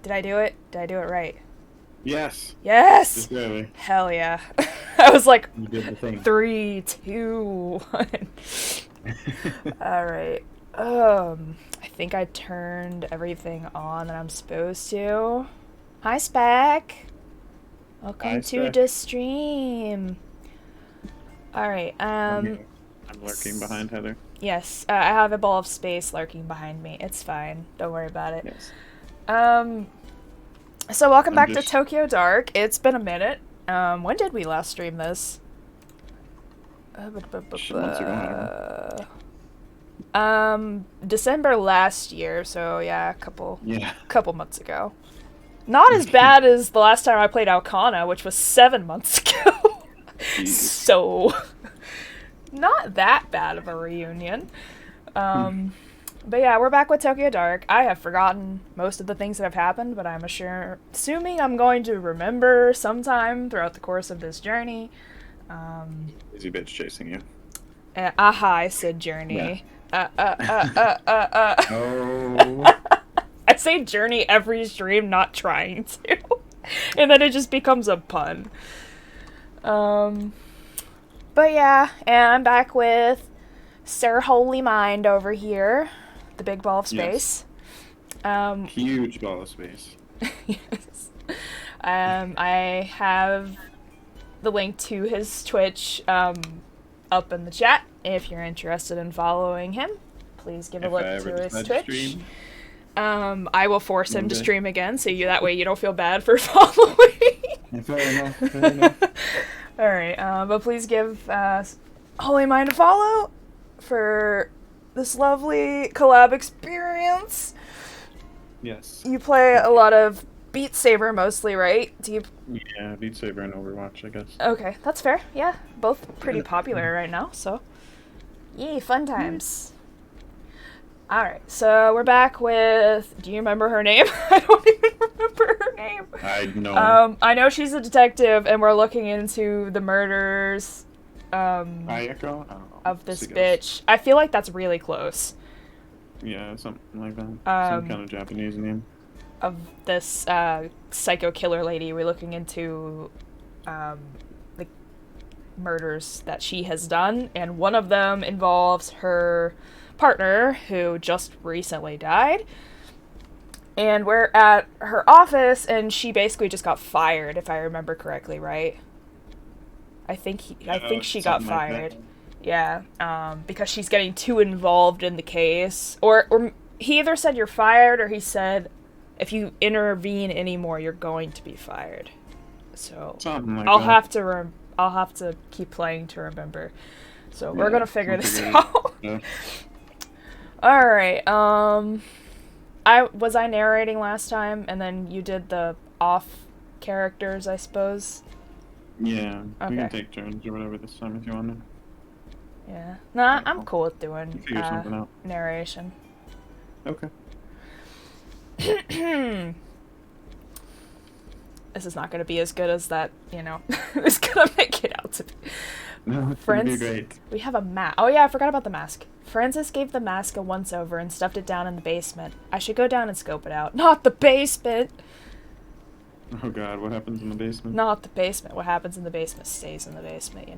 Did I do it? Did I do it right? Yes. Yes! Just barely. Hell yeah. I was like, You did the thing. 3, 2, 1. Alright. I think I turned everything on that I'm supposed to. Hi, Spec. Welcome Hi, to Spec. the stream. Alright, I'm lurking behind Heather. yes, I have a ball of space lurking behind me. It's fine. Don't worry about it. Yes. So welcome back to just- Tokyo Dark. It's been a minute. When did we last stream this? Months ago, I don't know. December last year, so yeah, a couple Yeah. months ago. Not as bad as the last time I played Alcana, which was 7 months ago. Jesus. So, not that bad of a reunion. But yeah, we're back with Tokyo Dark. I have forgotten most of the things that have happened, but I'm assuming I'm going to remember sometime throughout the course of this journey. Lazy bitch chasing you. Aha, I said journey. Oh. I say journey every stream, not trying to. And then it just becomes a pun. But yeah, and I'm back with TheHolyMind over here. The big ball of space. Yes. Huge ball of space. Yes. I have the link to his Twitch up in the chat if you're interested in following him. please give a If look I ever to his decide to Twitch. stream. I will force him to Okay. stream again, so that way you don't feel bad for following. Fair enough. Fair enough. Alright, but please give TheHolyMind a follow for this lovely collab experience. Yes. You play a lot of Beat Saber mostly, right? Do you... Yeah, Beat Saber and Overwatch, I guess. Okay, that's fair. Yeah, both pretty popular right now, so... Yay, fun times. Alright, so we're back with... Do you remember her name? I don't even remember her name. I know. I know she's a detective, and we're looking into the murders Ayako? of this bitch. I feel like that's really close. Yeah, something like that. Some kind of Japanese name. Of this psycho killer lady. We're looking into the murders that she has done, and one of them involves her partner who just recently died. And we're at her office, and she basically just got fired, if I remember correctly, right? I think she got fired. Yeah, because she's getting too involved in the case. Or he either said you're fired, or he said if you intervene anymore, you're going to be fired. So Something like I'll that. have to keep playing to remember. So we're gonna figure this out. Yeah. All right. I narrating last time, and then you did the off characters, I suppose. Yeah, Okay. we can take turns or whatever this time if you want to. Yeah. Nah, I'm cool with doing Figure something out. narration. Okay. This is not going to be as good as that, it's going to make it out to be. No, it's gonna be great. We have a mask. Oh yeah, I forgot about the mask. Francis gave the mask a once-over and stuffed it down in the basement. I should go down and scope it out. Not the basement! Oh god, what happens in the basement? Not the basement. What happens in the basement stays in the basement,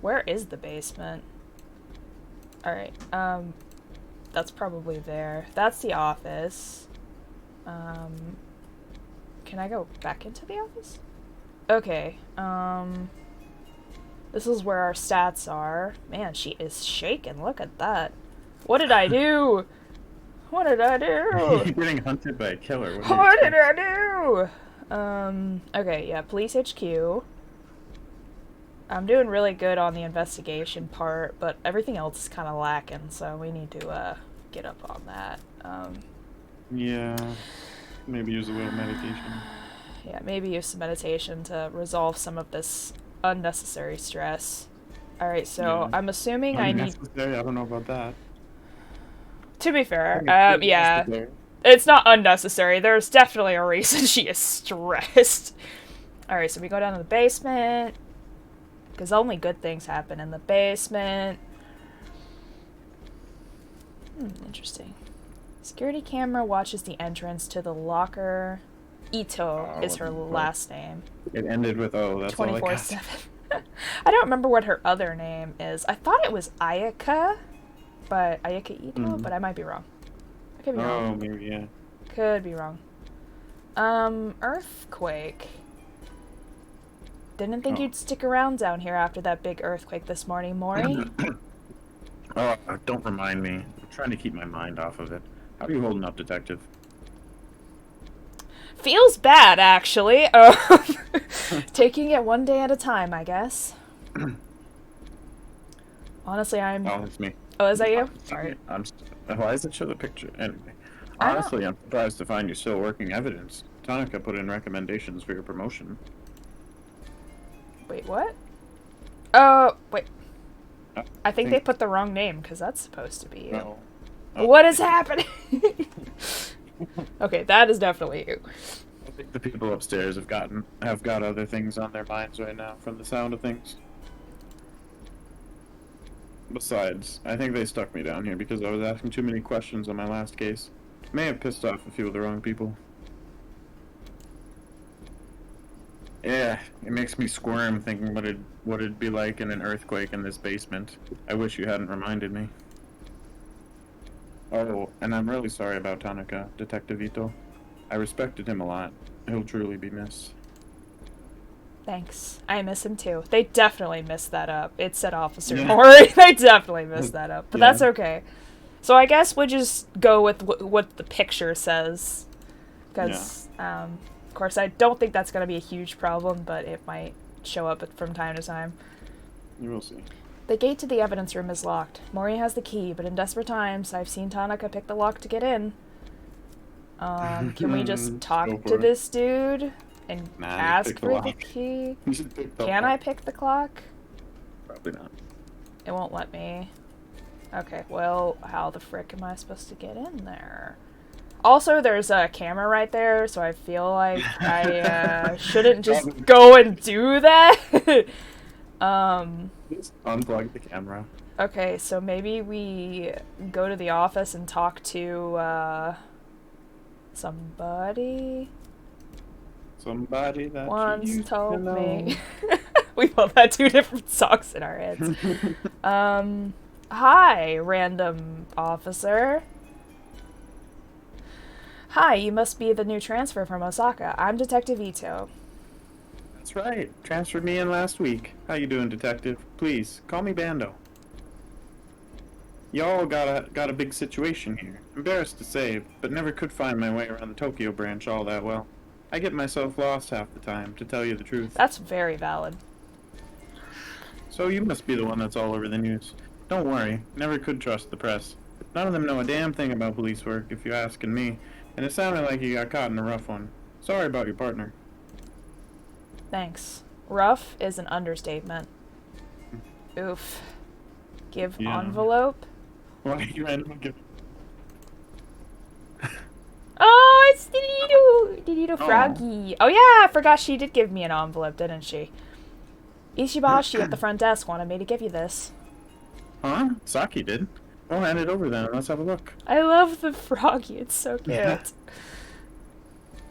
where is the basement? Alright, that's probably there. That's the office. Can I go back into the office? Okay, this is where our stats are. Man, she is shaking. Look at that. What did I do? What did I do? You're getting hunted by a killer. What did I do? Okay, yeah, Police HQ. I'm doing really good on the investigation part, but everything else is kind of lacking, so we need to, get up on that. Yeah, maybe use a little meditation. Yeah, maybe use some meditation to resolve some of this unnecessary stress. Alright, so Yeah. I'm assuming I need... Unnecessary? I don't know about that. To be fair, yeah. Necessary. It's not unnecessary. There's definitely a reason she is stressed. Alright, so we go down to the basement. Because only good things happen in the basement. Interesting. Security camera watches the entrance to the locker. Ito is her last name. It ended with O, that's all I got. 24/7. I don't remember what her other name is. I thought it was Ayaka, but Ayaka Ito, but I might be wrong. I could be wrong. Oh, maybe, yeah. Could be wrong. Earthquake. Didn't think you'd stick around down here after that big earthquake this morning, Maury. Oh, don't remind me. I'm trying to keep my mind off of it. How are you holding up, detective? Feels bad, actually. Taking it one day at a time, I guess. Honestly, I'm... Oh, it's me. Oh, is that you? Sorry. Why does it show the picture? Anyway. Honestly, I'm surprised to find you still working evidence. Tonica put in recommendations for your promotion. Wait, what? Oh, wait. Oh, I think they put the wrong name, because that's supposed to be you. No. What is happening? Okay, that is definitely you. I think the people upstairs have got other things on their minds right now from the sound of things. Besides, I think they stuck me down here because I was asking too many questions on my last case. May have pissed off a few of the wrong people. Yeah, it makes me squirm thinking what it'd be like in an earthquake in this basement. I wish you hadn't reminded me. Oh, and I'm really sorry about Tanaka, Detective Ito. I respected him a lot. He'll truly be missed. Thanks. I miss him too. They definitely messed that up. It said Officer Mori. They definitely messed that up. But that's okay. So I guess we'll just go with what the picture says. Because, of course, I don't think that's going to be a huge problem, but it might show up from time to time. You will see. The gate to the evidence room is locked. Mori has the key, but in desperate times, I've seen Tanaka pick the lock to get in. Can we just talk to this dude? And ask for the key? Can I pick the clock? Probably not. It won't let me. Okay, well, how the frick am I supposed to get in there? Also, there's a camera right there, so I feel like I shouldn't just go and do that. Just unplug the camera. Okay, so maybe we go to the office and talk to somebody. Somebody that once told me. We both had two different songs in our heads. Hi, random officer. Hi, you must be the new transfer from Osaka. I'm Detective Ito. That's right. Transferred me in last week. How you doing, Detective? Please, call me Bando. Y'all got a big situation here. Embarrassed to say, but never could find my way around the Tokyo branch all that well. I get myself lost half the time, to tell you the truth. That's very valid. So you must be the one that's all over the news. Don't worry, never could trust the press. None of them know a damn thing about police work, if you're asking me, and it sounded like you got caught in a rough one. Sorry about your partner. Thanks. Rough is an understatement. Oof. Give envelope? Why are you randomly giving... Oh, it's Didito Froggy. Oh yeah, I forgot she did give me an envelope, didn't she? Ishibashi at the front desk wanted me to give you this. Huh? Saki did. Well, hand it over then. Let's have a look. I love the Froggy. It's so cute.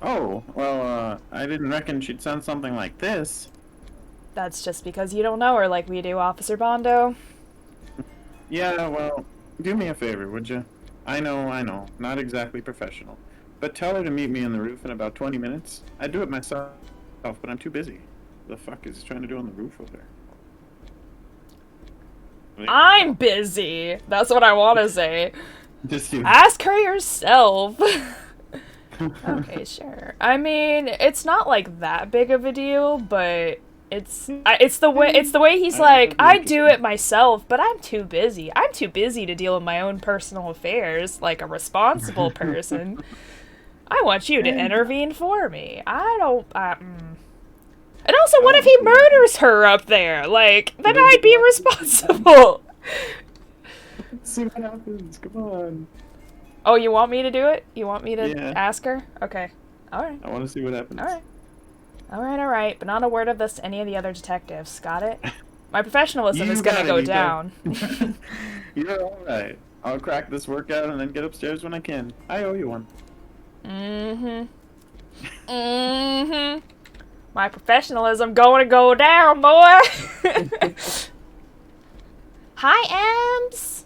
Oh, well, I didn't reckon she'd send something like this. That's just because you don't know her like we do, Officer Bondo. Yeah, well, do me a favor, would you? I know. Not exactly professional. But tell her to meet me on the roof in about 20 minutes. I'd do it myself, but I'm too busy. The fuck is he trying to do on the roof over there? I'm busy. That's what I want to say. Just you. Ask her yourself. Okay, sure. I mean, it's not like that big of a deal, but it's the way he's like, I do it myself, but I'm too busy. I'm too busy to deal with my own personal affairs like a responsible person. I want you to intervene for me. I don't. And also, what if he murders her up there? Like, then I'd be responsible. Let's see what happens. Come on. Oh, you want me to do it? You want me to ask her? Okay. Alright. I want to see what happens. Alright. But not a word of this to any of the other detectives. Got it? My professionalism is gonna go down. You're alright. I'll crack this workout and then get upstairs when I can. I owe you one. My professionalism gonna go down, boy! Hi, Ems!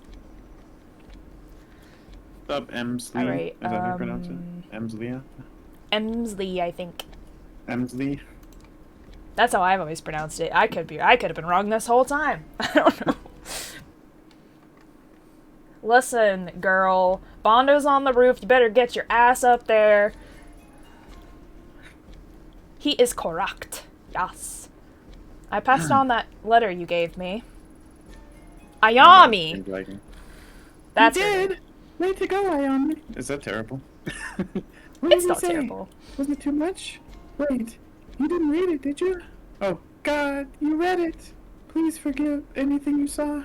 What's up, Emsley? Alright, Is that how you pronounce it? Emsley? Emsley, I think. Emsley? That's how I've always pronounced it. I could have been wrong this whole time. I don't know. Listen, girl. Bondo's on the roof. You better get your ass up there. He is correct. Yes. I passed on that letter you gave me. Ayami! That's you did! Way to go, Ayami! Is that terrible? It's not terrible. Was it too much? Wait, you didn't read it, did you? Oh, God, you read it! Please forgive anything you saw.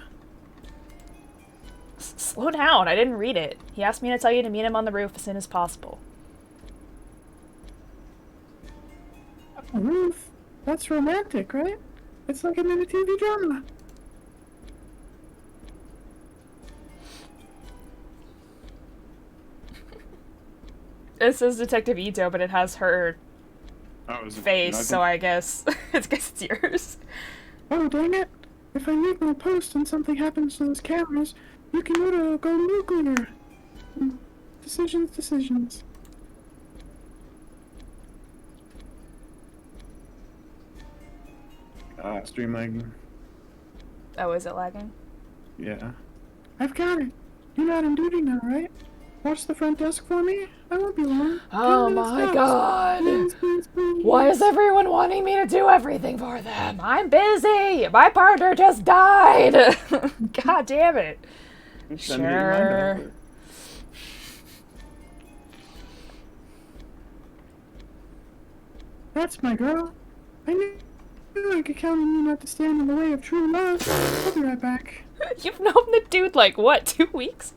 Slow down, I didn't read it. He asked me to tell you to meet him on the roof as soon as possible. A roof? That's romantic, right? It's like I'm in a TV drama. It says Detective Ito, but it has her face, so I guess it's yours. Oh, dang it! If I leave my post and something happens to those cameras, you can go nuclear. Decisions. Stream lagging. Oh, is it lagging? Yeah. I've got it. You're not on duty now, right? Watch the front desk for me. I won't be long. Oh 10 minutes my tops. god! Please, please, please. Why is everyone wanting me to do everything for them? I'm busy! My partner just died! God damn it. Sure. That's my girl. I knew I could count on you not to stand in the way of true love. I'll be right back. You've known the dude like, what, 2 weeks?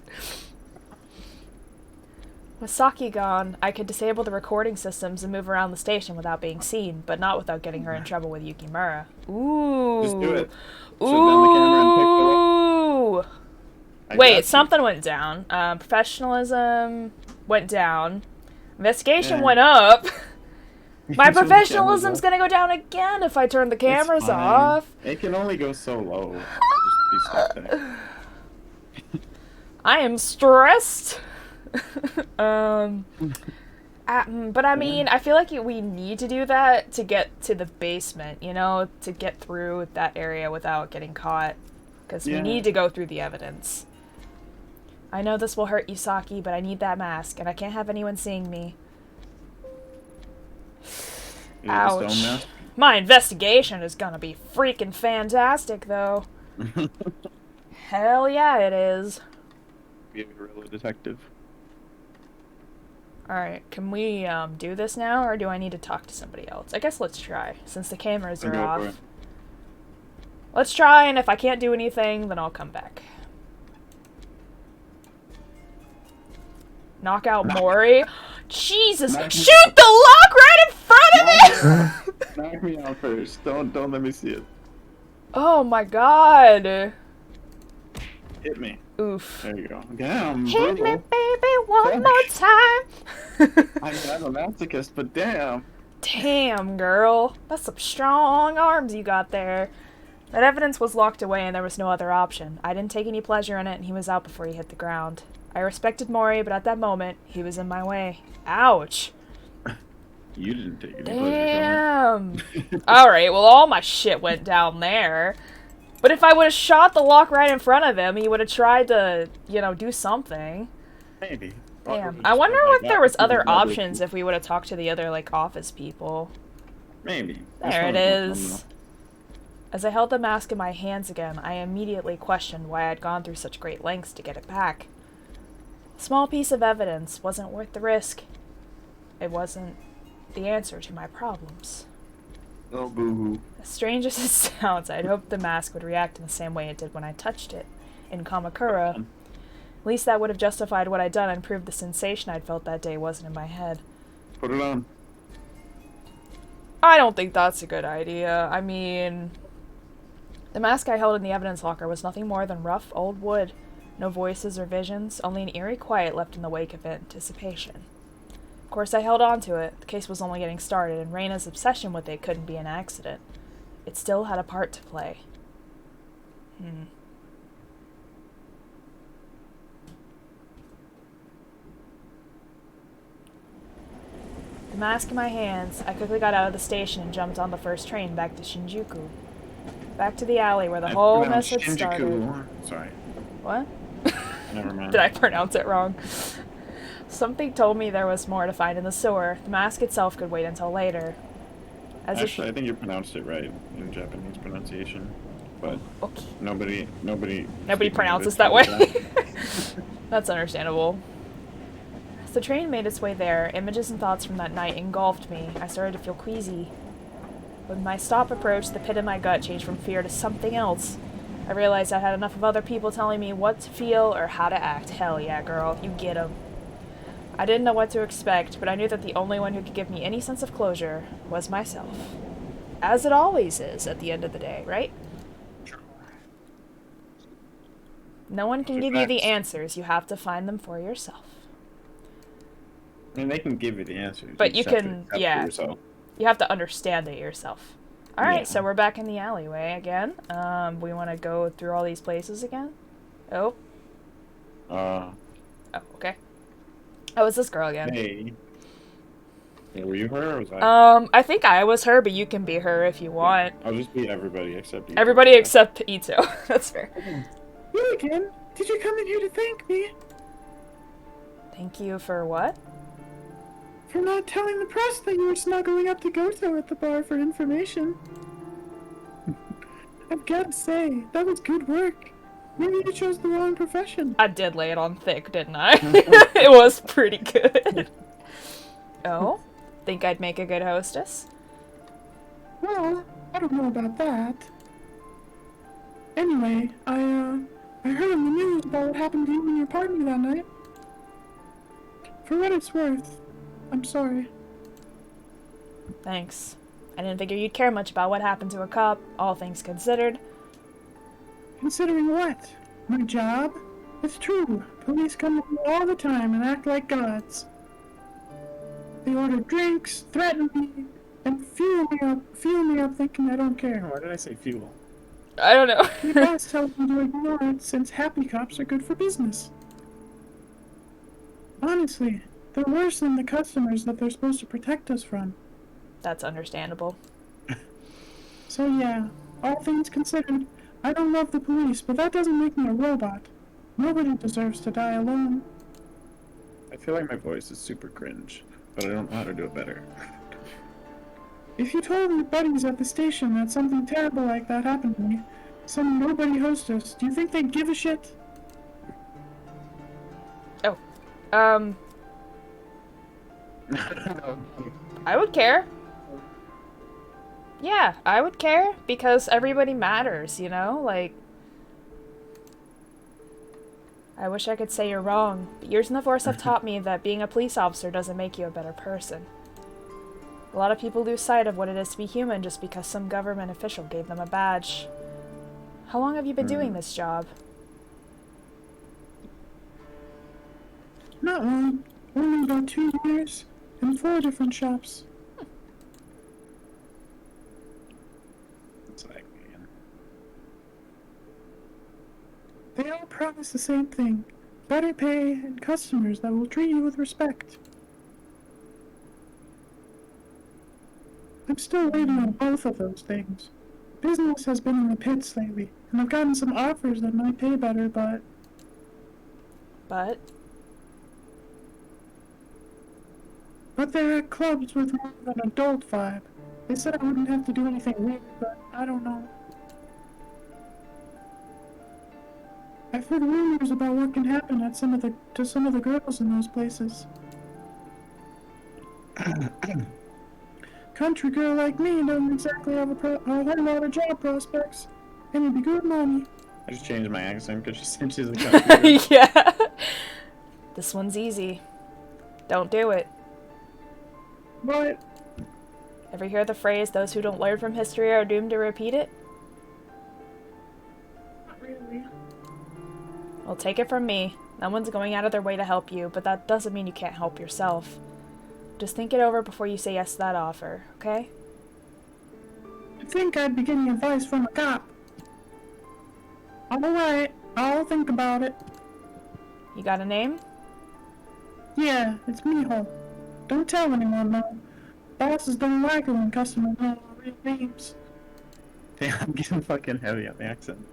With Saki gone, I could disable the recording systems and move around the station without being seen, but not without getting her in trouble with Yukimura. Ooh. Just do it. Shut down the camera and pick the lock. Wait, something went down. Professionalism went down. Investigation went up. My professionalism's gonna go down again if I turn the cameras off. It can only go so low. Just be stuck there. I am stressed. But I mean, I feel like we need to do that to get to the basement, you know, to get through that area without getting caught. Because we need to go through the evidence. I know this will hurt you, Saki, but I need that mask, and I can't have anyone seeing me. Ouch. My investigation is gonna be freaking fantastic, though. Hell yeah, it is. Be a guerrilla detective. Alright, can we do this now, or do I need to talk to somebody else? I guess let's try, since the cameras are off. Let's try, and if I can't do anything, then I'll come back. Knock out Mori. Jesus! Shoot the lock right in front of me! Knock me out first. Don't let me see it. Oh my god. Hit me. Oof. There you go. Damn. Hit me, baby, one more time. I'm not a masochist, but damn. Damn, girl. That's some strong arms you got there. That evidence was locked away and there was no other option. I didn't take any pleasure in it and he was out before he hit the ground. I respected Mori, but at that moment, he was in my way. Ouch. You didn't take any pleasure from it. Alright, well all my shit went down there. But if I would have shot the lock right in front of him, he would have tried to, you know, do something. Maybe. Damn. I wonder if there was other options if we would have talked to the other, like, office people. Maybe. There it is. As I held the mask in my hands again, I immediately questioned why I'd gone through such great lengths to get it back. A small piece of evidence wasn't worth the risk. It wasn't the answer to my problems. Oh, boo-hoo. As strange as it sounds, I'd hoped the mask would react in the same way it did when I touched it in Kamakura. At least that would have justified what I'd done and proved the sensation I'd felt that day wasn't in my head. Put it on. I don't think that's a good idea. I mean, the mask I held in the evidence locker was nothing more than rough old wood. No voices or visions, only an eerie quiet left in the wake of anticipation. Of course, I held on to it. The case was only getting started, and Reina's obsession with it couldn't be an accident. It still had a part to play. The mask in my hands, I quickly got out of the station and jumped on the first train back to Shinjuku. Back to the alley where the whole mess had started. Sorry. What? Never mind. Did I pronounce it wrong? Something told me there was more to find in the sewer. The mask itself could wait until later. Actually, I think you pronounced it right in Japanese pronunciation, but okay. Nobody pronounces that way. That's understandable. As the train made its way there, images and thoughts from that night engulfed me. I started to feel queasy. When my stop approached, the pit in my gut changed from fear to something else. I realized I had enough of other people telling me what to feel or how to act. Hell yeah, girl, you get 'em. I didn't know what to expect, but I knew that the only one who could give me any sense of closure was myself. As it always is at the end of the day, right? No one can give you the answers. You have to find them for yourself. I mean, they can give you the answers. But you can, yeah. You have to understand it yourself. Alright, so we're back in the alleyway again. We want to go through all these places again? Oh. Oh, okay. Oh, it's this girl again. Hey. Were you her or was I? I think I was her, but you can be her if you Yeah. want. I'll just be everybody except you. Everybody except Ito. That's fair. You again? Did you come in here to thank me? Thank you for what? For not telling the press that you were snuggling up to Goto at the bar for information. I've got to say, that was good work. Maybe you chose the wrong profession. I did lay it on thick, didn't I? It was pretty good. Oh? Think I'd make a good hostess? Well, I don't know about that. Anyway, I heard in the news about what happened to you and your partner that night. For what it's worth, I'm sorry. Thanks. I didn't figure you'd care much about what happened to a cop, all things considered. Considering what? My job? It's true. Police come to me all the time and act like gods. They order drinks, threaten me, and fuel me up thinking I don't care. Why did I say fuel? I don't know. My boss tells me to ignore it since happy cops are good for business. Honestly, they're worse than the customers that they're supposed to protect us from. That's understandable. So yeah, all things considered, I don't love the police, but that doesn't make me a robot. Nobody deserves to die alone. I feel like my voice is super cringe, but I don't know how to do it better. If you told your buddies at the station that something terrible like that happened to me, some nobody hostess, do you think they'd give a shit? Oh. I would care. Yeah, I would care, because everybody matters, you know? Like, I wish I could say you're wrong, but years in the force have taught me that being a police officer doesn't make you a better person. A lot of people lose sight of what it is to be human just because some government official gave them a badge. How long have you been doing this job? Not long. Only about 2 years. In 4 different shops. They all promise the same thing. Better pay and customers that will treat you with respect. I'm still waiting on both of those things. Business has been in the pits lately, and I've gotten some offers that might pay better, but... But they're at clubs with more of an adult vibe. They said I wouldn't have to do anything weird, but I don't know. I've heard rumors about what can happen at to some of the girls in those places. Country girl like me doesn't exactly have a whole lot of job prospects, and it'd be good money. I just changed my accent because she said she's a country girl. Yeah. This one's easy. Don't do it. What? Ever hear the phrase, those who don't learn from history are doomed to repeat it? Not really. Well, take it from me. No one's going out of their way to help you, but that doesn't mean you can't help yourself. Just think it over before you say yes to that offer, okay? I think I'd be getting advice from a cop. Alright, I'll think about it. You got a name? Yeah, it's Miho. Don't tell anyone, though. Bosses don't like it when customers know our real names. Damn, I'm getting fucking heavy on the accent.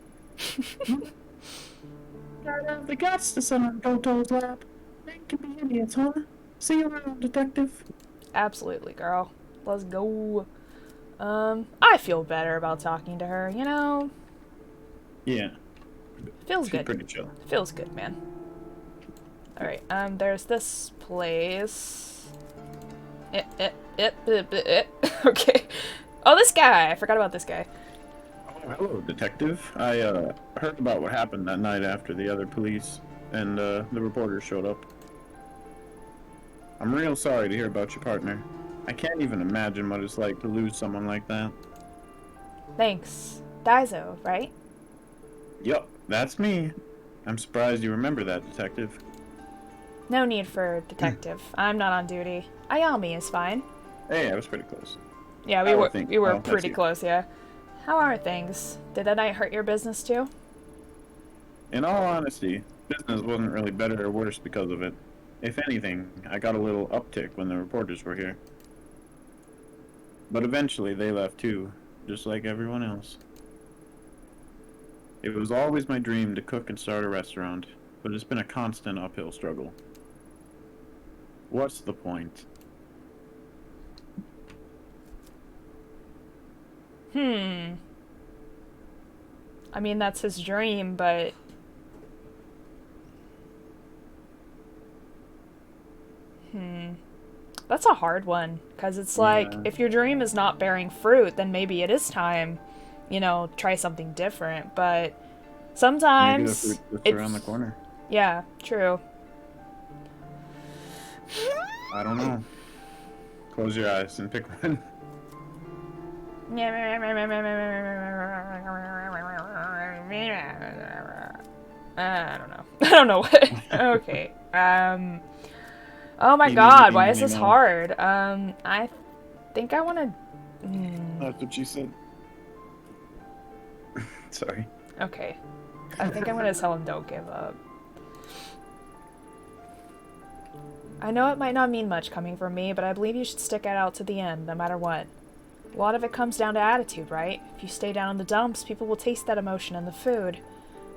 Gotta have the guts to sit on Goto's lap. Men can be idiots, huh? See you around, detective. Absolutely, girl. Let's go. I feel better about talking to her, you know? Yeah. Feels good. Pretty chill. Feels good, man. Alright, there's this place. Okay. Oh, this guy! I forgot about this guy. Oh, hello, detective. I, heard about what happened that night after the other police and, the reporters showed up. I'm real sorry to hear about your partner. I can't even imagine what it's like to lose someone like that. Thanks. Daizo, right? Yup, that's me. I'm surprised you remember that, detective. No need for detective. I'm not on duty. Ayami is fine. Hey, I was pretty close. Yeah, we were pretty close, yeah. How are things? Did that night hurt your business too? In all honesty, business wasn't really better or worse because of it. If anything, I got a little uptick when the reporters were here. But eventually they left too, just like everyone else. It was always my dream to cook and start a restaurant, but it's been a constant uphill struggle. What's the point? I mean, that's his dream, but... That's a hard one, because it's like, Yeah. if your dream is not bearing fruit, then maybe it is time, try something different, but Maybe the sometimes fruit's just it's... around the corner. Yeah, true. I don't know. Close your eyes and pick one. I don't know. I don't know what. Okay. Oh my Eeny, god, why meeny, is this miny, moe. hard? I think I want to... That's what she said. Sorry. Okay. I think I'm going to tell him don't give up. I know it might not mean much coming from me, but I believe you should stick it out to the end, no matter what. A lot of it comes down to attitude, right? If you stay down in the dumps, people will taste that emotion in the food.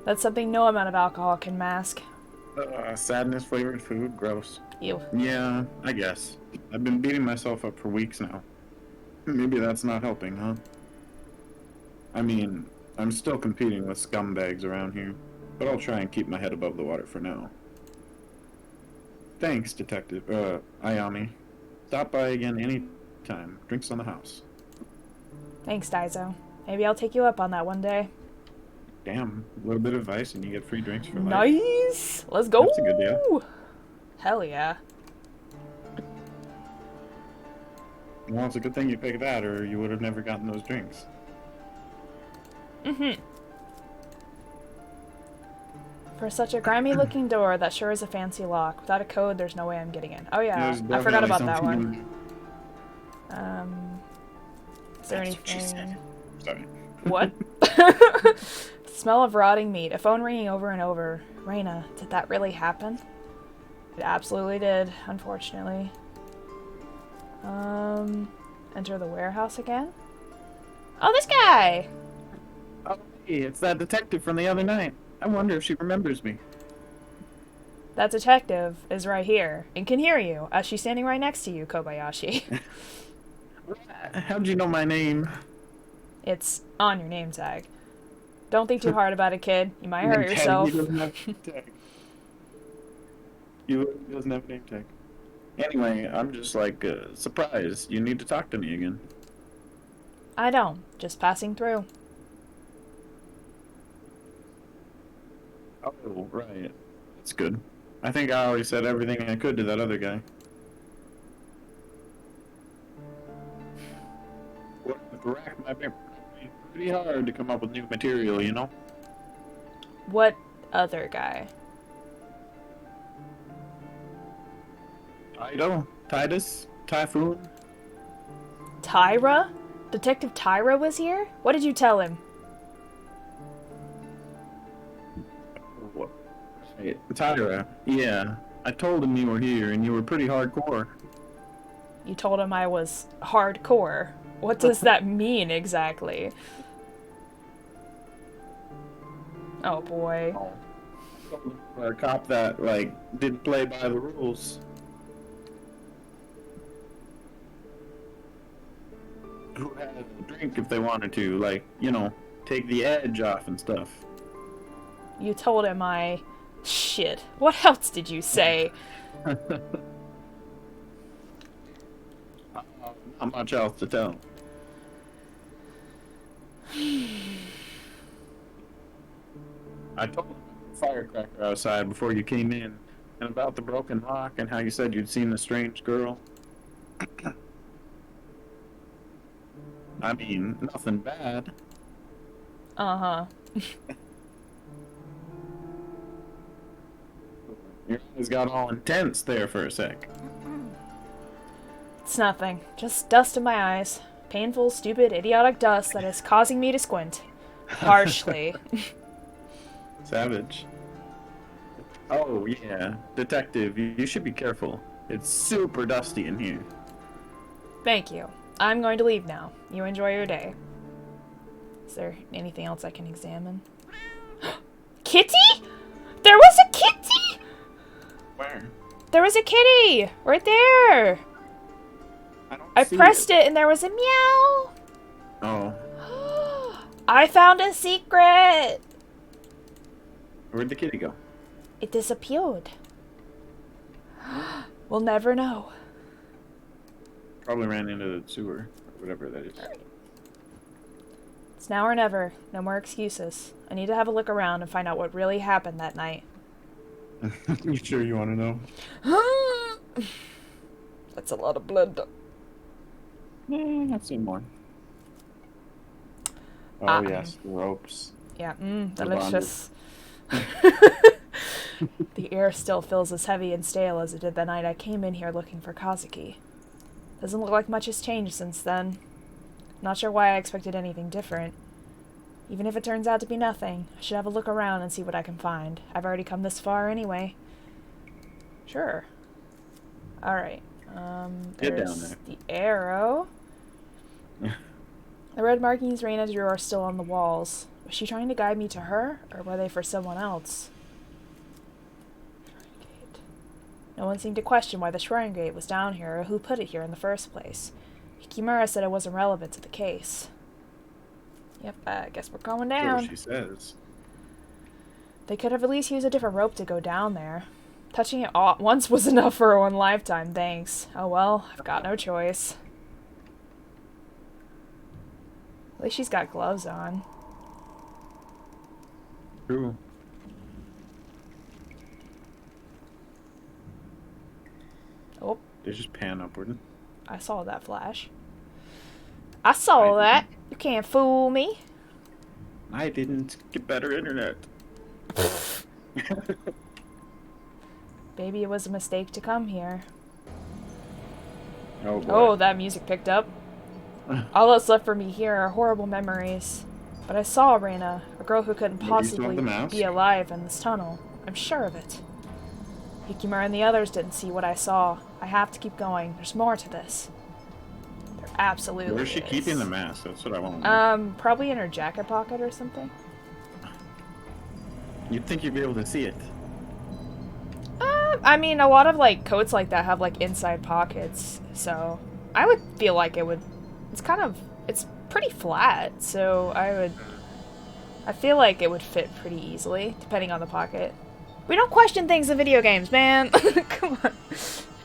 That's something no amount of alcohol can mask. Sadness flavored food, gross. Ew. Yeah, I guess. I've been beating myself up for weeks now. Maybe that's not helping, huh? I mean, I'm still competing with scumbags around here, but I'll try and keep my head above the water for now. Thanks, Detective, Ayami. Stop by again anytime. Drinks on the house. Thanks, Daizo. Maybe I'll take you up on that one day. Damn, a little bit of ice and you get free drinks for life. Nice! Let's go! That's a good deal. Hell yeah. Well, it's a good thing you picked that, or you would have never gotten those drinks. For such a grimy looking door, that sure is a fancy lock. Without a code, there's no way I'm getting in. Oh yeah, There's I forgot about that definitely one. Is there That's what she anything... said. Sorry. What? Smell of rotting meat. A phone ringing over and over. Reina, did that really happen? It absolutely did, unfortunately. Enter the warehouse again? Oh, this guy! Oh, hey, it's that detective from the other night. I wonder if she remembers me. That detective is right here and can hear you as she's standing right next to you, Kobayashi. How'd you know my name? It's on your name tag. Don't think too hard about it, kid. You might hurt yourself. He doesn't have a name tag. He doesn't have a name tag. Anyway, I'm just like surprised. You need to talk to me again. I don't. Just passing through. Oh, right. That's good. I think I already said everything I could to that other guy. Well, rack my memory pretty hard to come up with new material, you know? What other guy? Titus, Typhoon. Tyra? Detective Tyra was here? What did you tell him? Right. Tyra, yeah. I told him you were here and you were pretty hardcore. You told him I was hardcore. What does that mean exactly? Oh boy. A cop that, like, didn't play by the rules. Who had a drink if they wanted to, like, you know, take the edge off and stuff. You told him I... Shit. What else did you say? Not much else to tell. I told him about the firecracker outside before you came in, and about the broken lock, and how you said you'd seen the strange girl. I mean, nothing bad. Uh-huh. Your eyes got all intense there for a sec. It's nothing. Just dust in my eyes. Painful, stupid, idiotic dust that is causing me to squint. Harshly. Savage. Oh, yeah. Detective, you should be careful. It's super dusty in here. Thank you. I'm going to leave now. You enjoy your day. Is there anything else I can examine? Kitty? There was a kitty! Where? There was a kitty! Right there! I pressed it and there was a meow! Oh. I found a secret! Where'd the kitty go? It disappeared. We'll never know. Probably ran into the sewer, or whatever that is. It's now or never. No more excuses. I need to have a look around and find out what really happened that night. You sure you want to know? That's a lot of blood. I've seen more. Oh yes, the ropes. Yeah, delicious. The air still feels as heavy and stale as it did the night I came in here looking for Kazuki. Doesn't look like much has changed since then. Not sure why I expected anything different. Even if it turns out to be nothing, I should have a look around and see what I can find. I've already come this far anyway. Sure. Alright. Get There's down there. the arrow. The red markings Reina drew are still on the walls. Was she trying to guide me to her, or were they for someone else? Shrine gate. No one seemed to question why the shrine gate was down here or who put it here in the first place. Hikimura said it wasn't relevant to the case. Yep, I guess we're going down. That's what she says. They could have at least used a different rope to go down there. Touching it once was enough for one lifetime, thanks. Oh well, I've got no choice. At least she's got gloves on. True. Oh. They just pan upward. I saw that flash. I saw that. You can't fool me. I didn't get better internet. Maybe it was a mistake to come here. Oh boy. Oh, that music picked up. All that's left for me here are horrible memories. But I saw Reina, a girl who couldn't Maybe you saw possibly the mouse? be alive in this tunnel. I'm sure of it. Hikimura and the others didn't see what I saw. I have to keep going. There's more to this. There absolutely Where's she is. keeping the mask? That's what I want to know. Probably in her jacket pocket or something. You'd think you'd be able to see it. I mean, a lot of, like, coats like that have, like, inside pockets, so I would feel like it would... It's pretty flat, so I feel like it would fit pretty easily, depending on the pocket. We don't question things in video games, man! Come on.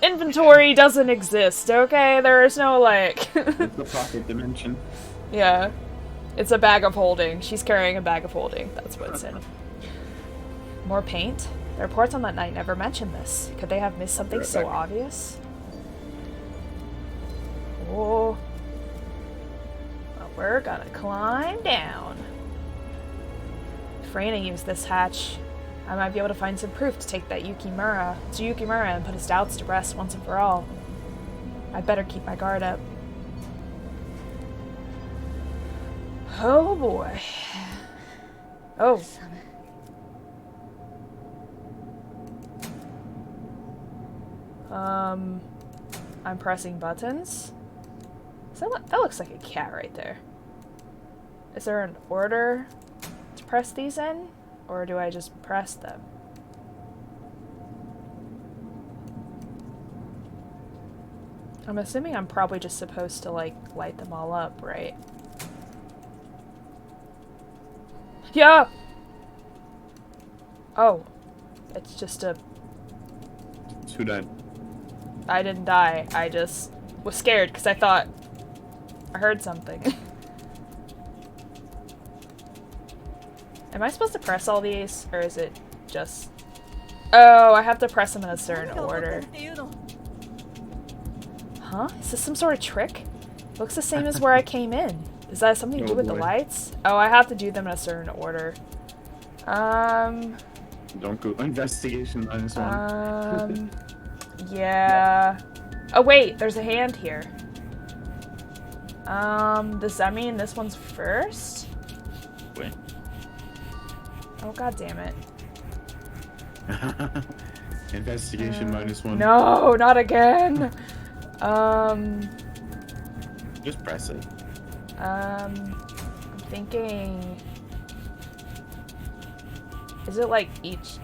Inventory doesn't exist, okay? There is no, like... It's the pocket dimension. Yeah. It's a bag of holding. She's carrying a bag of holding. That's what it's in. More paint? The reports on that night never mentioned this. Could they have missed something so obvious? Oh. Well, we're gonna climb down. If Reina used this hatch, I might be able to find some proof to take that Yukimura and put his doubts to rest once and for all. I'd better keep my guard up. Oh boy. Oh. I'm pressing buttons. That looks like a cat right there. Is there an order to press these in? Or do I just press them? I'm assuming I'm probably just supposed to, like, light them all up, right? Yeah! Oh. It's just a... Who died? I didn't die. I just was scared because I thought I heard something. Am I supposed to press all these? Or is it just... Oh, I have to press them in a certain order. Huh? Is this some sort of trick? Looks the same as where I came in. Is that something to do with the lights? Oh, I have to do them in a certain order. Don't go investigation on this one. Yeah. Oh wait, there's a hand here. Does that mean this one's first? Wait. Oh god damn it. Investigation -1. No, not again. Just press it. I'm thinking... Is it like each...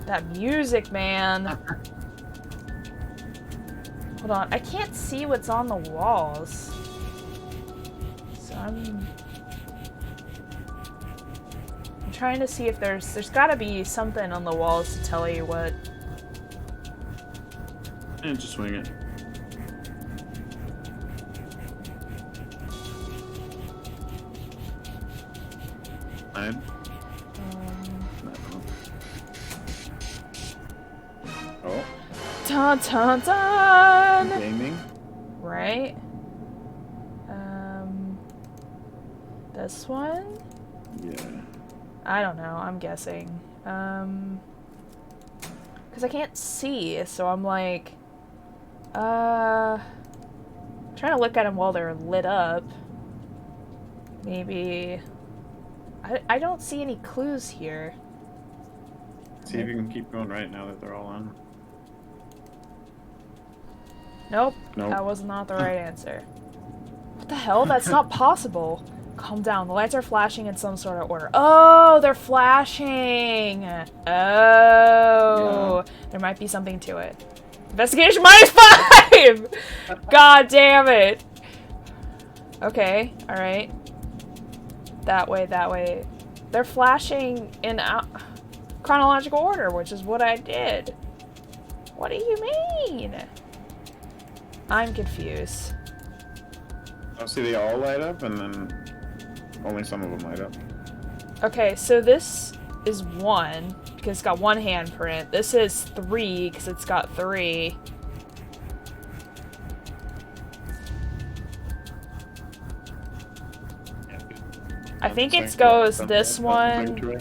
That music, man! Hold on, I can't see what's on the walls. So I'm trying to see if there's gotta be something on the walls to tell you what... And just swing it. Nine. Oh. Dun dun dun! Gaming. Right? This one? Yeah. I don't know, I'm guessing. Because I can't see, so I'm like... trying to look at them while they're lit up. Maybe... I don't see any clues here. See if you can keep going right now that they're all on. Nope. Nope. That was not the right answer. What the hell? That's not possible. Calm down. The lights are flashing in some sort of order. Oh, they're flashing! Oh! Yeah. There might be something to it. Investigation -5! God damn it! Okay, alright. That way, that way. They're flashing in chronological order, which is what I did. What do you mean? I'm confused. Oh, see, they all light up, and then only some of them light up. Okay, so this is 1, because it's got 1 handprint. This is 3, because it's got 3. I think it goes this one.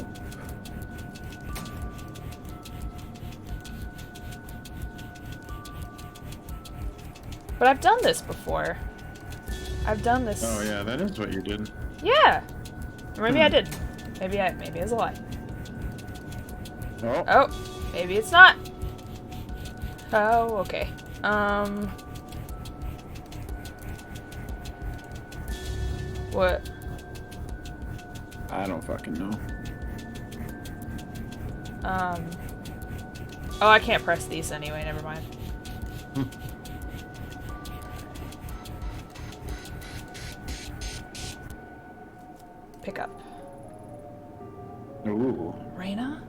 But I've done this before. I've done this. Oh yeah, that is what you did. Yeah. Or maybe I didn't. Maybe it's a lie. Oh. Oh, maybe it's not. Oh, okay. What? I don't fucking know. Oh, I can't press these anyway, never mind. Pick up. Ooh. Reina?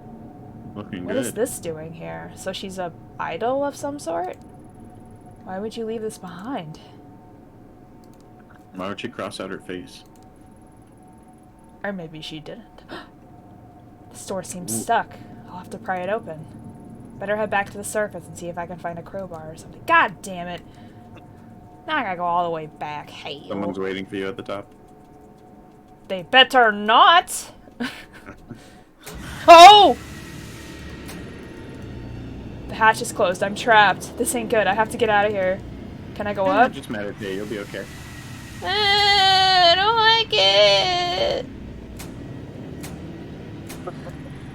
Looking What good. is this doing here? So she's a idol of some sort? Why would you leave this behind? Why would she cross out her face? Or maybe she didn't. The door seems stuck. I'll have to pry it open. Better head back to the surface and see if I can find a crowbar or something. God damn it! Now I gotta go all the way back. Hey. Someone's waiting for you at the top. They better not! Oh! The hatch is closed. I'm trapped. This ain't good. I have to get out of here. Can I go up? Just meditate. You'll be okay. I don't like it.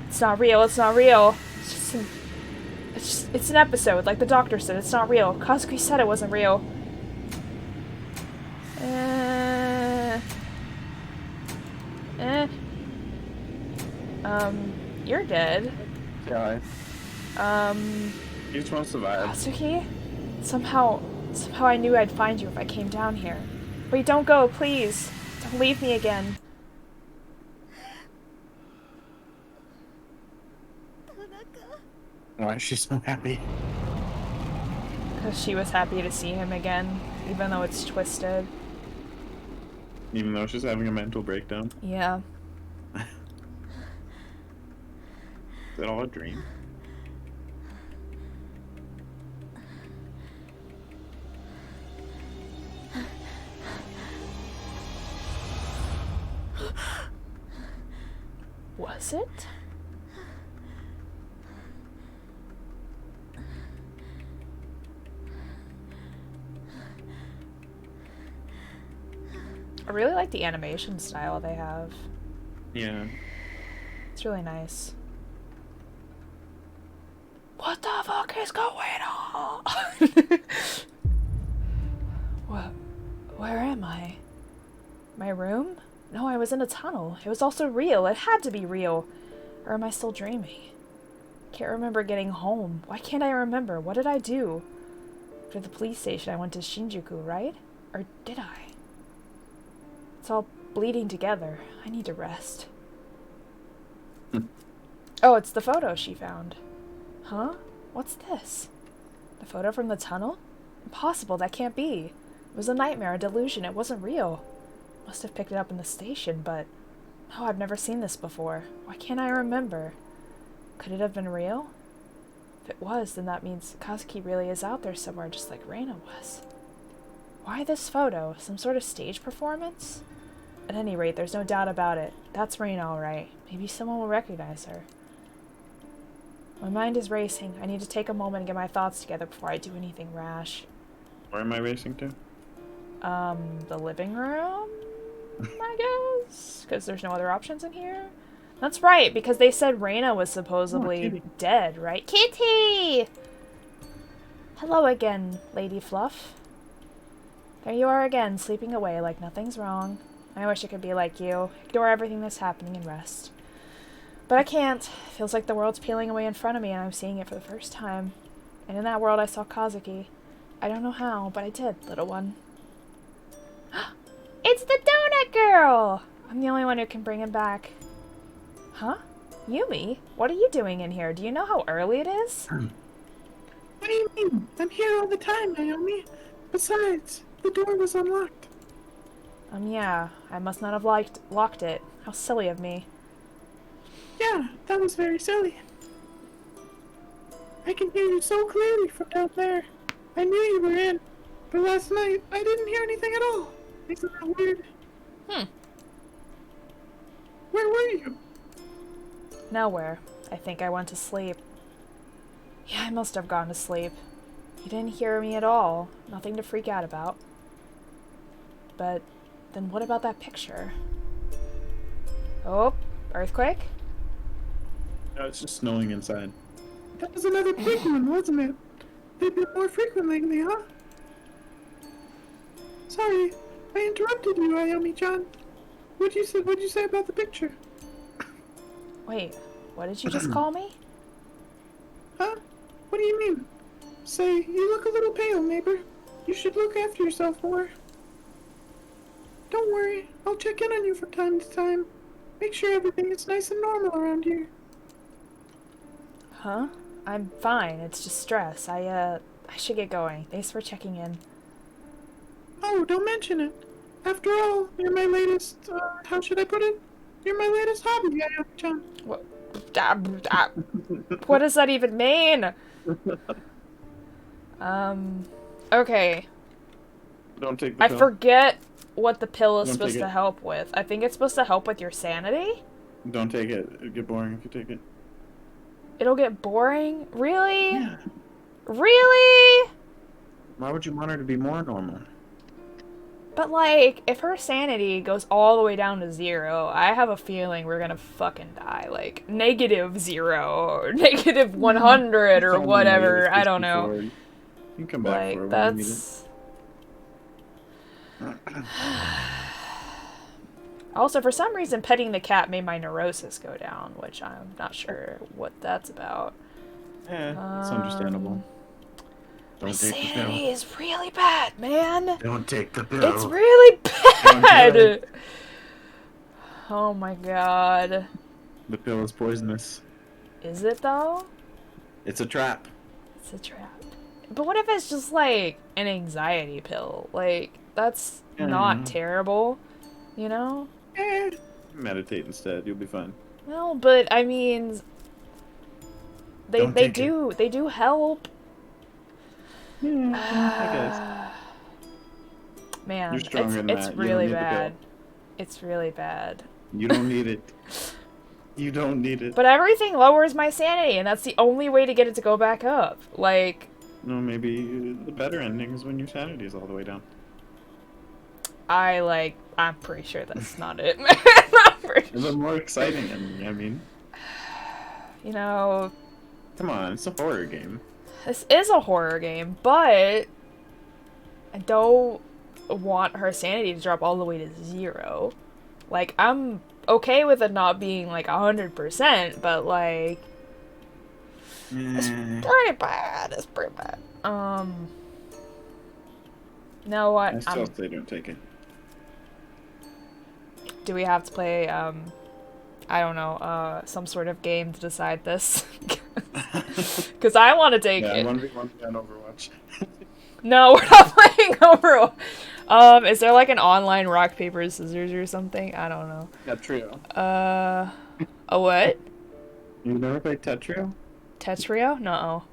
It's not real. It's not real. It's an episode, like the doctor said. It's not real. Kazuki said it wasn't real. You're dead. Yeah. You just want to survive. Kazuki? Somehow I knew I'd find you if I came down here. Wait, don't go, please. Don't leave me again. Why is she so happy? Because she was happy to see him again, even though it's twisted. Even though she's having a mental breakdown? Yeah. Is that all a dream? Was it? I really like the animation style they have. Yeah. It's really nice. What the fuck is going on? My room? No, I was in a tunnel. It was also real. It had to be real. Or am I still dreaming? Can't remember getting home. Why can't I remember? What did I do? After the police station, I went to Shinjuku, right? Or did I? It's all bleeding together. I need to rest. Oh, it's the photo she found. Huh? What's this? The photo from the tunnel? Impossible, that can't be. It was a nightmare, a delusion, it wasn't real. Must have picked it up in the station, but... No, I've never seen this before. Why can't I remember? Could it have been real? If it was, then that means Kazuki really is out there somewhere, just like Reina was. Why this photo? Some sort of stage performance? At any rate, there's no doubt about it. That's Reina, all right. Maybe someone will recognize her. My mind is racing. I need to take a moment and get my thoughts together before I do anything rash. Where am I racing to? The living room, I guess? Because there's no other options in here? That's right, because they said Reina was supposedly dead, right? Kitty! Hello again, Lady Fluff. There you are again, sleeping away like nothing's wrong. I wish I could be like you. Ignore everything that's happening and rest. But I can't. Feels like the world's peeling away in front of me and I'm seeing it for the first time. And in that world I saw Kazuki. I don't know how, but I did, little one. It's the donut girl! I'm the only one who can bring him back. Huh? Yumi? What are you doing in here? Do you know how early it is? What do you mean? I'm here all the time, Naomi. Besides, the door was unlocked. Yeah. I must not have locked it. How silly of me. Yeah, that was very silly. I can hear you so clearly from down there. I knew you were in, but last night I didn't hear anything at all. Isn't that weird? Where were you? Nowhere. I think I went to sleep. Yeah, I must have gone to sleep. You didn't hear me at all. Nothing to freak out about. But then what about that picture? Oh, earthquake? No, it's just snowing inside. That was another big one, wasn't it? They've been more frequent lately, huh? Sorry, I interrupted you, Ayami-chan. What'd you say about the picture? Wait, what did you just call me? Huh? What do you mean? Say, you look a little pale, neighbor. You should look after yourself more. Don't worry, I'll check in on you from time to time. Make sure everything is nice and normal around here. Huh? I'm fine, it's just stress. I should get going. Thanks for checking in. Oh, don't mention it. After all, you're my latest, how should I put it? You're my latest hobby, Ayami-chan. What? What does that even mean? Okay. Don't take the I pill. forget what the pill is Don't supposed take to it. help with. I think it's supposed to help with your sanity? Don't take it. It'll get boring if you take it. It'll get boring? Really? Yeah. Really? Why would you want her to be more normal? But like, if her sanity goes all the way down to 0, I have a feeling we're gonna fucking die. Like, -0, or -100, or whatever. I don't know. You can come back Like, for it when that's... you need it. Also, for some reason, petting the cat made my neurosis go down, which I'm not sure what that's about. Yeah, it's understandable. My Don't take the sanity pill. is really bad, man. Don't take the pill. It's really Don't do bad. it. Oh my god. The pill is poisonous. Is it though? It's a trap. It's a trap. But what if it's just like an anxiety pill? Like, that's not terrible, you know? Meditate instead. You'll be fine. No, but I mean, they do help. Yeah, I Man, You're stronger than it's that. You don't really need the pill. bad. It's really bad. guess. You don't need it. You don't need it. But everything lowers my sanity, and that's the only way to get it to go back up. Like, No, maybe the better ending is when your sanity is all the way down. I'm pretty sure that's not it. I'm pretty It's a more exciting ending, I mean. You know, Come on, it's a horror game. this is a horror game, but I don't want her sanity to drop all the way to 0. Like, I'm okay with it not being, like, 100%, but, like... It's pretty bad. It's pretty bad. Know what? I still say don't take it. Do we have to play, I don't know, some sort of game to decide this? Because I want to take it. 1v1 on Overwatch. No, we're not playing Overwatch. Is there like an online rock, paper, scissors or something? I don't know. Tetrio. A what? You never played Tetrio? Tetrio? No.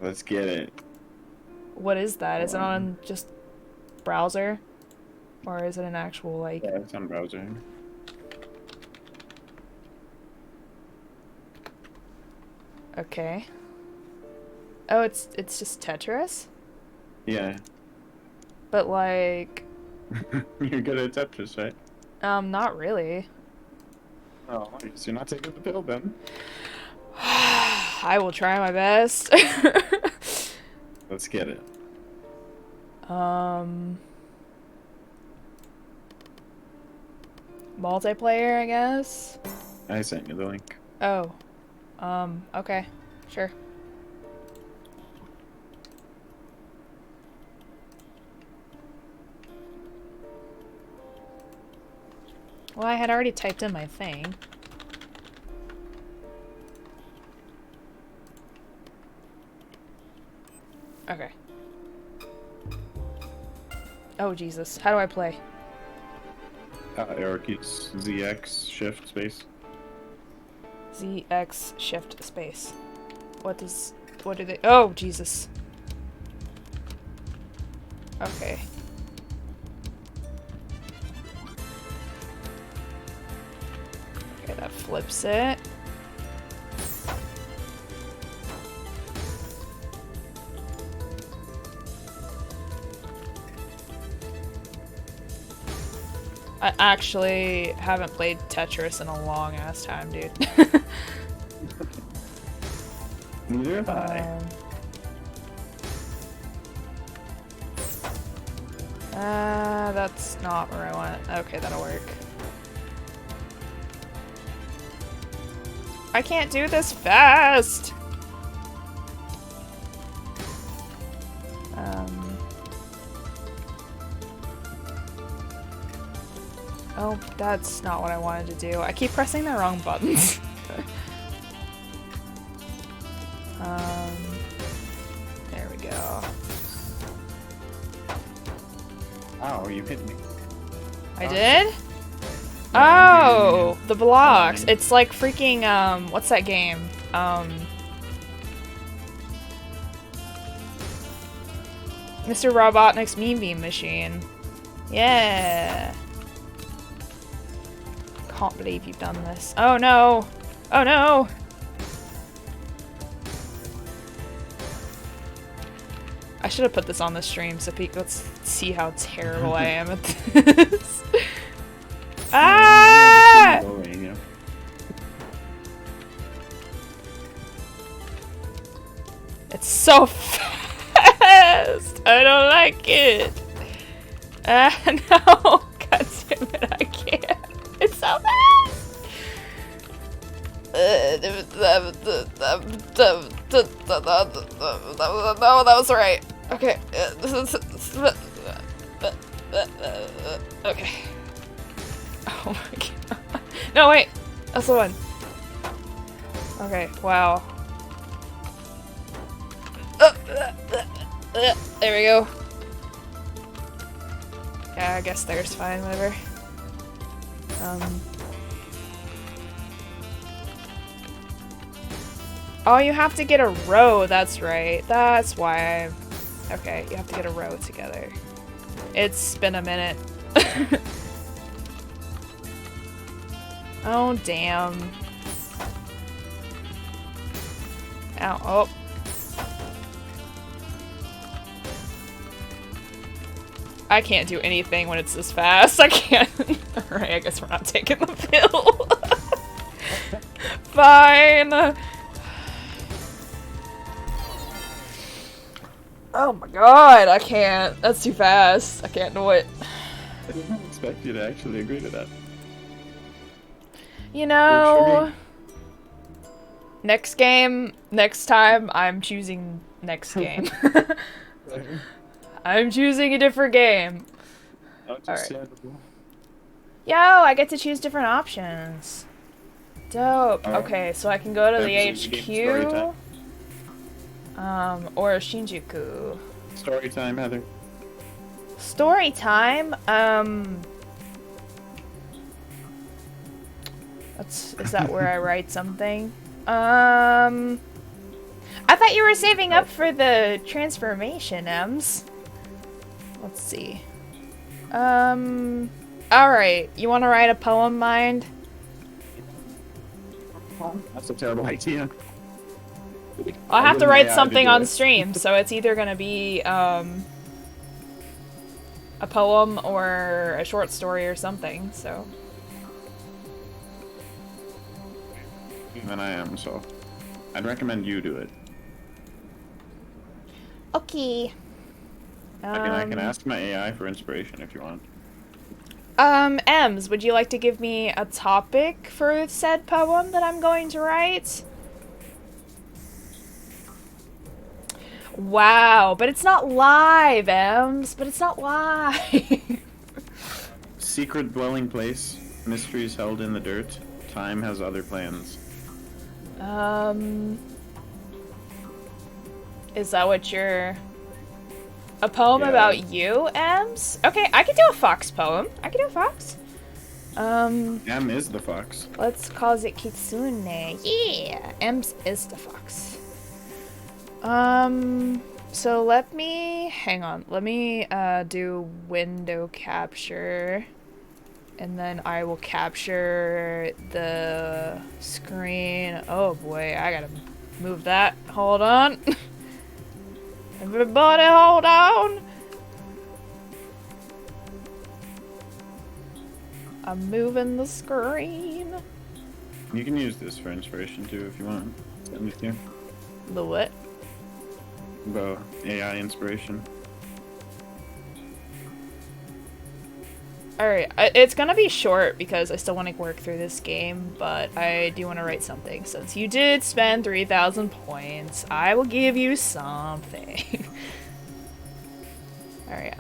Let's get it. What is that? Is it on just browser? Or is it an actual, like... Yeah, it's on browser. Okay. Oh, it's just Tetris? Yeah. But, like... You're good at Tetris, right? Not really. Oh, I guess you're not taking the pill, then. I will try my best. Let's get it. Multiplayer, I guess? I sent you the link. Oh. Okay. Sure. Well, I had already typed in my thing. Okay. Oh, Jesus. How do I play? Arrow keys ZX shift space. ZX shift space. What do they... Oh, Jesus. Okay. Okay, that flips it. I actually haven't played Tetris in a long ass time, dude. Neither have I. That's not where I want. Okay, that'll work. I can't do this fast! Oh, that's not what I wanted to do. I keep pressing the wrong buttons. There we go. Ow, you hit me. I did? Oh, the blocks. It's like freaking, what's that game? Mr. Robotnik's Mean Beam Machine. Yeah. Can't believe you've done this. Oh no! Oh no! I should have put this on the stream so people let's see how terrible I am at this. Ah! It's so fast! I don't like it! No! God damn it, I can't. It's so fast! No, that was right. Okay. Okay. Oh my god. No, wait! That's the one. Okay, wow. There we go. Yeah, I guess there's fine, whatever. Oh, you have to get a row, that's right. That's why I'm... Okay, you have to get a row together. It's been a minute. Oh, damn. Ow, oh. I can't do anything when it's this fast. I can't. Alright, I guess we're not taking the pill. Fine. Oh my god, I can't. That's too fast. I can't do it. I didn't expect you to actually agree to that. You know, next time, I'm choosing next game. I'm choosing a different game. Alright. Yo, I get to choose different options. Dope. Okay, so I can go to the HQ. Or Shinjuku. Story time, Heather. Story time? Is that where I write something? I thought you were saving up for the transformation, Ems. Let's see. Alright, you want to write a poem, Mind? That's a terrible idea. I'll have to write something on stream, so it's either gonna be, a poem or a short story or something, so. Than I am, so I'd recommend you do it. Okay. I can ask my AI for inspiration if you want. Ems, would you like to give me a topic for said poem that I'm going to write? Wow, but it's not live, Ems. But it's not live. Secret dwelling place, mysteries held in the dirt. Time has other plans. Is that what you're... A poem about you, Ems? Okay, I could do a fox poem. I could do a fox. Em is the fox. Let's call it Kitsune. Yeah, Ems is the fox. So let me... Hang on. Let me, do window capture. And then I will capture the screen. Oh boy, I gotta move that. Hold on. Everybody hold on. I'm moving the screen. You can use this for inspiration too if you want. Send it to you. The what? The AI inspiration. Alright, it's gonna be short because I still want to work through this game, but I do want to write something. Since you did spend 3,000 points, I will give you something. Alright,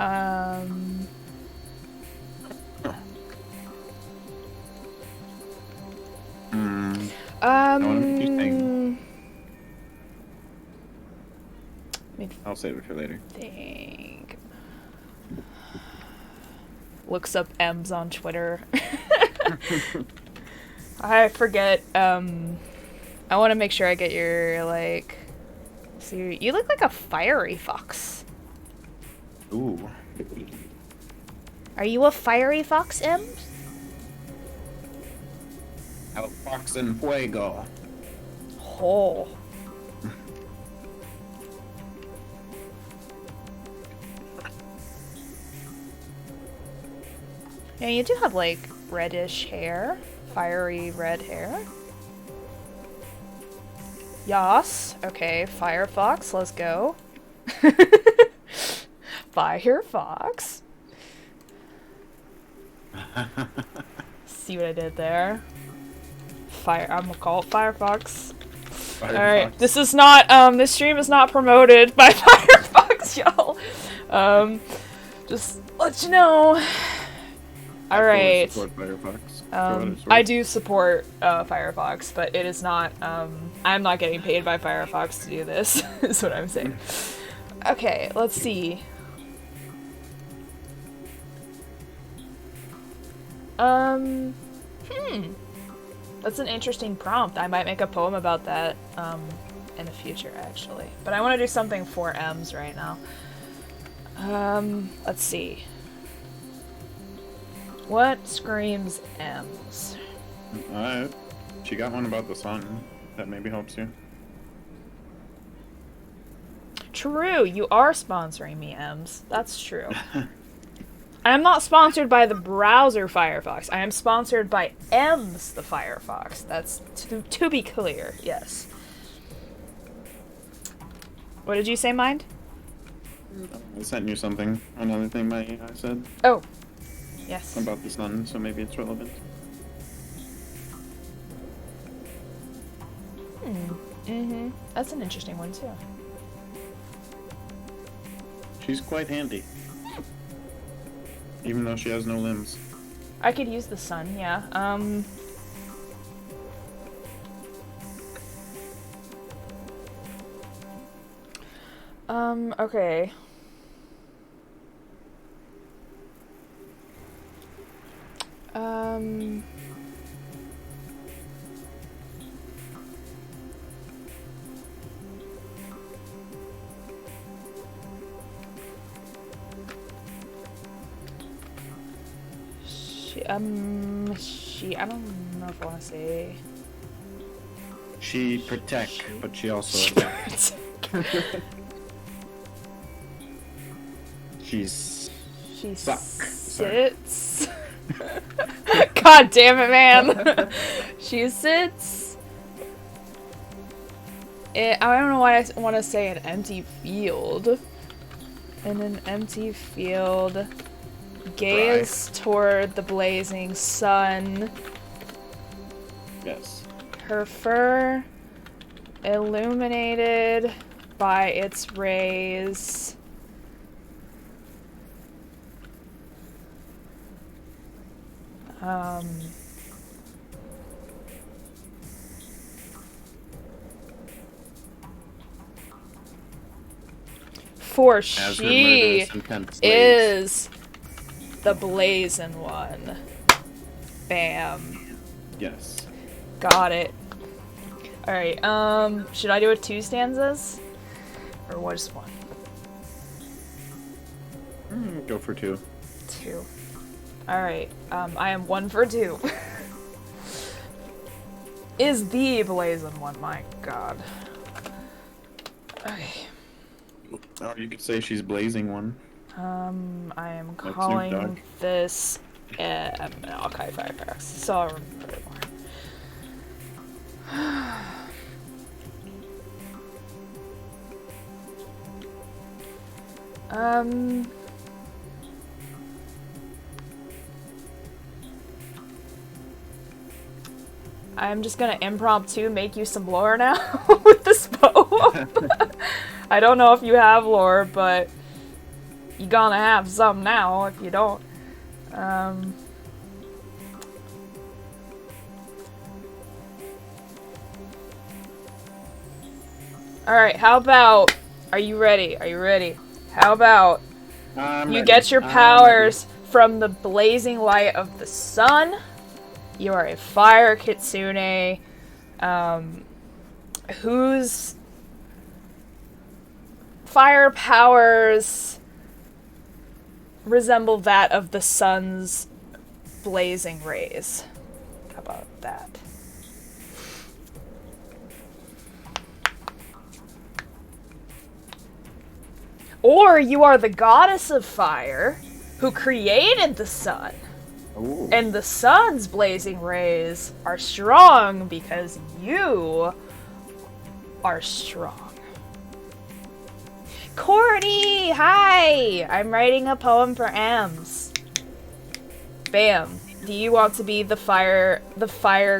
I'll save it for later. Think. Looks up Ems on Twitter. I forget, I want to make sure I get your, like... See, you look like a fiery fox. Ooh. Are you a fiery fox, Ems? El Fox en Fuego. Oh. Yeah, you do have, like, reddish hair. Fiery red hair. Yas. Okay, Firefox, let's go. Firefox. See what I did there? I'm gonna call it Firefox. Alright, this is not, this stream is not promoted by Firefox, y'all. Just let you know. Alright. I do support Firefox, but it is not, I'm not getting paid by Firefox to do this, is what I'm saying. Okay, let's see. That's an interesting prompt. I might make a poem about that, in the future, actually. But I want to do something for Ems right now. Let's see. What screams Ems? Alright. She got one about the sun. That maybe helps you. True, you are sponsoring me, Ems. That's true. I am not sponsored by the browser Firefox. I am sponsored by Ems the Firefox. That's to be clear, yes. What did you say, Mind? I sent you something. Another thing I said Oh, yes. about the sun, so maybe it's relevant. Mm-hmm. That's an interesting one, too. She's quite handy. Even though she has no limbs. I could use the sun, yeah. Okay. I don't know if I want to say. She protect, but she also attack. She suck. sits. God damn it, man. She sits. I don't know why I want to say an empty field. In an empty field. Gaze toward the blazing sun. Yes. Her fur illuminated by its rays. For she is the blazing one. Bam. Yes. Got it. Alright, should I do it 2 stanzas? Or just 1? Go for 2. 2. Alright, I am 1 for 2. Is the blazing one, my god. Okay. Or you could say she's blazing one. I am calling this okay, Firefox. So I'll remember it more. I'm just gonna impromptu make you some lore now with this poem. I don't know if you have lore, but you're gonna have some now if you don't. Alright, how about... Are you ready? Are you ready? How about you get your powers from the blazing light of the sun? You are a fire kitsune, whose fire powers resemble that of the sun's blazing rays. How about that? Or you are the goddess of fire who created the sun. Ooh. And the sun's blazing rays are strong because you are strong. Courtney, hi! I'm writing a poem for Ams. Bam. Do you want to be the fire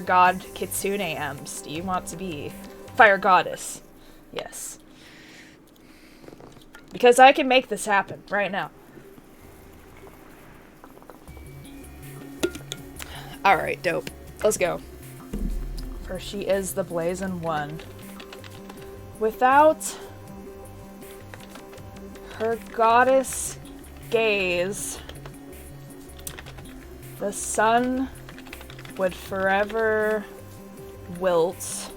god Kitsune, Ams? Do you want to be fire goddess? Yes. Because I can make this happen right now. Alright, dope. Let's go. For she is the blazing one. Without her goddess gaze, the sun would forever wilt.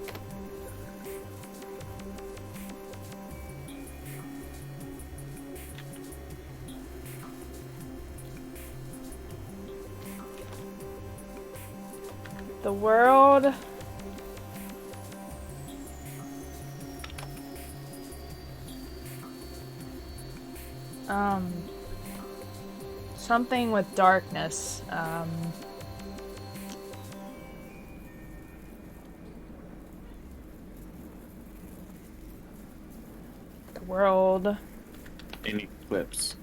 The world something with darkness. The world in Eclipse.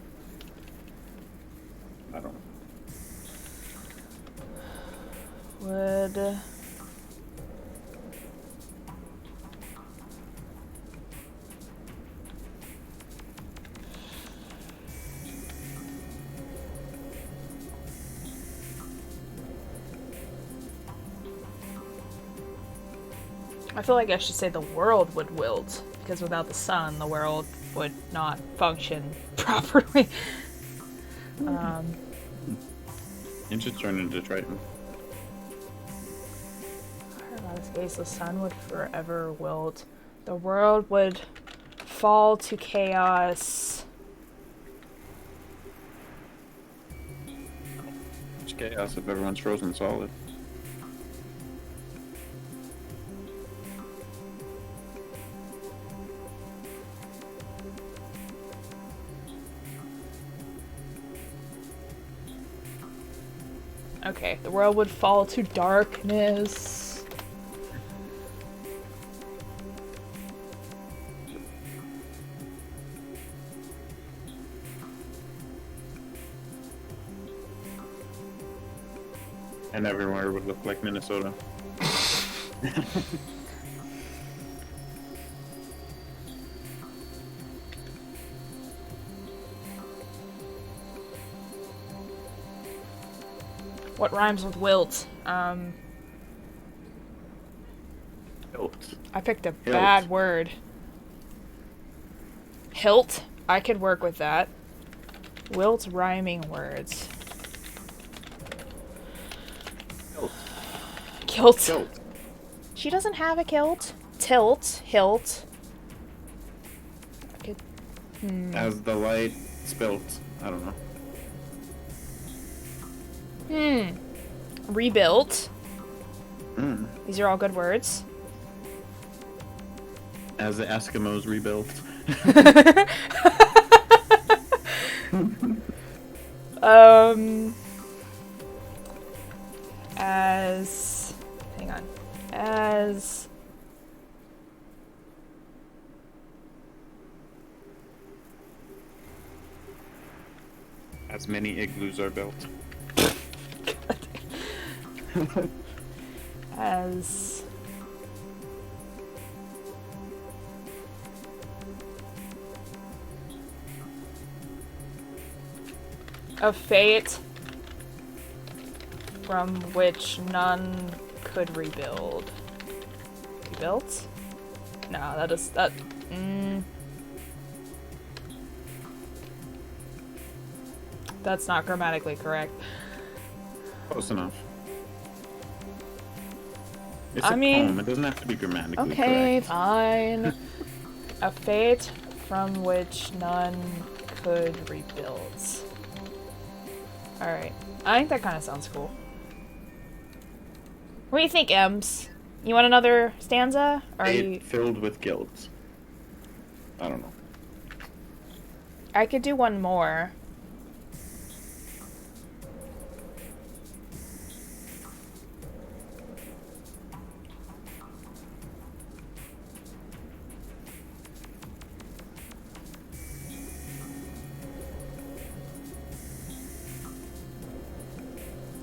I don't know. Would... I feel like I should say the world would wilt, because without the sun, the world would not function properly. It should turn into Triton. Out of space, the sun would forever wilt. The world would fall to chaos. It's chaos if everyone's frozen solid. Okay, the world would fall to darkness. And everywhere would look like Minnesota. What rhymes with wilt? Hilt. I picked a Hilt. bad word. Hilt? I could work with that. Wilt rhyming words. Hilt. Kilt. Hilt. She doesn't have a kilt. Tilt. Hilt. I could... As the light spilt. I don't know. Rebuilt. Mm. These are all good words. As the Eskimos rebuilt. As... Hang on. As... As many igloos are built. As... a fate from which none could rebuild. Rebuilt? No, that is... that... That's not grammatically correct. Close enough. It's I a mean... poem. It doesn't have to be grammatically Okay, correct. fine. A fate from which none could rebuild. Alright. I think that kind of sounds cool. What do you think, Ems? You want another stanza? Or are Fate you... filled with guilt. I don't know. I could do one more.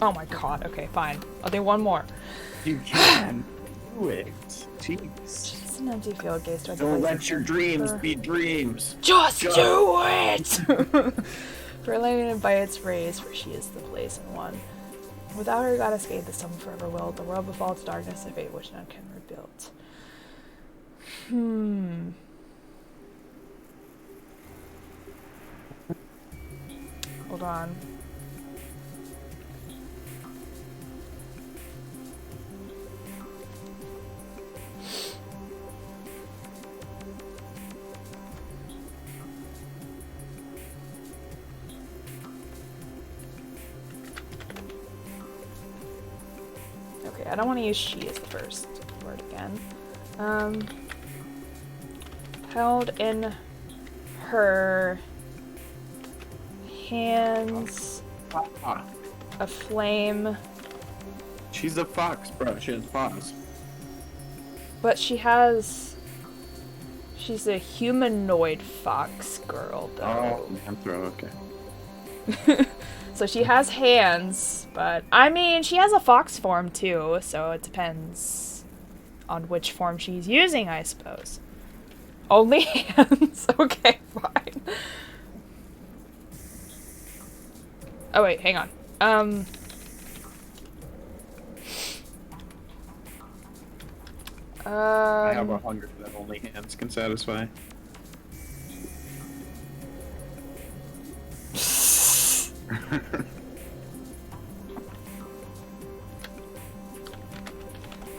Oh my god, okay, fine. I'll do one more. You can do it. Jeez. It's an empty field gaze towards Don't the let your dreams be dreams. Just do it! For Elaine by its rays, for she is the place and one. Without her God escape, the summer forever will. The world will fall to darkness, a fate which none can rebuild. Hold on. Okay, I don't want to use she as the first word again. Held in her hands a flame. She's a fox, bro. She has paws. But she has She's a humanoid fox girl, though. Oh, anthro, okay. So she has hands, but I mean, she has a fox form too, so it depends on which form she's using, I suppose. Only hands? Okay, fine. Oh wait, hang on. I have a hunger that only hands can satisfy.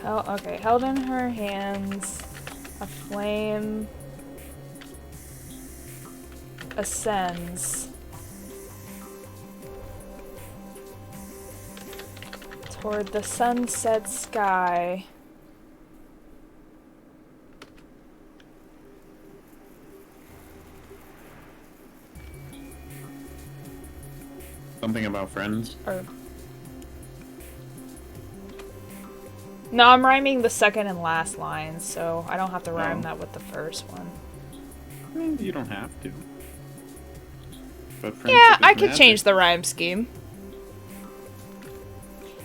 Okay, held in her hands, a flame ascends toward the sunset sky. Something about friends? Or no, I'm rhyming the second and last line, so I don't have to rhyme that with the first one. I mean, you don't have to. But Yeah, I could change the rhyme scheme.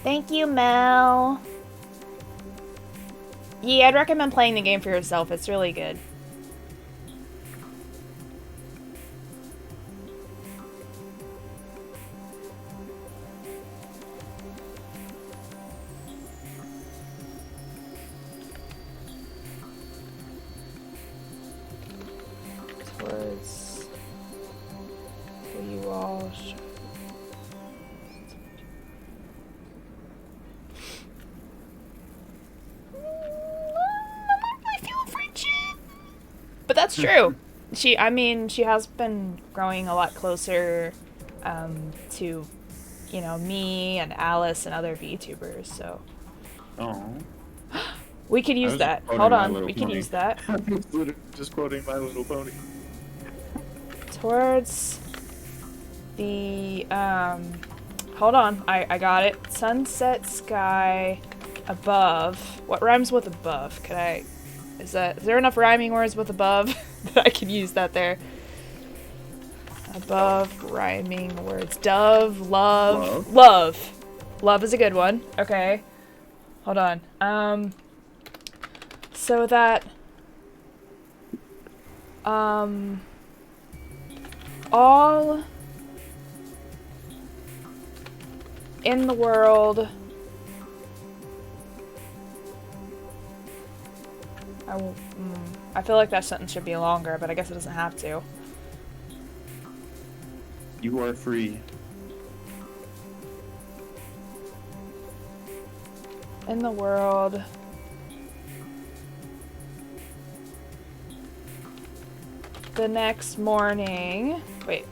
Thank you, Mel. Yeah, I'd recommend playing the game for yourself. It's really good. Towards who you all should. But that's true. She has been growing a lot closer to, you know, me and Alice and other VTubers, so. Oh. We could use that. Hold on, we could use that. I was literally just quoting My Little Pony. Towards the, hold on, I got it. Sunset sky above. What rhymes with above? Is there enough rhyming words with above that I could use that there? Above rhyming words. Dove, love. Love. Love is a good one. Okay. Hold on. So that all in the world I feel like that sentence should be longer, but I guess it doesn't have to. You are free. In the world. The next morning. Wait.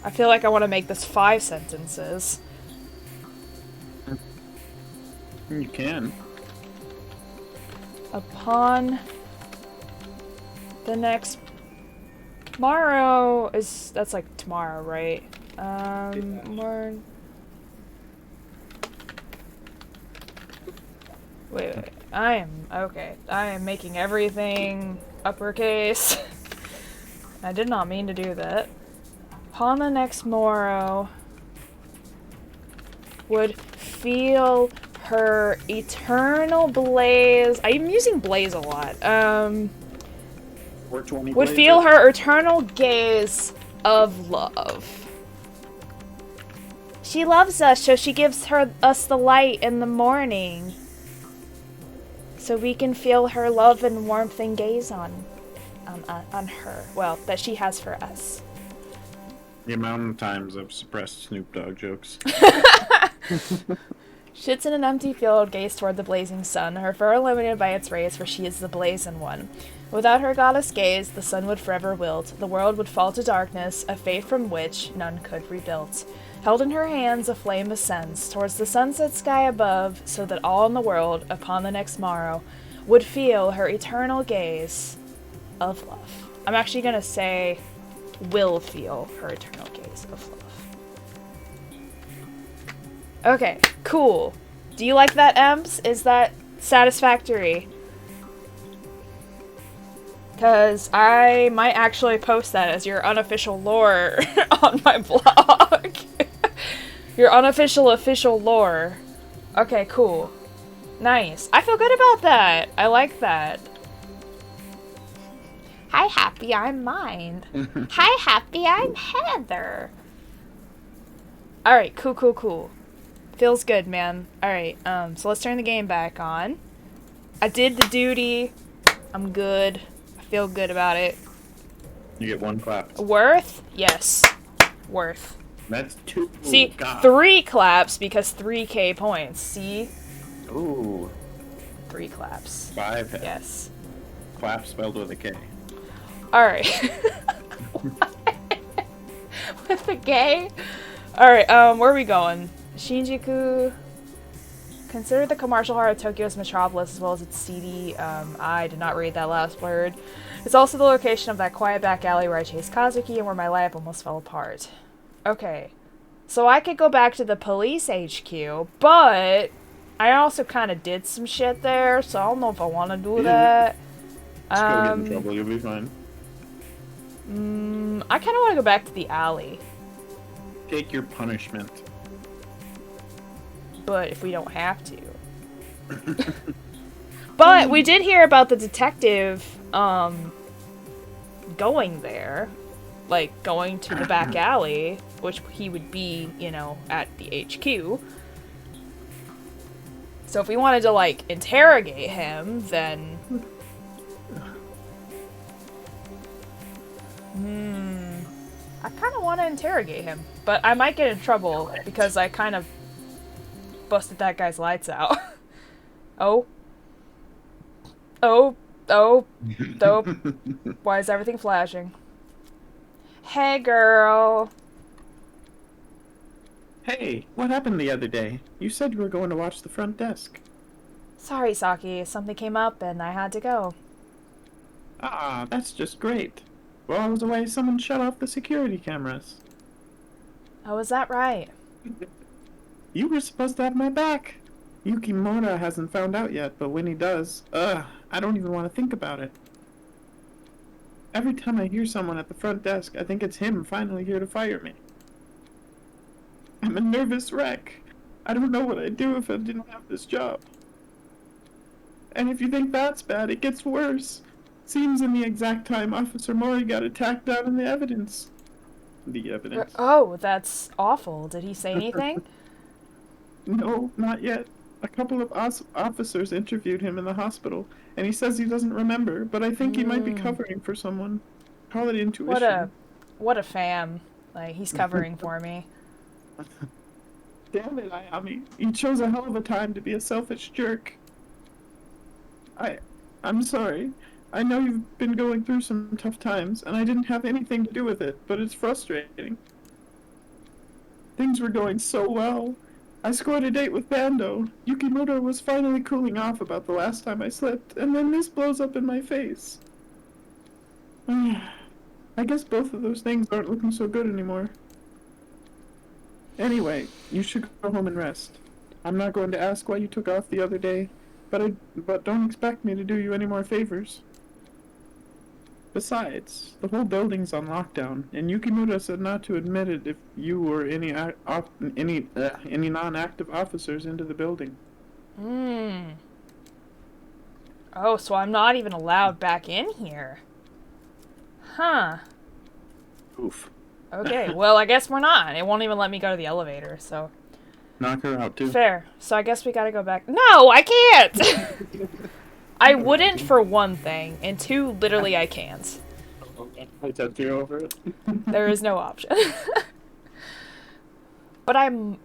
I feel like I want to make this 5 sentences. You can. Upon the next morrow that's like tomorrow, right? Wait. I am making everything uppercase. I did not mean to do that. Upon the next morrow would feel her eternal blaze. I'm using blaze a lot. Would feel her eternal gaze of love. She loves us, so she gives us the light in the morning. So we can feel her love and warmth and gaze on her. Well, that she has for us. The amount of times I've suppressed Snoop Dogg jokes. Sits in an empty field, gaze toward the blazing sun, her fur illuminated by its rays, for she is the blazing one. Without her goddess gaze, the sun would forever wilt, the world would fall to darkness, a fate from which none could rebuild. Held in her hands, a flame ascends towards the sunset sky above, so that all in the world, upon the next morrow, would feel her eternal gaze of love. I'm actually gonna say, will feel her eternal gaze of love. Okay, cool. Do you like that, Ems? Is that satisfactory? Because I might actually post that as your unofficial lore on my blog. Your unofficial official lore. Okay, cool. Nice. I feel good about that. I like that. Hi, Happy, I'm Mind. Hi, Happy, I'm Heather. Alright, cool. Feels good, man. Alright, so let's turn the game back on. I did the duty. I'm good. I feel good about it. You get 1 clap. Worth? Yes. Worth. That's 2. See, God. 3 claps because 3k points. See? Ooh. 3 claps. 5. Yes. Clap spelled with a K. Alright. With the gay? Alright, where are we going? Shinjuku. Consider the commercial heart of Tokyo's metropolis as well as its seedy, I did not read that last word. It's also the location of that quiet back alley where I chased Kazuki and where my life almost fell apart. Okay. So I could go back to the police HQ, but I also kind of did some shit there, so I don't know if I want to do that. Just go get in trouble, you'll be fine. I kind of want to go back to the alley. Take your punishment. But if we don't have to. But we did hear about the detective, going there. Like, going to the back alley, which he would be, you know, at the HQ. So if we wanted to, like, interrogate him, then... I kind of want to interrogate him, but I might get in trouble because I kind of busted that guy's lights out. Oh. Why is everything flashing? Hey, girl. Hey, what happened the other day? You said you were going to watch the front desk. Sorry, Saki. Something came up and I had to go. Ah, that's just great. While I was away, someone shut off the security cameras. Oh, is that right? You were supposed to have my back. Yukimura hasn't found out yet, but when he does, I don't even want to think about it. Every time I hear someone at the front desk, I think it's him finally here to fire me. I'm a nervous wreck. I don't know what I'd do if I didn't have this job. And if you think that's bad, it gets worse. Seems in the exact time Officer Mori got attacked down in the evidence. The evidence. Oh, that's awful. Did he say anything? No, not yet. A couple of officers interviewed him in the hospital, and he says he doesn't remember, but I think he might be covering for someone. Call it intuition. What a fam. Like, he's covering for me. Damn it, Ayami. You chose a hell of a time to be a selfish jerk. I'm sorry. I know you've been going through some tough times, and I didn't have anything to do with it, but it's frustrating. Things were going so well. I scored a date with Bando. Yukimura was finally cooling off about the last time I slipped, and then this blows up in my face. I guess both of those things aren't looking so good anymore. Anyway, you should go home and rest. I'm not going to ask why you took off the other day, but don't expect me to do you any more favors. Besides, the whole building's on lockdown, and Yukimura said not to admit it if you or any non-active officers into the building. Oh, so I'm not even allowed back in here. Huh. Oof. Okay, well, I guess we're not. It won't even let me go to the elevator, so... Knock her out, too. Fair. So I guess we gotta go back... No, I can't! I wouldn't for one thing, and two, literally I can't. I tattoo over it. There is no option. But no.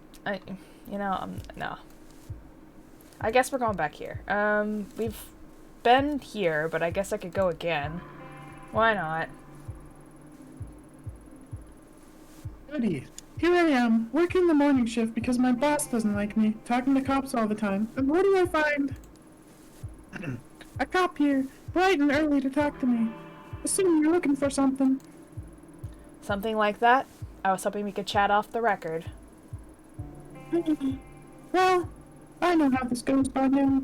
I guess we're going back here. We've been here, but I guess I could go again. Why not? Goody. Here I am, working the morning shift because my boss doesn't like me, talking to cops all the time. And what do I find? A cop here, bright and early to talk to me. Assume you're looking for something. Something like that? I was hoping we could chat off the record. Well, I know how this goes by now.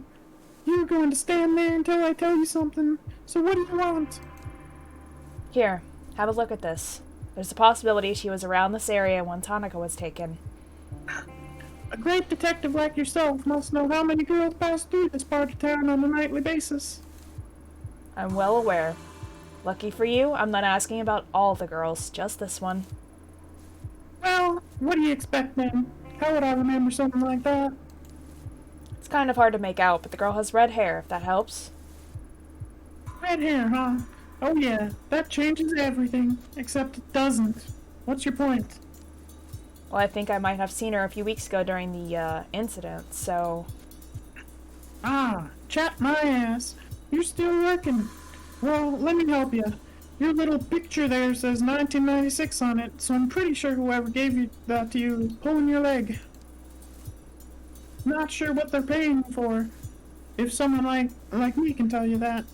You're going to stand there until I tell you something. So what do you want? Here, have a look at this. There's a possibility she was around this area when Tanaka was taken. A great detective like yourself must know how many girls pass through this part of town on a nightly basis. I'm well aware. Lucky for you, I'm not asking about all the girls, just this one. Well, what do you expect then? How would I remember something like that? It's kind of hard to make out, but the girl has red hair, if that helps. Red hair, huh? Oh yeah, that changes everything. Except it doesn't. What's your point? Well, I think I might have seen her a few weeks ago during the, incident, so... Ah, chat my ass. You're still working. Well, let me help you. Your little picture there says 1996 on it, so I'm pretty sure whoever gave that to you is pulling your leg. Not sure what they're paying for. If someone like me can tell you that.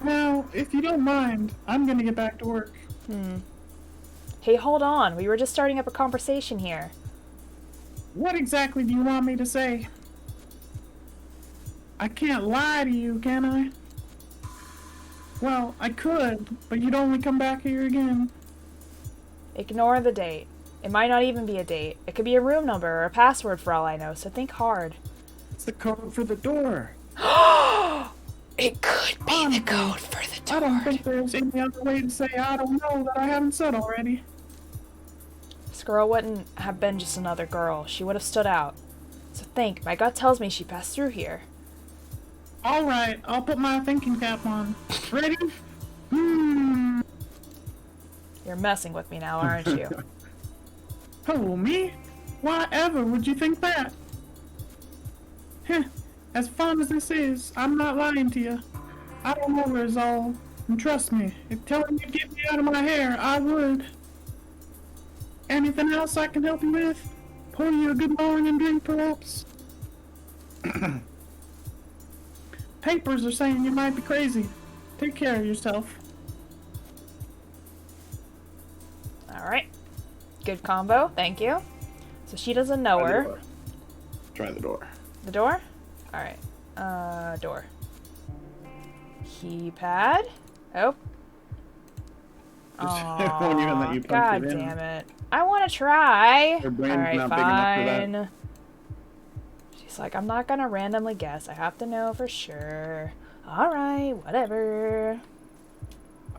Now, if you don't mind, I'm gonna get back to work. Hey, hold on. We were just starting up a conversation here. What exactly do you want me to say? I can't lie to you, can I? Well, I could, but you'd only come back here again. Ignore the date. It might not even be a date. It could be a room number or a password for all I know, so think hard. It's the code for the door. It could be the code for the door. I don't think there's any other way to say I don't know that I haven't said already. This girl wouldn't have been just another girl. She would have stood out. So think, my gut tells me she passed through here. Alright, I'll put my thinking cap on. Ready? You're messing with me now, aren't you? Oh, me? Why ever would you think that? Heh, as fun as this is, I'm not lying to you. I don't know where's all, and trust me, if telling you to get me out of my hair, I would. Anything else I can help you with? Pour you a good morning drink, perhaps? Papers are saying you might be crazy. Take care of yourself. Alright. Good combo, thank you. So she doesn't know her. Try the door. The door? Alright. Door. Keypad? Oh. Won't even let you punch God it in. damn it. I want to try. Her brain's Alright, not big enough for that. fine. She's like, I'm not gonna randomly guess. I have to know for sure. Alright, whatever.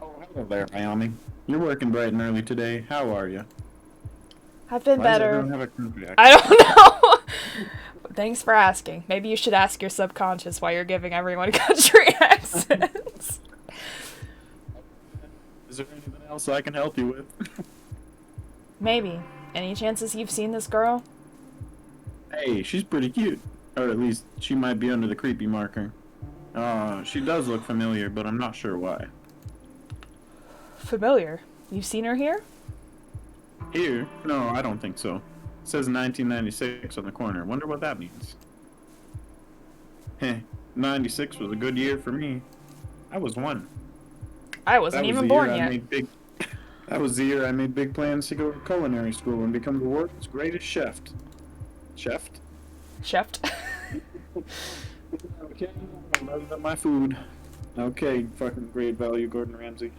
Oh, hello there, Naomi. You're working bright and early today. How are you? I've been Why better. does everyone have a country accent? I don't know. Thanks for asking. Maybe you should ask your subconscious why you're giving everyone country accents. Is there anything else I can help you with? Maybe. Any chances you've seen this girl? Hey, she's pretty cute. Or at least, she might be under the creepy marker. She does look familiar, but I'm not sure why. Familiar. You've seen her here? Here? No, I don't think so. It says 1996 on the corner. Wonder what that means. Heh, 96 was a good year for me. I was one. I wasn't even born yet. That was the year I made big plans to go to culinary school and become the world's greatest chef. Chef? Chef. Okay, I'm loading up my food. Okay, fucking great value, Gordon Ramsay.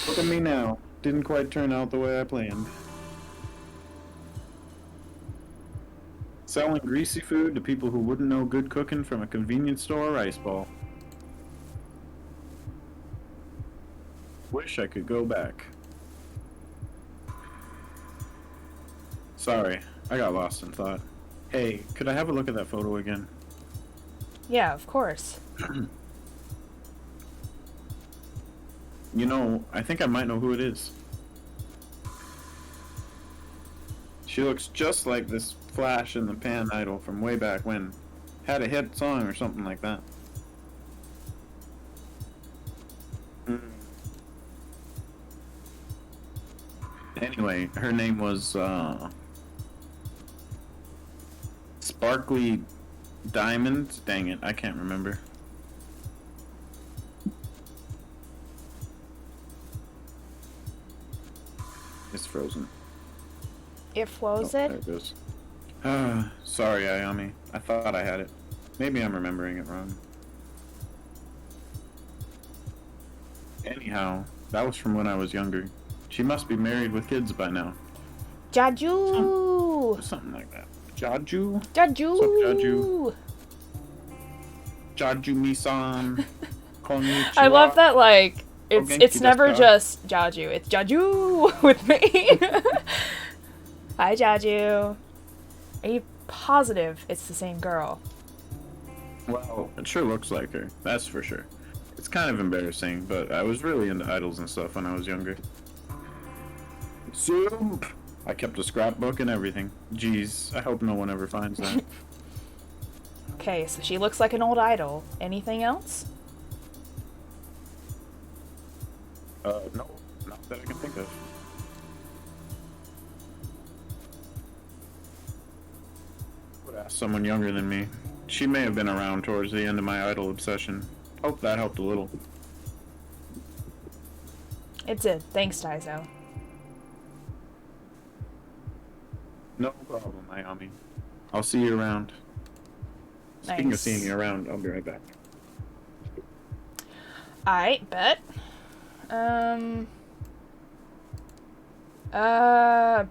Look at me now. Didn't quite turn out the way I planned. Selling greasy food to people who wouldn't know good cooking from a convenience store or ice ball. Wish I could go back. Sorry, I got lost in thought. Hey, could I have a look at that photo again? Yeah, of course. You know, I think I might know who it is. She looks just like this flash in the pan idol from way back when. Had a hit song or something like that. Anyway, her name was, Sparkly Diamond? Dang it, I can't remember. It's frozen. It flows Oh, it? there it goes. Sorry, Ayami. I thought I had it. Maybe I'm remembering it wrong. Anyhow, that was from when I was younger. She must be married with kids by now. Jaju! Something like that. Jaju? Jaju! What's up, Jaju? Jaju-mi-san. Konnichiwa. I love that, like, it's Genki never desu ka? just Jaju, it's Jaju with me. Hi, Jaju. Are you positive it's the same girl? Well, it sure looks like her. That's for sure. It's kind of embarrassing, but I was really into idols and stuff when I was younger. Soup! I kept a scrapbook and everything. Jeez, I hope no one ever finds that. Okay, so she looks like an old idol. Anything else? No, not that I can think of. Would ask someone younger than me. She may have been around towards the end of my idol obsession. Hope that helped a little. It did. Thanks, Daiso. No problem, Ayami. I'll see you around. Speaking Nice. of seeing you around, I'll be right back. I bet. Can I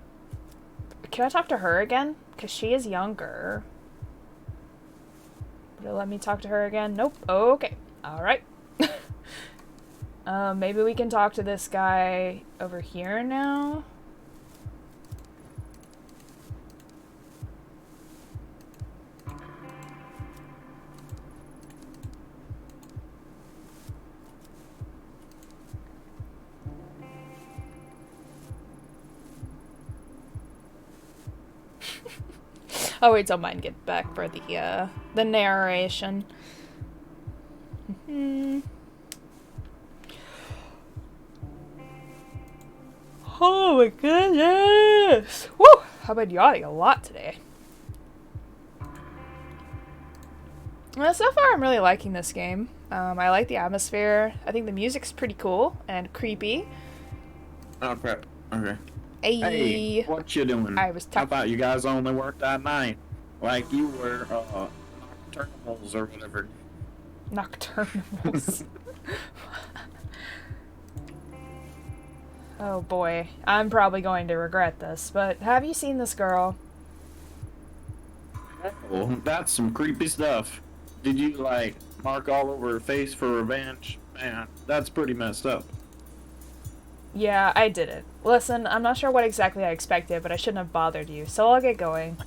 talk to her again? Because she is younger. Will it let me talk to her again? Nope. Okay. Alright. Maybe we can talk to this guy over here now? I'll wait till mine get back for the narration. Oh my goodness! Woo! I've been yawning a lot today. Well, so far I'm really liking this game. I like the atmosphere. I think the music's pretty cool and creepy. Oh crap. Okay. Hey, what you doing? I was I thought you guys only worked that night. Like you were, nocturnals or whatever. Nocturnals. Oh boy, I'm probably going to regret this, but have you seen this girl? Oh, that's some creepy stuff. Did you, like, mark all over her face for revenge? Man, that's pretty messed up. Yeah, I did it. Listen, I'm not sure what exactly I expected, but I shouldn't have bothered you, so I'll get going.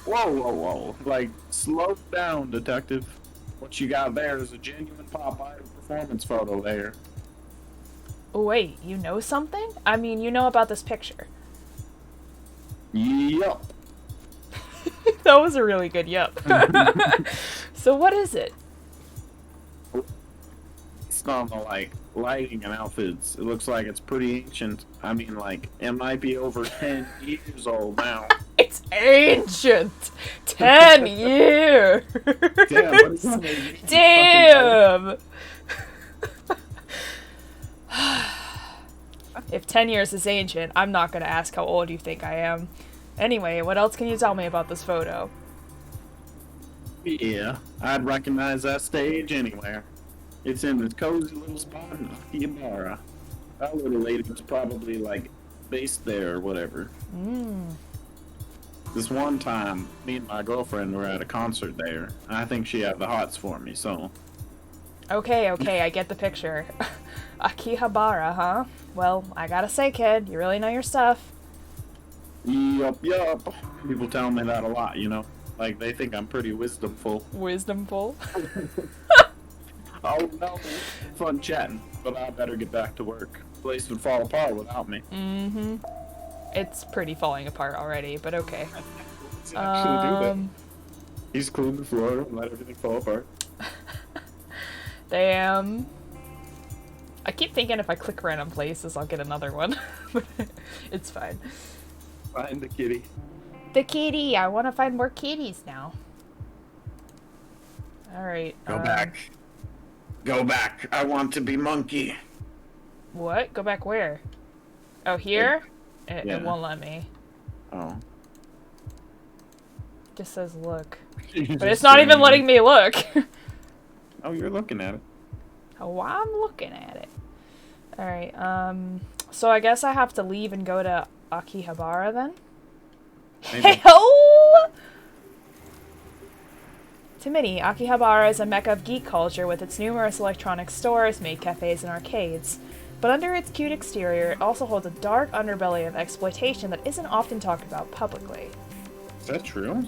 Whoa. Like, slow down, detective. What you got there is a genuine Popeye performance photo there. Wait, you know something? I mean, you know about this picture. Yup. That was a really good yup. So what is it? It's on the, like, lighting and outfits. It looks like it's pretty ancient. I mean, like, it might be over 10 years old now. It's ancient! 10 years! Damn, what is that? Damn! If 10 years is ancient, I'm not gonna ask how old you think I am. Anyway, what else can you tell me about this photo? Yeah, I'd recognize that stage anywhere. It's in this cozy little spot in Akihabara. That little lady was probably, like, based there or whatever. This one time, me and my girlfriend were at a concert there, and I think she had the hots for me, so... Okay, I get the picture. Akihabara, huh? Well, I gotta say, kid, you really know your stuff. Yup. People tell me that a lot, you know? Like, they think I'm pretty wisdomful. Wisdomful. Oh no, fun chatting, but I better get back to work. Place would fall apart without me. It's pretty falling apart already, but okay. Let's actually do that. He's cleaned the floor and let everything fall apart. Damn. I keep thinking if I click random places, I'll get another one. But it's fine. Find the kitty. The kitty! I want to find more kitties now. Alright. Go back. Go back. I want to be monkey. What? Go back where? Oh, here? Yeah. It won't let me. Oh. Just says look. You're But just it's not even staring letting at me look. Oh, you're looking at it. Oh, I'm looking at it. Alright, so I guess I have to leave and go to Akihabara then? Maybe. Hey-ho! To many, Akihabara is a mecca of geek culture with its numerous electronic stores, maid cafes, and arcades. But under its cute exterior, it also holds a dark underbelly of exploitation that isn't often talked about publicly. Is that true?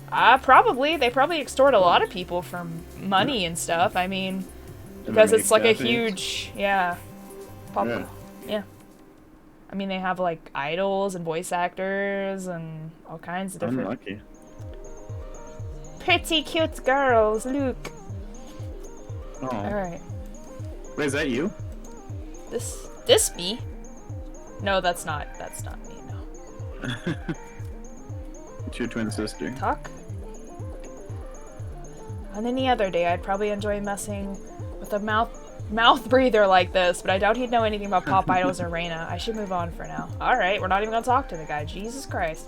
Probably. They probably extort a lot of people for money and stuff. I mean, because it's like a huge, yeah. Yeah. I mean, they have like idols and voice actors and all kinds of different. Unlucky. Pretty cute girls, look. Oh. Alright. Wait, is that you? This me? No, that's not me, no. It's your twin sister. Tuck? On any other day, I'd probably enjoy messing with a mouth breather like this, but I doubt he'd know anything about pop idols or Reina. I should move on for now. Alright, we're not even gonna talk to the guy. Jesus Christ.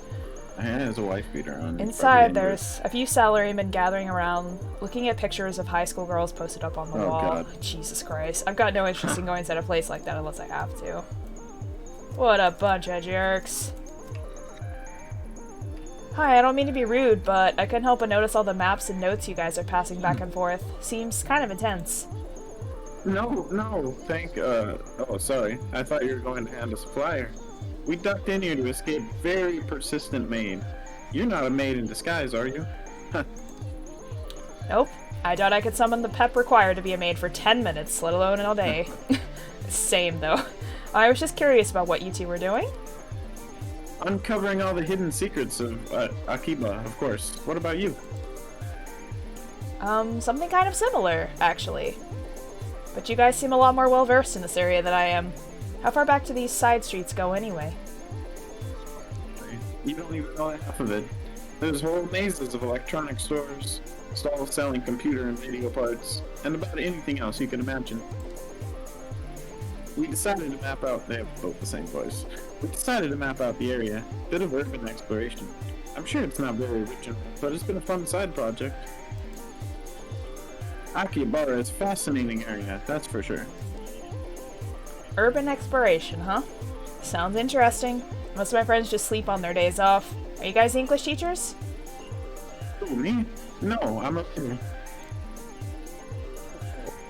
There's a wife beater on. Inside, there's a few salarymen gathering around, looking at pictures of high school girls posted up on the wall. God. Jesus Christ. I've got no interest in going inside a place like that unless I have to. What a bunch of jerks. Hi, I don't mean to be rude, but I couldn't help but notice all the maps and notes you guys are passing back and forth. Seems kind of intense. No, oh, sorry. I thought you were going to hand us a flyer. We ducked in here to escape very persistent maid. You're not a maid in disguise, are you? Nope. I doubt I could summon the pep required to be a maid for 10 minutes, let alone all day. Same, though. I was just curious about what you two were doing. Uncovering all the hidden secrets of Akiba, of course. What about you? Something kind of similar, actually. But you guys seem a lot more well-versed in this area than I am. How far back do these side streets go, anyway? You don't even know half of it. There's whole mazes of electronic stores, stalls selling computer and video parts, and about anything else you can imagine. We decided to map out, they have both the same voice. We decided to map out the area, bit of urban exploration. I'm sure it's not very original, but it's been a fun side project. Akihabara is a fascinating area, that's for sure. Urban exploration, huh? Sounds interesting. Most of my friends just sleep on their days off. Are you guys English teachers? Who, me? No, I'm a writer.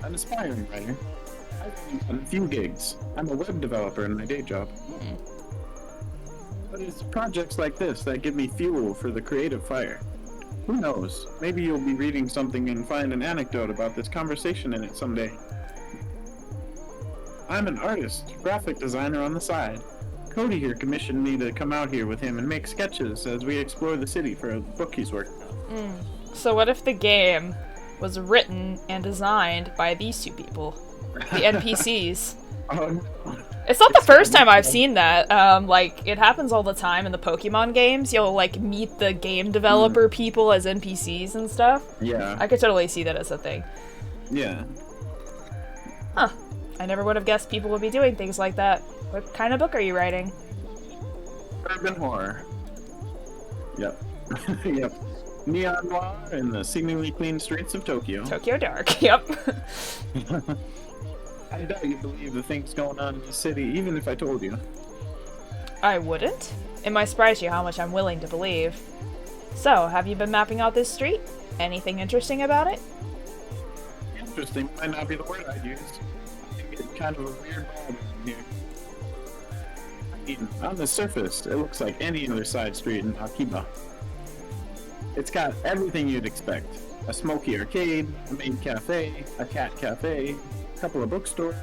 An aspiring writer. I've done a few gigs. I'm a web developer in my day job. But it's projects like this that give me fuel for the creative fire. Who knows? Maybe you'll be reading something and find an anecdote about this conversation in it someday. I'm an artist, graphic designer on the side. Cody here commissioned me to come out here with him and make sketches as we explore the city for a book he's working on. So what if the game was written and designed by these two people? The NPCs. Oh, no. It's not the first time I've seen that. Like, it happens all the time in the Pokemon games. You'll, like, meet the game developer people as NPCs and stuff. Yeah. I could totally see that as a thing. Yeah. Huh. I never would have guessed people would be doing things like that. What kind of book are you writing? Urban horror. Yep. Yep. Neon noir in the seemingly clean streets of Tokyo. Tokyo Dark, yep. I doubt you believe the things going on in the city, even if I told you. I wouldn't. It might surprise you how much I'm willing to believe. So, have you been mapping out this street? Anything interesting about it? Interesting might not be the word I'd use. I think it's kind of a weird vibe in here. I mean, on the surface, it looks like any other side street in Akiba. It's got everything you'd expect. A smoky arcade, a maid cafe, a cat cafe, a couple of bookstores.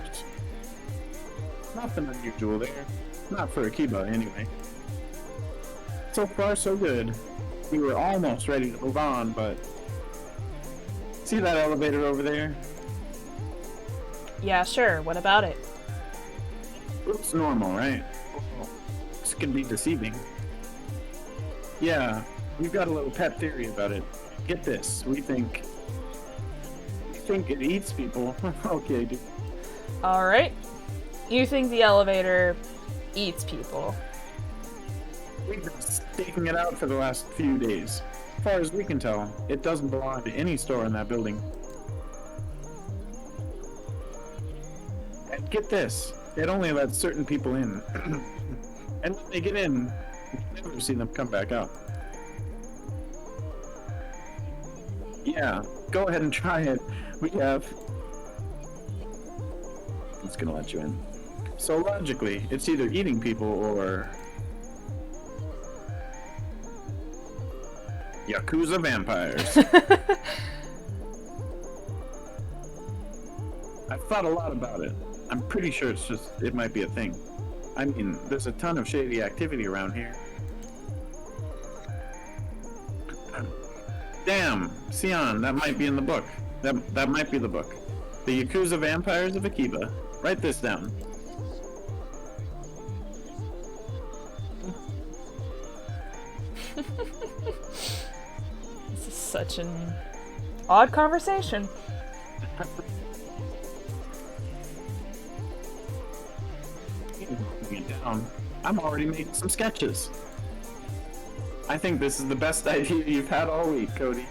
Nothing unusual there. Not for Akiba, anyway. So far, so good. We were almost ready to move on, but... See that elevator over there? Yeah, sure. What about it? Looks normal, right? This can be deceiving. Yeah, we've got a little pet theory about it. Get this, we think it eats people. Okay, dude. Alright. You think the elevator eats people. We've been staking it out for the last few days. As far as we can tell, it doesn't belong to any store in that building. And get this, it only lets certain people in. And when they get in, you never see them come back out. Yeah, go ahead and try it. We have... It's gonna let you in. So logically, it's either eating people or... Yakuza vampires. I've thought a lot about it. I'm pretty sure it might be a thing. I mean, there's a ton of shady activity around here. Damn, Sion, that might be in the book. That might be the book. The Yakuza Vampires of Akiba. Write this down. This is such an odd conversation. I'm already making some sketches. I think this is the best idea you've had all week, Cody.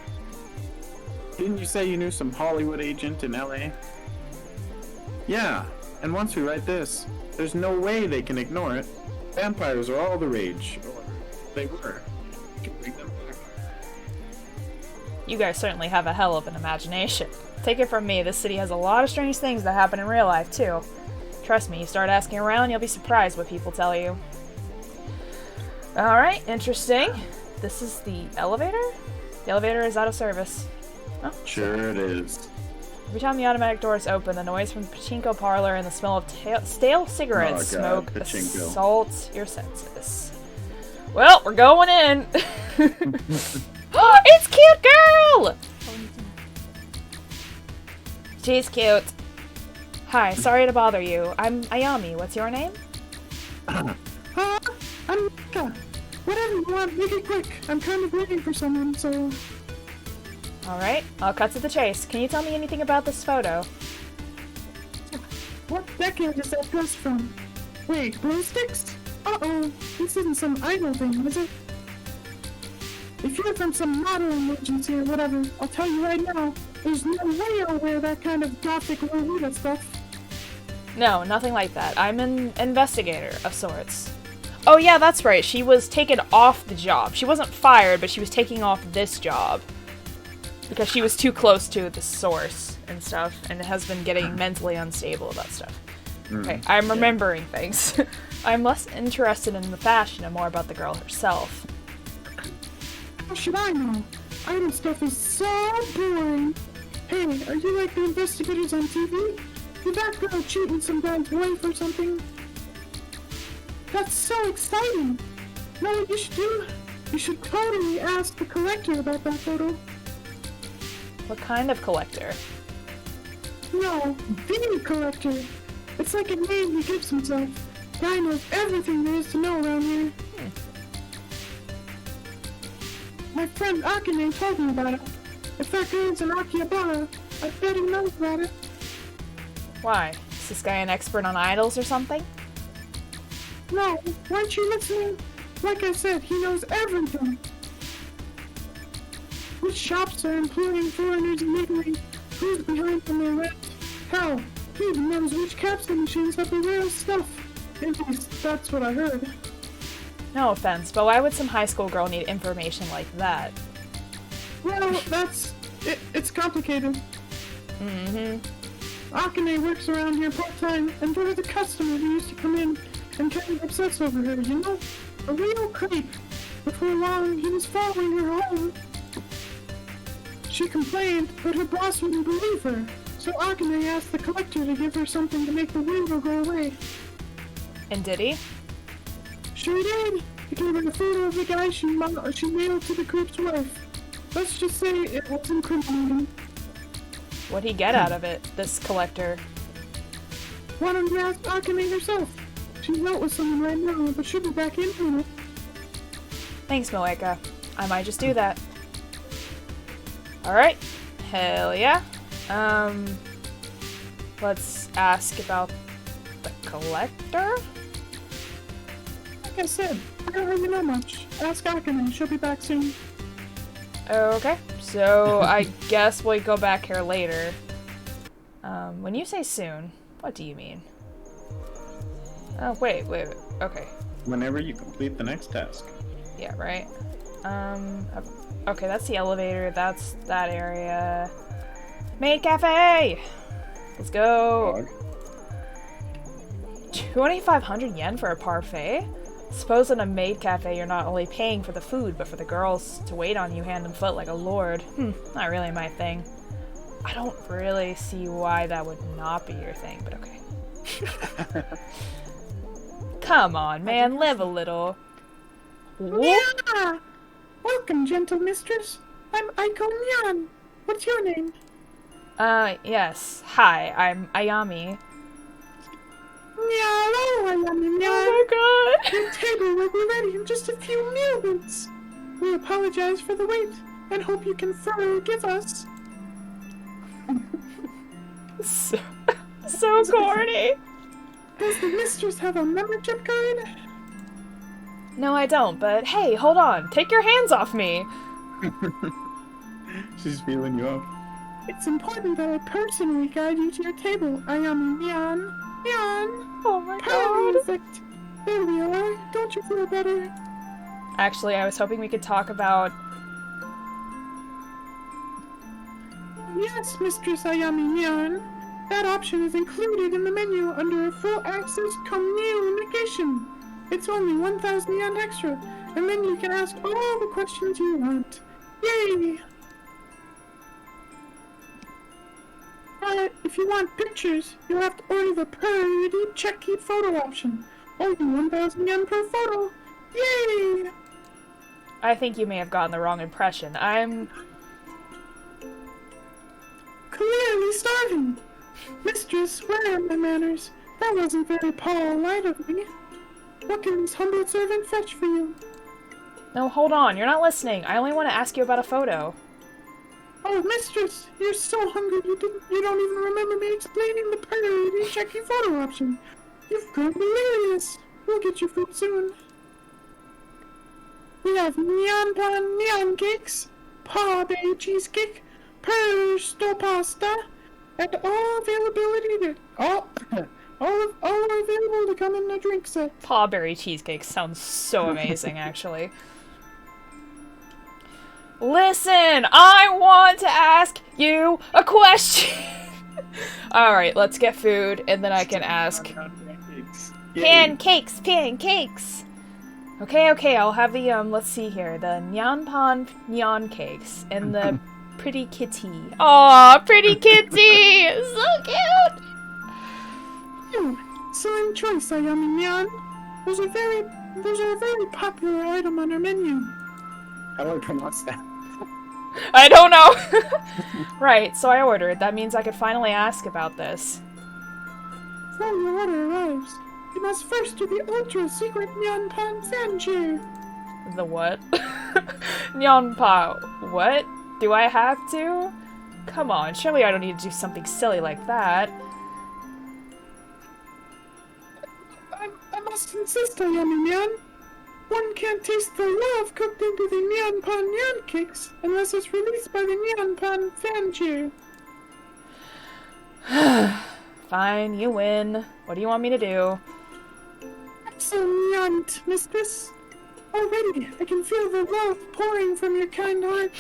Didn't you say you knew some Hollywood agent in LA? Yeah, and once we write this, there's no way they can ignore it. Vampires are all the rage. Or they were. You can bring them back. You guys certainly have a hell of an imagination. Take it from me, this city has a lot of strange things that happen in real life, too. Trust me, you start asking around, you'll be surprised what people tell you. Alright, interesting. This is the elevator? The elevator is out of service. Oh, sure it is. Every time the automatic doors open, the noise from the pachinko parlor and the smell of stale cigarette smoke assault your senses. Well, we're going in! Oh, it's cute girl! She's cute. Hi, sorry to bother you. I'm Ayami. What's your name? I'm Mika. Whatever you want, make it quick. I'm kind of waiting for someone, so... Alright, I'll cut to the chase. Can you tell me anything about this photo? What decade is that dress from? Wait, glow sticks? Uh-oh, this isn't some idol thing, is it? If you're from some modeling agency or whatever, I'll tell you right now, there's no way I'll wear that kind of gothic Lolita stuff. No, nothing like that. I'm an investigator of sorts. Oh yeah, that's right. She was taken off the job. She wasn't fired, but she was taking off this job. Because she was too close to the source and stuff, and has been getting mentally unstable about stuff. Okay, I'm remembering things. I'm less interested in the fashion and more about the girl herself. How should I know? Idol stuff is so boring. Hey, are you like the investigators on TV? Did that girl cheating some guy's wife or something? That's so exciting! Know what you should do? You should totally ask the collector about that photo. What kind of collector? No, the collector. It's like a name he gives himself. Guy knows everything there is to know around here. My friend Akane told me about it. If that girl's an Akihabara, I bet he knows about it. Why? Is this guy an expert on idols or something? No, weren't you listening? Like I said, he knows everything. Which shops are employing foreigners illegally? Who's behind them their rent? Hell, he even knows which capsule machines have the rarest stuff. At least, that's what I heard. No offense, but why would some high school girl need information like that? Well, it's complicated. Akane works around here part-time, and there was a customer who used to come in and kind of obsess over her, you know? A real creep. Before long, he was following her home. She complained, but her boss wouldn't believe her, so Akane asked the collector to give her something to make the window go away. And did he? Sure did. He gave her a photo of the guy she mailed to the creep's wife. Let's just say it was incriminating. What'd he get out of it, this collector? Why don't you ask Akane herself? She's out with someone right now, but she'll be back in a minute. Thanks, Moeka. I might just do that. Alright. Hell yeah. Let's ask about the collector? Like I said, I don't really know much. Ask Akane, she'll be back soon. Okay, so I guess we'll go back here later. When you say soon, what do you mean? Oh, wait, okay. Whenever you complete the next task. Yeah, right? Okay, that's the elevator, that's that area. Maid Cafe! Let's go! 2,500 yen for a parfait? Suppose in a maid cafe you're not only paying for the food, but for the girls to wait on you hand and foot like a lord. Not really my thing. I don't really see why that would not be your thing, but okay. Come on, man, live a little. Yeah! Welcome, gentle mistress. I'm Aiko Nyan. What's your name? Yes. Hi, I'm Ayami. Hello, Ayami Nyan. Oh my god! Your table will be ready in just a few moments. We apologize for the wait and hope you can forgive us. So corny. Does the mistress have a membership card? No, I don't, but hey, hold on. Take your hands off me. She's feeling you up. It's important that I personally guide you to your table, Ayami Nyan. Nyan! Oh my god. Perfect! There we are. Don't you feel better? Actually, I was hoping we could talk about... Yes, Mistress Ayami Nyan. That option is included in the menu under full access communication. It's only 1,000 yen extra, and then you can ask all the questions you want. Yay! But if you want pictures, you'll have to order the pretty checky photo option. Only 1,000 yen per photo. Yay! I think you may have gotten the wrong impression. I'm... Clearly starving. Mistress, where are my manners? That wasn't very polite of me. What can this humble servant fetch for you? No, hold on. You're not listening. I only want to ask you about a photo. Oh, mistress, you're so hungry you don't even remember me explaining the pretty checky photo option. You've gone delirious. We'll get your food soon. We have nyan pan nyan cakes, pa bay cheesecake, pesto pasta, and all are available to come in a drink set. Pawberry cheesecake sounds so amazing, actually. Listen, I want to ask you a question. Alright, let's get food, and then I can ask. Pancakes! Okay, I'll have the, let's see here. The nyan nyan cakes, and the pretty kitty. Aw, pretty kitty! So cute! Excellent choice, Ayami Nyan. Those are a very popular item on our menu. How do I pronounce that? I don't know! Right, so I ordered. That means I could finally ask about this. Before your order arrives, you must first do the ultra-secret Nyan Pan fan chair. The what? Nyanpa, what? Do I have to? Come on, surely I don't need to do something silly like that. I must insist, Ayami Nyan. One can't taste the love cooked into the Nyan Pan Nyan cakes unless it's released by the Nyan Pan fan chair. Fine, you win. What do you want me to do? Excellent, mistress. Already, I can feel the love pouring from your kind heart.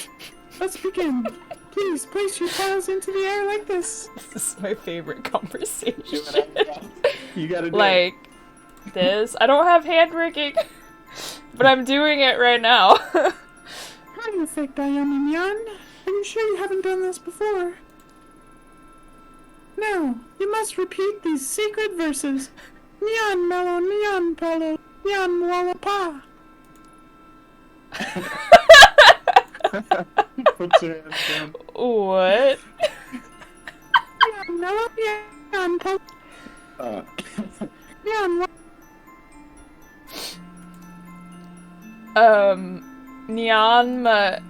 Let's begin. Please place your paws into the air like this. This is my favorite conversation. You gotta do like, this. I don't have hand-rigging, but I'm doing it right now. Perfect, Ayami Nyan. Are you sure you haven't done this before? Now, you must repeat these secret verses. Nyan mellow, nyan palo, nyan walla pa. Puts her hands down. What? Nyan mellow, nyan palo, nyan walla. Nyanma.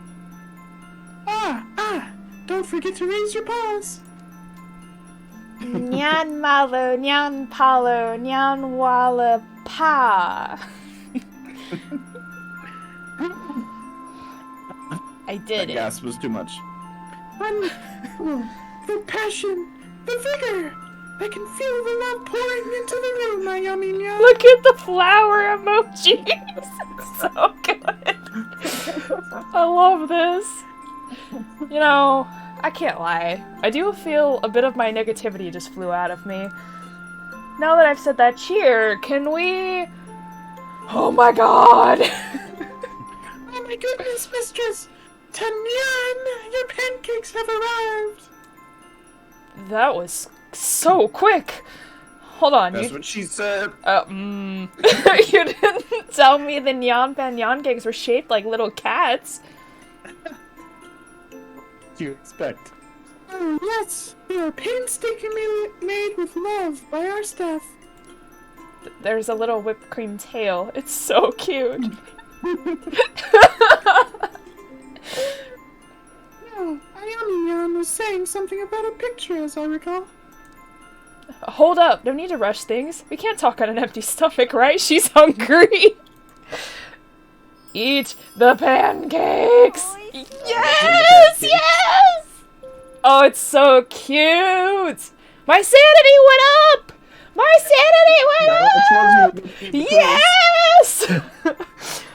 Don't forget to raise your paws. Nyan malo, nyan palo, nyan walla pa. I did That it. gas was too much. The passion, the vigor. I can feel the love pouring into the room, my yummy meow. Look at the flower emoji. It's so good. I love this. You know, I can't lie. I do feel a bit of my negativity just flew out of me. Now that I've said that cheer, can we... Oh my god! Oh my goodness, mistress! Tanyan, your pancakes have arrived! That was so quick! Hold on, That's what she said. You didn't tell me the Nyan Pan cakes were shaped like little cats. What do you expect? Oh, yes, they are painstakingly made with love by our staff. There's a little whipped cream tail. It's so cute. No, Ayami-yan was saying something about a picture, as I recall. Hold up, no need to rush things. We can't talk on an empty stomach, right? She's hungry. Eat the pancakes! Yes! Yes! Oh, it's so cute! My sanity went up! My sanity went up! Yes!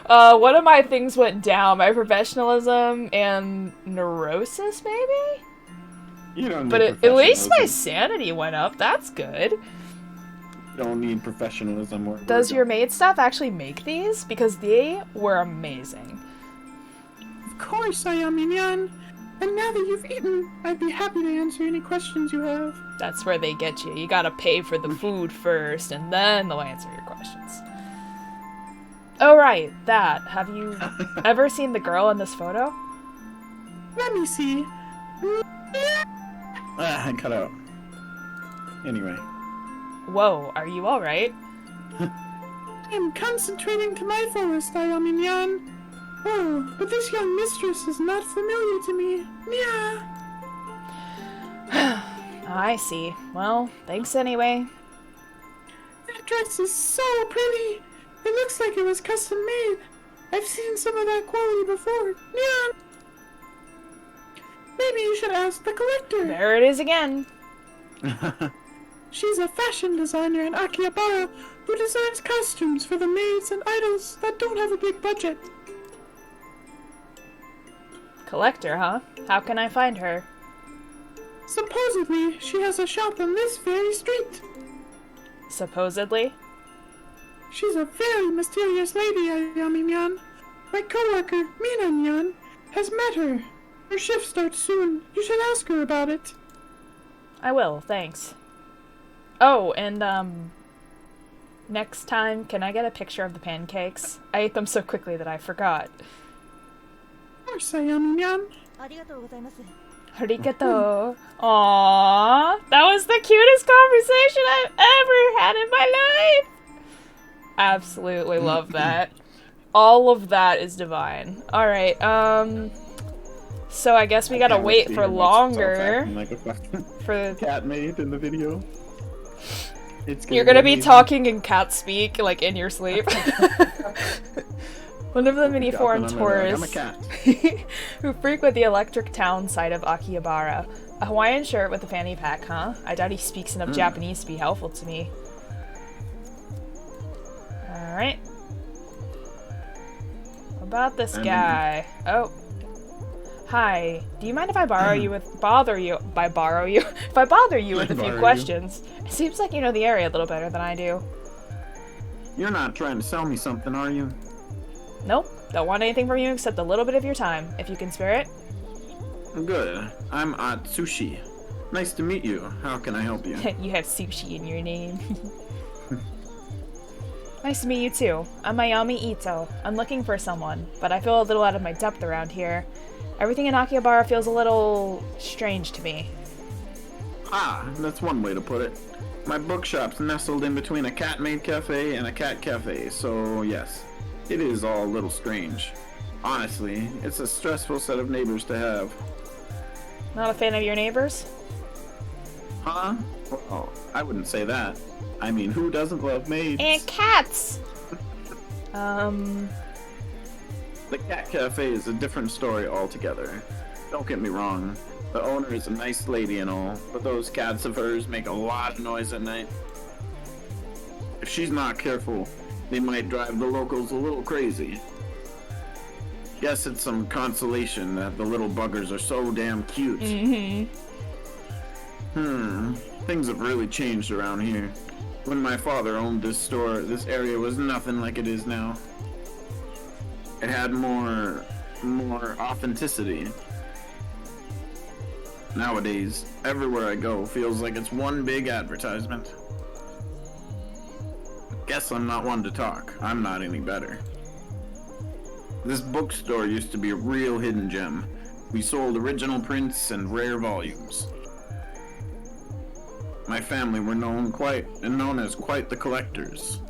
One of my things went down. My professionalism and neurosis, maybe? You don't need But at least my sanity went up. That's good. You don't need professionalism. Does your maid staff actually make these? Because they were amazing. Of course, Ayami-yan. And now that you've eaten, I'd be happy to answer any questions you have. That's where they get you. You gotta pay for the food first, and then they'll answer your questions. Oh, right, that. Have you ever seen the girl in this photo? Let me see. I cut out. Anyway. Whoa, are you alright? I'm concentrating to my fullest, Ayami-yan. Oh, but this young mistress is not familiar to me. Yeah. I see. Well, thanks anyway. That dress is so pretty. It looks like it was custom made. I've seen some of that quality before. Yeah. Maybe you should ask the collector. There it is again. She's a fashion designer in Akihabara who designs costumes for the maids and idols that don't have a big budget. Collector, huh? How can I find her? Supposedly, she has a shop on this very street. Supposedly? She's a very mysterious lady, Ayami-yan. My coworker, Mina-nyan, has met her. Her shift starts soon. You should ask her about it. I will, thanks. Oh, and, next time, can I get a picture of the pancakes? I ate them so quickly that I forgot. Of course, Ayami-yan. Arigato. Aww, that was the cutest conversation I've ever had in my life. Absolutely love that. All of that is divine. Alright, so I guess we gotta wait for longer. Like a fucking For cat maid in the video. You're gonna be talking in cat speak, like in your sleep. One of the many foreign tourists who frequent the electric town side of Akihabara. A Hawaiian shirt with a fanny pack, huh? I doubt he speaks enough Japanese to be helpful to me. Alright. What about this guy? Oh. Hi. Do you mind if I bother you with a few questions? It seems like you know the area a little better than I do. You're not trying to sell me something, are you? Nope. Don't want anything from you except a little bit of your time, if you can spare it. Good. I'm Atsushi. Nice to meet you. How can I help you? You have sushi in your name. Nice to meet you too. I'm Mayami Ito. I'm looking for someone, but I feel a little out of my depth around here. Everything in Akihabara feels a little strange to me. Ah, that's one way to put it. My bookshop's nestled in between a cat-made cafe and a cat cafe, so yes, it is all a little strange. Honestly, it's a stressful set of neighbors to have. Not a fan of your neighbors? Huh? Well, I wouldn't say that. I mean, who doesn't love maids? And cats! The cat cafe is a different story altogether. Don't get me wrong. The owner is a nice lady and all, but those cats of hers make a lot of noise at night. If she's not careful, they might drive the locals a little crazy. Guess it's some consolation that the little buggers are so damn cute. Things have really changed around here. When my father owned this store, this area was nothing like it is now. It had more authenticity. Nowadays, everywhere I go feels like it's one big advertisement. Guess I'm not one to talk. I'm not any better. This bookstore used to be a real hidden gem. We sold original prints and rare volumes. My family were known as quite the collectors.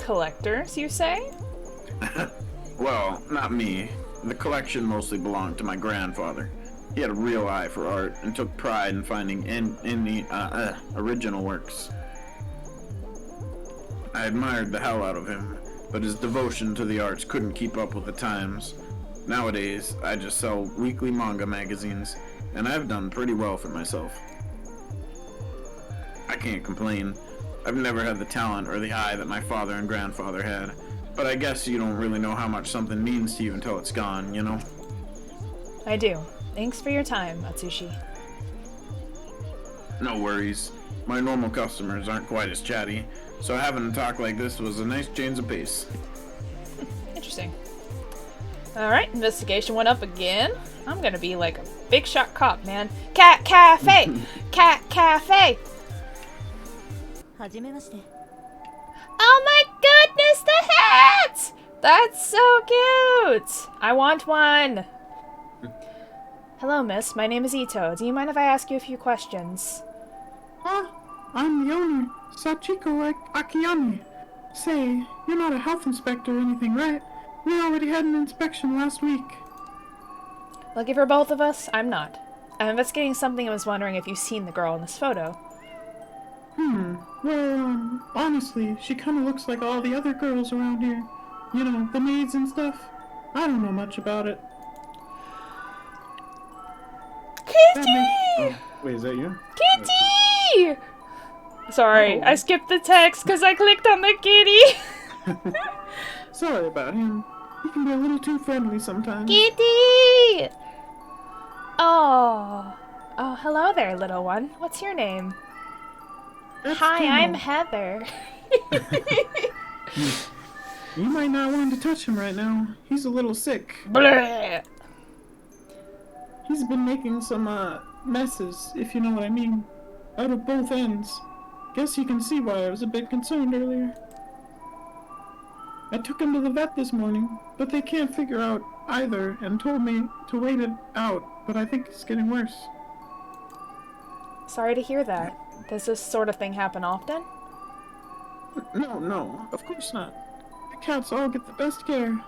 Collectors, you say? Well, not me. The collection mostly belonged to my grandfather. He had a real eye for art and took pride in finding the original works. I admired the hell out of him, but his devotion to the arts couldn't keep up with the times. Nowadays, I just sell weekly manga magazines, and I've done pretty well for myself. I can't complain. I've never had the talent or the eye that my father and grandfather had, but I guess you don't really know how much something means to you until it's gone, you know? I do. Thanks for your time, Atsushi. No worries. My normal customers aren't quite as chatty, so having a talk like this was a nice change of pace. Interesting. Alright, investigation went up again. I'm gonna be like a big shot cop, man. Cat cafe! Cat cafe! Oh my goodness, the hat! That's so cute! I want one! Hello, miss. My name is Ito. Do you mind if I ask you a few questions? I'm the owner, Sachiko Akiyami. Say, you're not a health inspector or anything, right? We already had an inspection last week. Lucky for both of us, I'm not. I'm investigating something and was wondering if you've seen the girl in this photo. Well, honestly, she kind of looks like all the other girls around here. You know, the maids and stuff. I don't know much about it. Kitty! Wait, is that you? Kitty! Sorry, I skipped the text because I clicked on the kitty. Sorry about him. He can be a little too friendly sometimes. Kitty! Oh, hello there, little one. What's your name? That's Hi, Tomo. I'm Heather. You might not want to touch him right now. He's a little sick. Bleh. He's been making some, messes, if you know what I mean. Out of both ends. Guess you can see why I was a bit concerned earlier. I took him to the vet this morning, but they can't figure out either and told me to wait it out, but I think it's getting worse. Sorry to hear that. Does this sort of thing happen often? No, of course not. The cats all get the best care.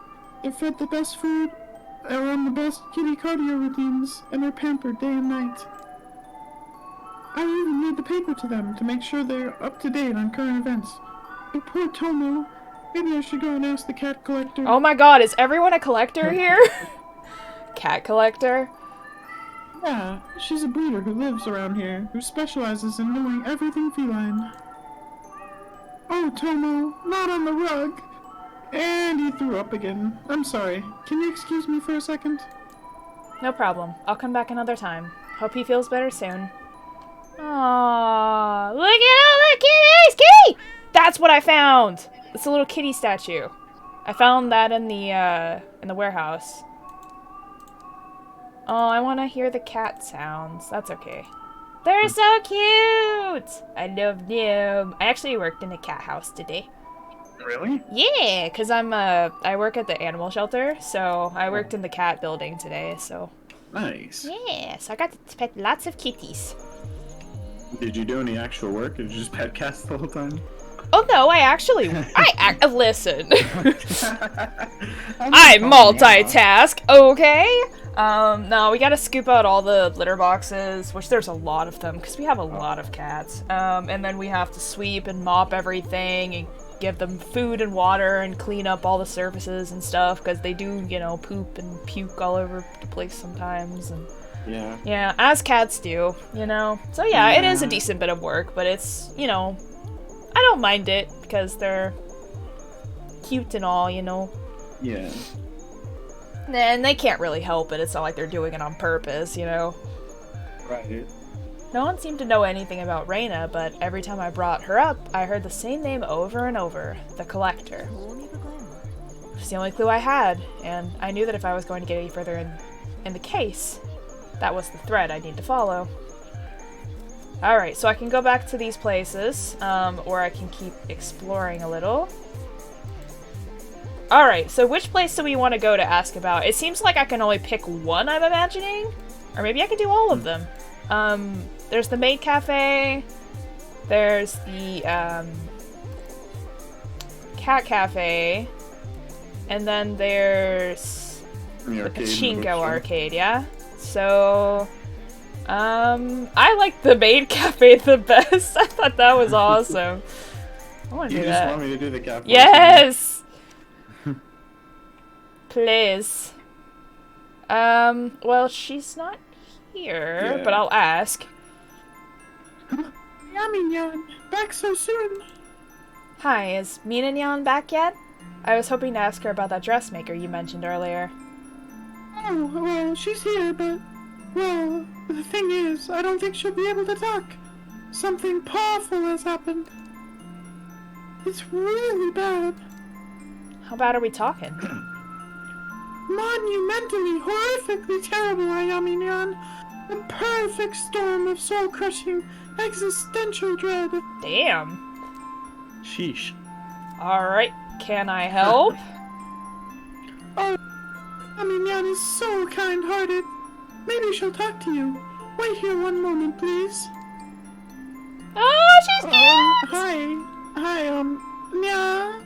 They're fed the best food, are on the best kitty cardio routines, and are pampered day and night. I even read the paper to them to make sure they're up to date on current events. But poor Tomo, maybe I should go and ask the cat collector. Oh my god, is everyone a collector here? Cat collector? Yeah, she's a breeder who lives around here, who specializes in knowing everything feline. Oh, Tomo, not on the rug! And he threw up again. I'm sorry. Can you excuse me for a second? No problem. I'll come back another time. Hope he feels better soon. Aww, look at all the kitties! Kitty! That's what I found! It's a little kitty statue. I found that in the warehouse. Oh, I want to hear the cat sounds. That's okay. They're so cute! I love them. I actually worked in a cat house today. Really? Yeah, because I work at the animal shelter, so I worked in the cat building today, so. Nice. Yeah, so I got to pet lots of kitties. Did you do any actual work? Did you just pet cats the whole time? Oh no, listen. I multitask, okay? No, we gotta scoop out all the litter boxes, which there's a lot of them, because we have a lot of cats. And then we have to sweep and mop everything, and give them food and water and clean up all the surfaces and stuff, because they do, you know, poop and puke all over the place sometimes. And Yeah. yeah, as cats do, you know. So yeah, it is a decent bit of work, but it's, you know, I don't mind it because they're cute and all, you know. Yeah. And they can't really help it. It's not like they're doing it on purpose, you know. Right. No one seemed to know anything about Reina, but every time I brought her up, I heard the same name over and over, the Collector. It's the only clue I had, and I knew that if I was going to get any further in the case, that was the thread I'd need to follow. Alright, so I can go back to these places, or I can keep exploring a little. Alright, so which place do we want to go to ask about? It seems like I can only pick one, I'm imagining? Or maybe I can do all of them. There's the Maid Cafe, there's the, Cat Cafe, and then there's the Pachinko Arcade, yeah? So, I like the Maid Cafe the best. I thought that was awesome. I want to do that. You just want me to do the cafe? Yes! Please. Well, she's not here, but I'll ask. Yummy, back so soon. Hi, is Minanyan back yet? I was hoping to ask her about that dressmaker you mentioned earlier. Oh, well, she's here, but, well, the thing is, I don't think she'll be able to talk. Something powerful has happened. It's really bad. How bad are we talking? Monumentally, horrifically terrible, Ayaminyan. A perfect storm of soul-crushing, existential dread. Damn. Sheesh. Alright, can I help? Oh, Ayaminyan is so kind-hearted. Maybe she'll talk to you. Wait here one moment, please. Oh, she's cute! Hi, Nya.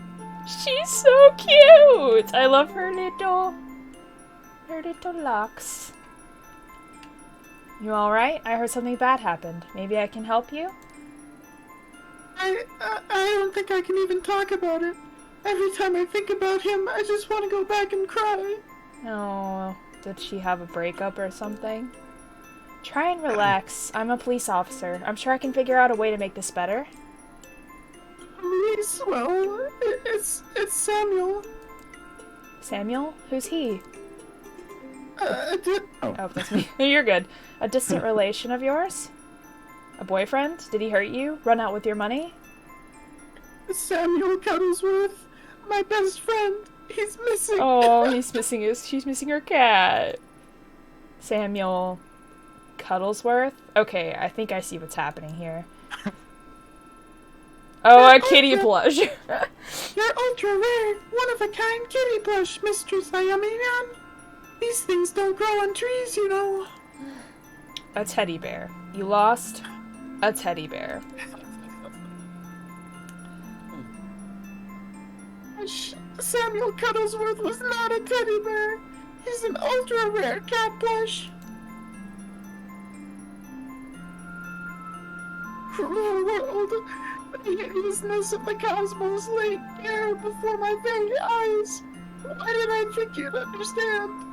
She's so cute! I love her little locks. You alright? I heard something bad happened. Maybe I can help you? I don't think I can even talk about it. Every time I think about him, I just want to go back and cry. Oh, did she have a breakup or something? Try and relax. I'm a police officer. I'm sure I can figure out a way to make this better. Police? Well, it's Samuel. Samuel? Who's he? Oh, Oh, that's me. You're good. A distant relation of yours? A boyfriend? Did he hurt you? Run out with your money? Samuel Cuddlesworth, my best friend. He's missing. Oh, she's missing her cat. Samuel Cuddlesworth? Okay, I think I see what's happening here. Oh, a kitty plush. You're ultra rare, one-of-a-kind kitty plush, Mistress Ayaminyan. These things don't grow on trees, you know. A teddy bear. You lost a teddy bear. Samuel Cuddlesworth was not a teddy bear. He's an ultra rare cat plush. Cruel world. The hideousness of the cosmos laid bare before my very eyes. Why did I think you'd understand?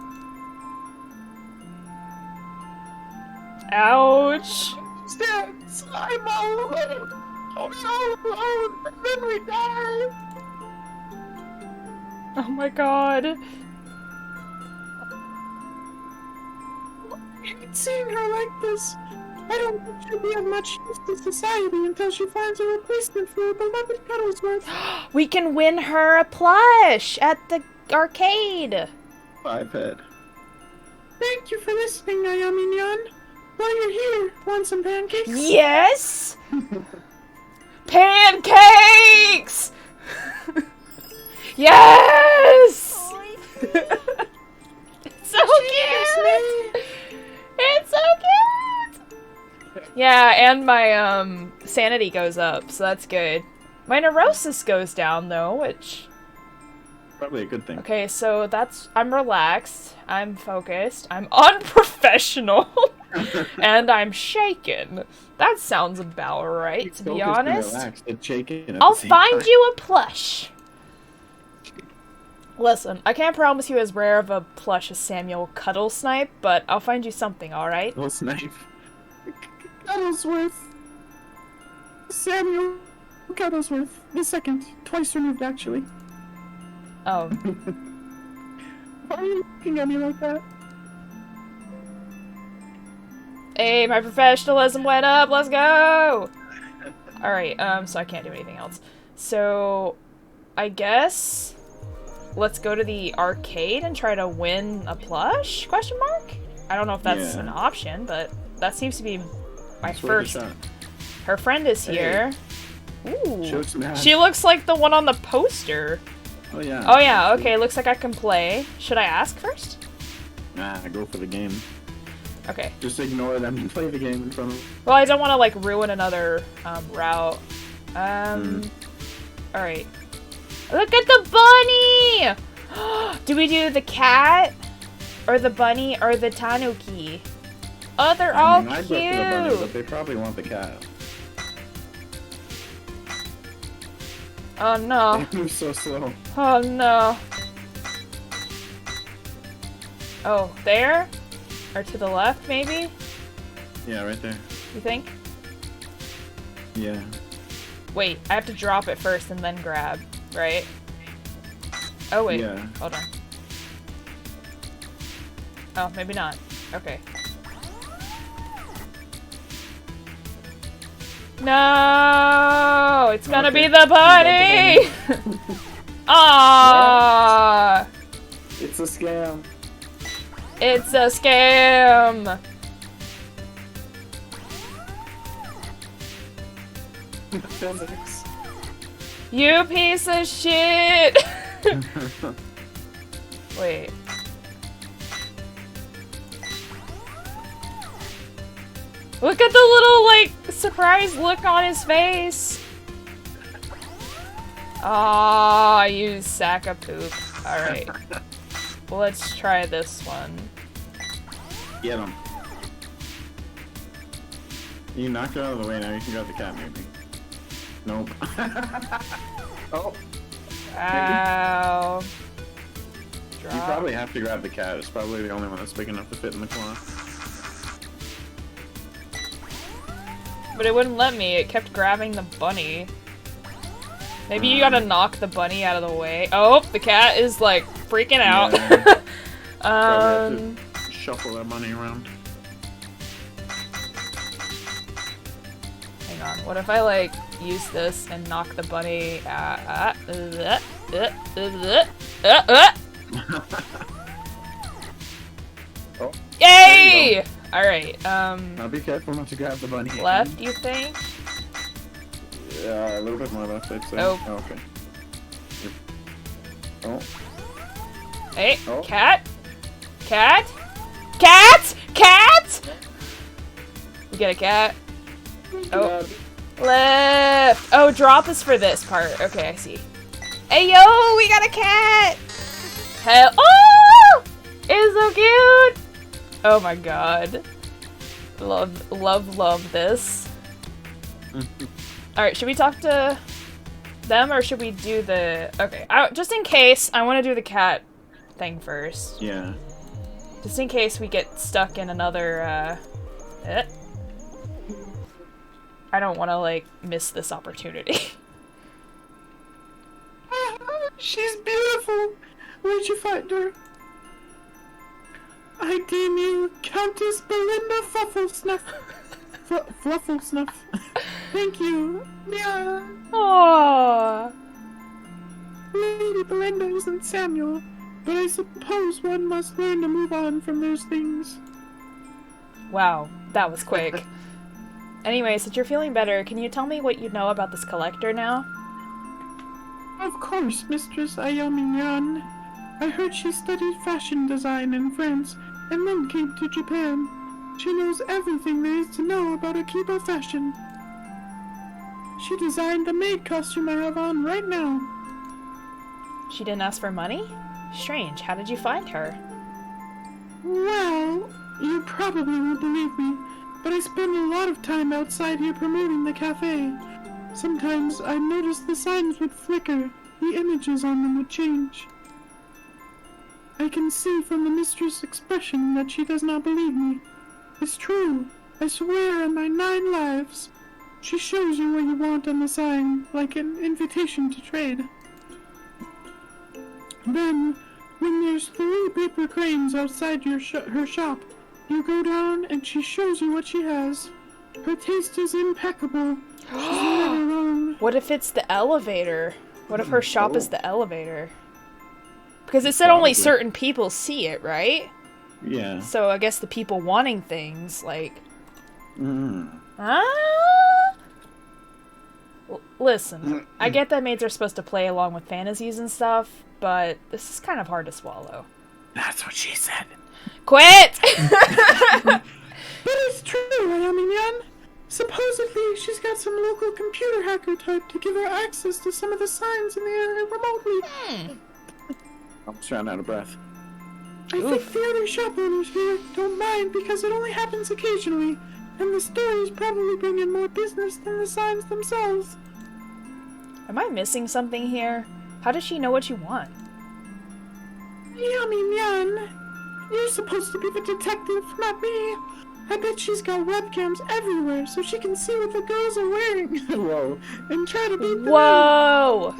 Ouch. Stands. I'm all alone. Oh, all alone. And then we die. Oh my god. I haven't seen her like this. I don't think she'll be of much use to society until she finds a replacement for her beloved Cuddlesworth. We can win her a plush at the arcade. 5-head. Thank you for listening, Ayaminyan. While you're here, want some pancakes? Yes! Pancakes! Yes! It's so cute! It's so cute! Yeah, and my sanity goes up, so that's good. My neurosis goes down though, which... Probably a good thing. Okay, so that's... I'm relaxed. I'm focused. I'm unprofessional. And I'm shaken. That sounds about right, to be honest. Relaxed and shaken at I'll the same find time. you a plush. Listen, I can't promise you as rare of a plush as Samuel Cuddlesnipe, but I'll find you something, alright? Little snipe. Cuddlesworth. Samuel Cuddlesworth. The second. Twice removed, actually. Oh. Why are you looking at me like that? Hey, my professionalism went up, let's go! Alright, so I can't do anything else. So, I guess... let's go to the arcade and try to win a plush? Question mark? I don't know if that's an option, but that seems to be my first. Her friend is here. Ooh. She looks like the one on the poster. Oh yeah. Oh yeah, okay, looks like I can play. Should I ask first? Nah, go for the game. Okay. Just ignore them and play the game in front of. Well, I don't want to like ruin another route. Alright. Look at the bunny! Do we do the cat? Or the bunny? Or the tanuki? Oh, they're all cute! I'd go for the bunny, but they probably want the cat. Oh no. They move so slow. Oh no. Oh, there? Or to the left, maybe? Yeah, right there. You think? Yeah. Wait, I have to drop it first and then grab, right? Oh wait, Yeah. hold on. Oh, maybe not. Okay. No! It's gonna be the bunny! Aww! It's a scam. It's a scam! Physics. You piece of shit! Wait. Look at the little, like, surprised look on his face! Aw, you sack of poop. Alright. Let's try this one. Get him. You knocked it out of the way, now you can grab the cat, maybe. Nope. Oh. Ow. You probably have to grab the cat. It's probably the only one that's big enough to fit in the claw. But it wouldn't let me. It kept grabbing the bunny. Maybe you gotta knock the bunny out of the way. Oh, the cat is like freaking out. Yeah. Probably have to shuffle that bunny around. Hang on. What if I like use this and knock the bunny? Oh, Yay! All right. now be careful not to grab the bunny. Left, you think? Yeah, a little bit more left, I'd say. Oh. Okay. Oh. Hey, Oh. cat? Cat? Cat? Cat? We get a cat. Oh. Left. Oh, drop is for this part. Okay, I see. Hey, yo, we got a cat. Hell. Oh! It's so cute. Oh my god. Love, love, love this. Alright, should we talk to them or should we do the... Okay, just in case, I want to do the cat thing first. Yeah. Just in case we get stuck in another, I don't want to, like, miss this opportunity. She's beautiful. Where'd you find her? I deem you Countess Belinda Flufflesnuff. Flufflesnuff. Thank you. Yeah. Aww. Lady Belinda isn't Samuel, but I suppose one must learn to move on from those things. Wow, that was quick. Anyway, since you're feeling better, can you tell me what you know about this collector now? Of course, Mistress Ayami-yan. I heard she studied fashion design in France and then came to Japan. She knows everything there is to know about Akiba fashion. She designed the maid costume I have on right now. She didn't ask for money? Strange, how did you find her? Well, You probably won't believe me, but I spend a lot of time outside here promoting the cafe. Sometimes I notice the signs would flicker, the images on them would change. I can see from the mistress' expression that she does not believe me. It's true. I swear on my 9 lives. She shows you what you want on the sign, like an invitation to trade. Then, when there's 3 paper cranes outside her shop, you go down and she shows you what she has. Her taste is impeccable. She's never wrong. What if it's the elevator? What if her shop is the elevator? Because it said only certain people see it, right? Yeah. So I guess the people wanting things, like... Listen, I get that maids are supposed to play along with fantasies and stuff, but this is kind of hard to swallow. That's what she said. Quit! But it's true, Ayami-yan. Supposedly, she's got some local computer hacker type to give her access to some of the signs in the area remotely. I'm trying out of breath. I think the other shop owners here don't mind because it only happens occasionally, and the stories probably bring in more business than the signs themselves. Am I missing something here? How does she know what you want? Ayami-yan, you're supposed to be the detective, not me. I bet she's got webcams everywhere so she can see what the girls are wearing. Whoa. And try to beat them. Whoa!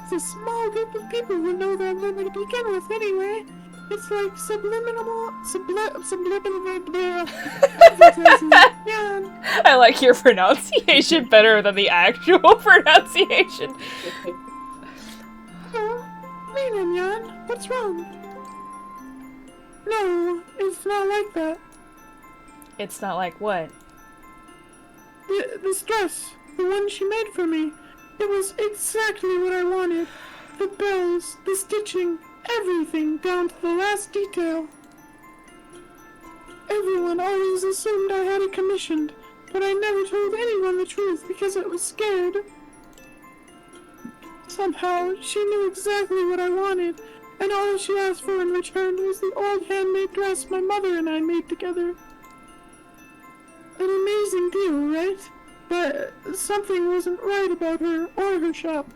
It's a small group of people who know that limit to begin with anyway. It's like subliminal advertising. Yeah. I like your pronunciation better than the actual pronunciation. Oh, Ayami-yan, what's wrong? No, it's not like that. It's not like what? This dress, the one she made for me, it was exactly what I wanted. The bells, the stitching, everything down to the last detail. Everyone always assumed I had it commissioned, but I never told anyone the truth because I was scared. Somehow, she knew exactly what I wanted, and all she asked for in return was the old handmade dress my mother and I made together. An amazing deal, right? But something wasn't right about her or her shop.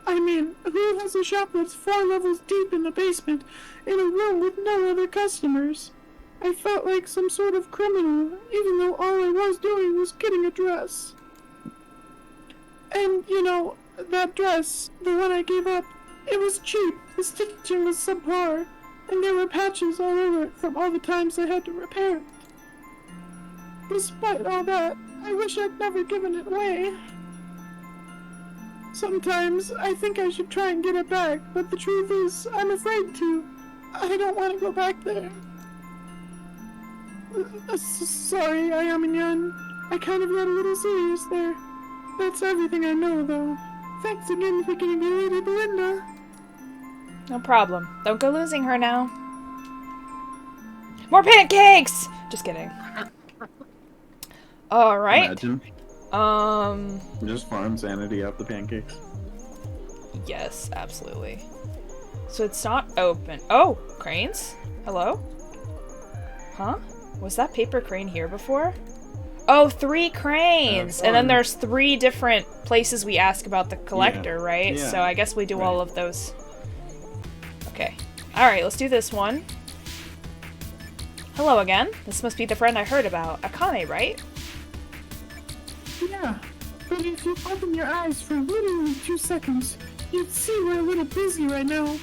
I mean, who has a shop that's 4 levels deep in the basement, in a room with no other customers? I felt like some sort of criminal, even though all I was doing was getting a dress. And, you know, that dress, the one I gave up, it was cheap, the stitching was subpar, and there were patches all over it from all the times I had to repair it. Despite all that, I wish I'd never given it away. Sometimes I think I should try and get it back, but the truth is, I'm afraid to. I don't want to go back there. Sorry, Ayami-yan. I kind of got a little serious there. That's everything I know, though. Thanks again for getting me Lady Belinda. No problem. Don't go losing her now. More pancakes! Just kidding. Alright. Imagine. Just farm sanity out the pancakes. Yes, absolutely. So it's not open. Oh, cranes? Hello? Huh? Was that paper crane here before? Oh, 3 cranes! And then there's 3 different places we ask about the collector, right? Yeah. So I guess we do all of those. Okay. Alright, let's do this one. Hello again. This must be the friend I heard about. Akane, right? Yeah, but if you open your eyes for literally 2 seconds, you'd see we're a little busy right now.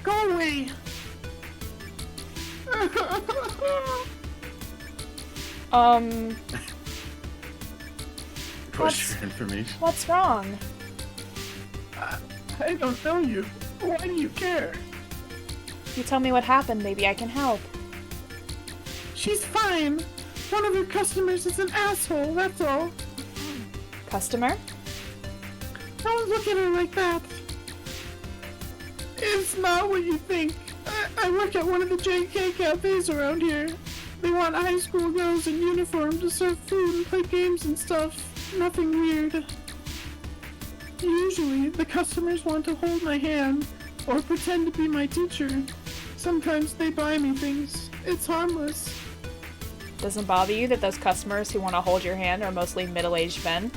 Go away! Push your information. What's wrong? I don't know you. Why do you care? You tell me what happened, maybe I can help. She's fine. One of her customers is an asshole, that's all. Customer? Don't look at her like that. It's not what you think. I work at one of the JK cafes around here. They want high school girls in uniform to serve food and play games and stuff. Nothing weird. Usually, the customers want to hold my hand or pretend to be my teacher. Sometimes they buy me things. It's harmless. Doesn't bother you that those customers who want to hold your hand are mostly middle-aged men?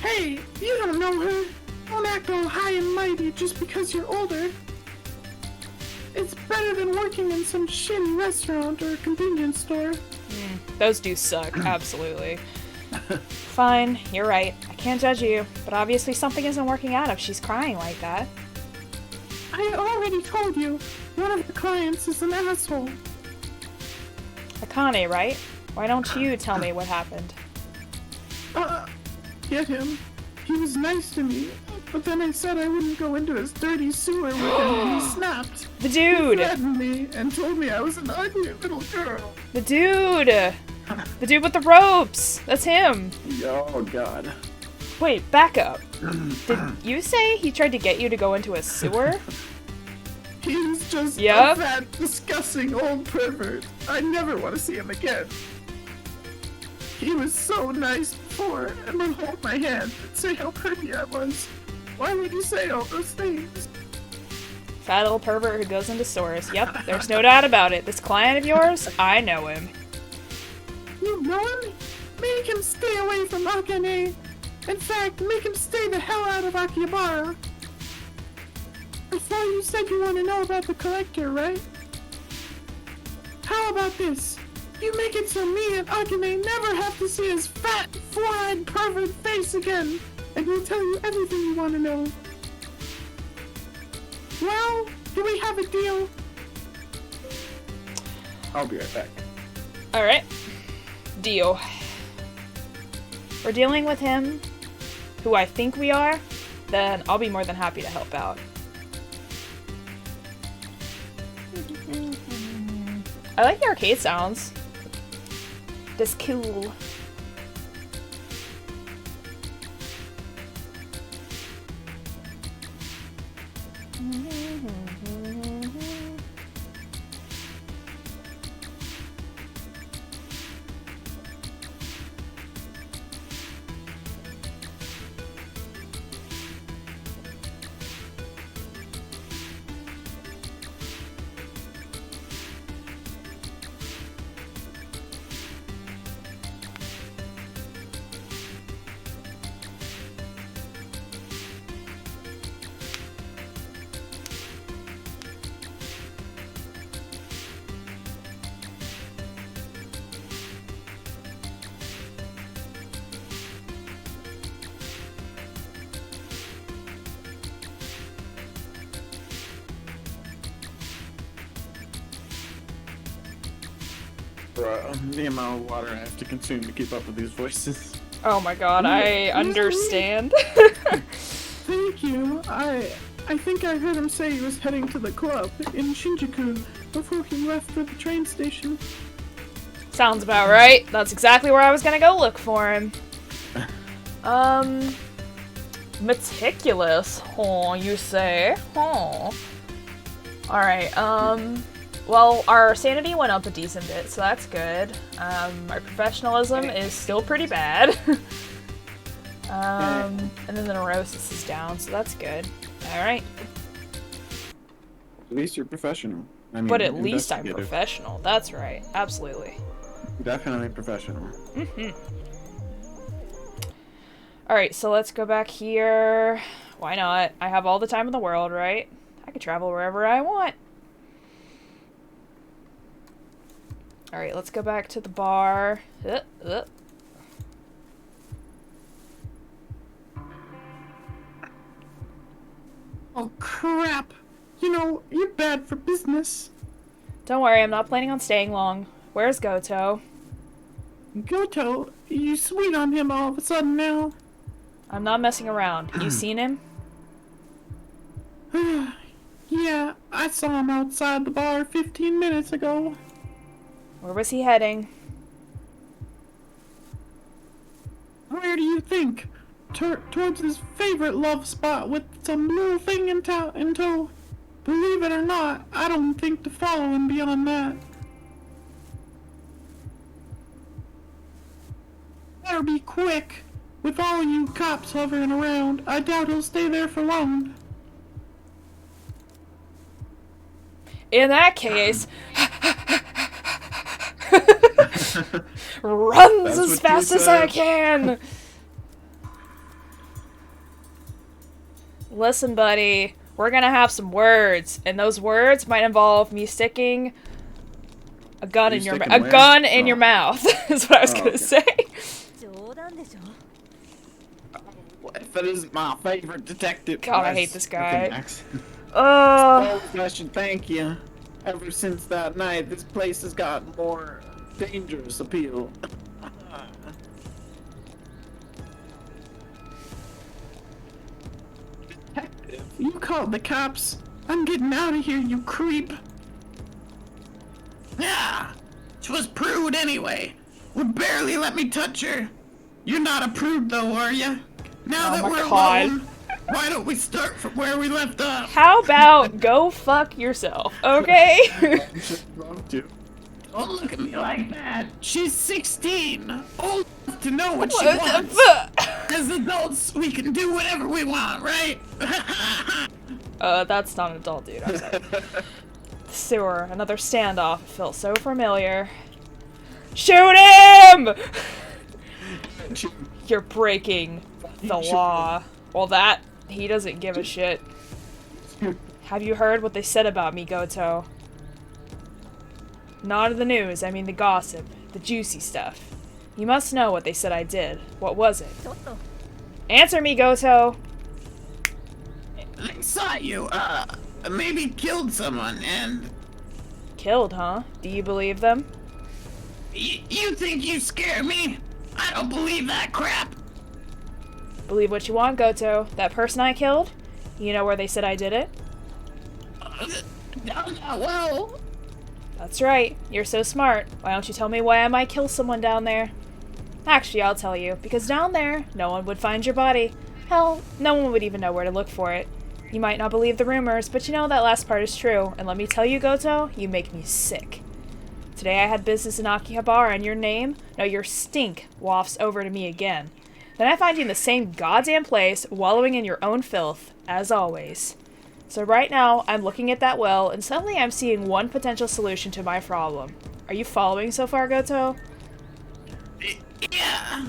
Hey, you don't know her. Don't act all high and mighty just because you're older. It's better than working in some shitty restaurant or convenience store. Those do suck, absolutely. Fine, you're right. I can't judge you, but obviously something isn't working out if she's crying like that. I already told you, one of the clients is an asshole. Akane, right? Why don't you tell me what happened? Get him. He was nice to me, but then I said I wouldn't go into his dirty sewer with him and he snapped. The dude! He threatened me and told me I was an ugly little girl. The dude! The dude with the ropes! That's him! Oh, God. Wait, back up. Did you say he tried to get you to go into a sewer? He's just Yep. a fat, disgusting old pervert. I never want to see him again. He was so nice before and would hold my hand and say how pretty I was. Why would you say all those things? Fat old pervert who goes into stores. Yep, there's no doubt about it. This client of yours, I know him. You know him? Make him stay away from Akane. In fact, make him stay the hell out of Akihabara. Before you said you want to know about the collector, right? How about this? You make it so me and Akane never have to see his fat, four-eyed pervert face again, and we'll tell you everything you want to know. Well, do we have a deal? I'll be right back. Alright. Deal. We're dealing with him, who I think we are, then I'll be more than happy to help out. I like the arcade sounds. That's cool. The amount of water I have to consume to keep up with these voices. Oh my god, I understand. Thank you. I think I heard him say he was heading to the club in Shinjuku before he left for the train station. Sounds about right. That's exactly where I was gonna go look for him. Meticulous, you say? Alright, well, our sanity went up a decent bit, so that's good. Our professionalism is still pretty bad. And then the neurosis is down, so that's good. Alright. At least you're professional. I mean, But at least I'm investigative. professional. That's right. Absolutely. Definitely professional. Alright, so let's go back here. Why not? I have all the time in the world, right? I can travel wherever I want. Alright, let's go back to the bar. Oh crap! You know, you're bad for business. Don't worry, I'm not planning on staying long. Where's Goto? Goto, you sweet on him all of a sudden now. I'm not messing around. You seen him? Yeah, I saw him outside the bar 15 minutes ago. Where was he heading? Where do you think? Towards his favorite love spot with some little thing in tow. Believe it or not, I don't think to follow him beyond that. Better be quick. With all you cops hovering around, I doubt he'll stay there for long. In that case, runs as fast as I can. Listen, buddy, we're gonna have some words, and those words might involve me sticking a gun in your mouth. Is what I was gonna say. If it isn't my favorite detective. God, I hate this guy. Oh, I should thank you. Ever since that night, this place has gotten more dangerous appeal. Detective, you called the cops. I'm getting out of here, you creep. Yeah, she was prude anyway. Would barely let me touch her. You're not a prude though, are you? Now that we're alone, why don't we start from where we left off? How about go fuck yourself, okay? Don't look at me like that. She's 16, old enough to know what she wants. As adults, we can do whatever we want, right? That's not an adult, dude. I'm sorry. Sewer, another standoff. It feels so familiar. Shoot him! You're breaking the law. Well, that, he doesn't give a shit. Have you heard what they said about me, Goto? Not the news, I mean the gossip, the juicy stuff. You must know what they said I did. What was it? Answer me, Goto! I saw you, maybe killed someone, and... Killed, huh? Do you believe them? You think you scare me? I don't believe that crap! Believe what you want, Goto. That person I killed? You know where they said I did it? Well... That's right. You're so smart. Why don't you tell me why I might kill someone down there? Actually, I'll tell you. Because down there, no one would find your body. Hell, no one would even know where to look for it. You might not believe the rumors, but you know that last part is true. And let me tell you, Goto, you make me sick. Today I had business in Akihabara, and your name, no, your stink, wafts over to me again. Then I find you in the same goddamn place, wallowing in your own filth, as always. So right now, I'm looking at that well, and suddenly I'm seeing one potential solution to my problem. Are you following so far, Goto? Yeah.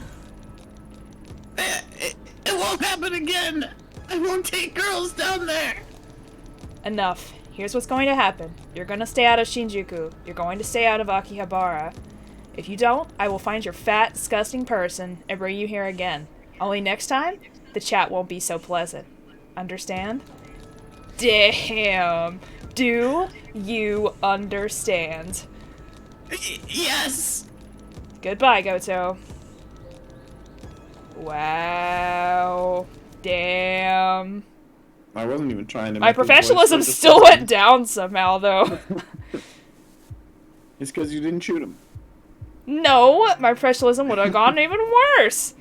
It won't happen again. I won't take girls down there. Enough. Here's what's going to happen. You're gonna stay out of Shinjuku. You're going to stay out of Akihabara. If you don't, I will find your fat, disgusting person and bring you here again. Only next time, the chat won't be so pleasant. Understand? Damn. Do you understand? Yes. Goodbye, Goto. Wow. Damn. I wasn't even trying to My make his voice professionalism so still disgusting. went down somehow, though. It's because you didn't shoot him. No, my professionalism would have gone even worse.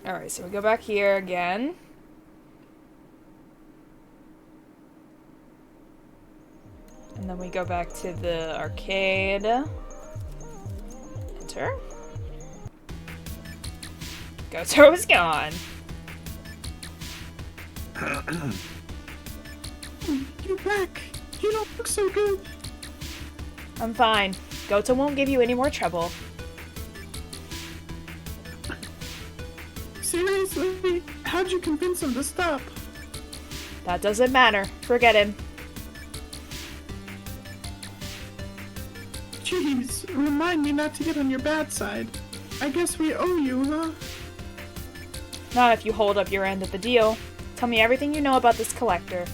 Alright, so we go back here again. And then we go back to the arcade. Enter. Goto is gone. You're back. You don't look so good. I'm fine. Goto won't give you any more trouble. Seriously? How'd you convince him to stop? That doesn't matter. Forget him. Jeez, remind me not to get on your bad side. I guess we owe you, huh? Not if you hold up your end of the deal. Tell me everything you know about this collector.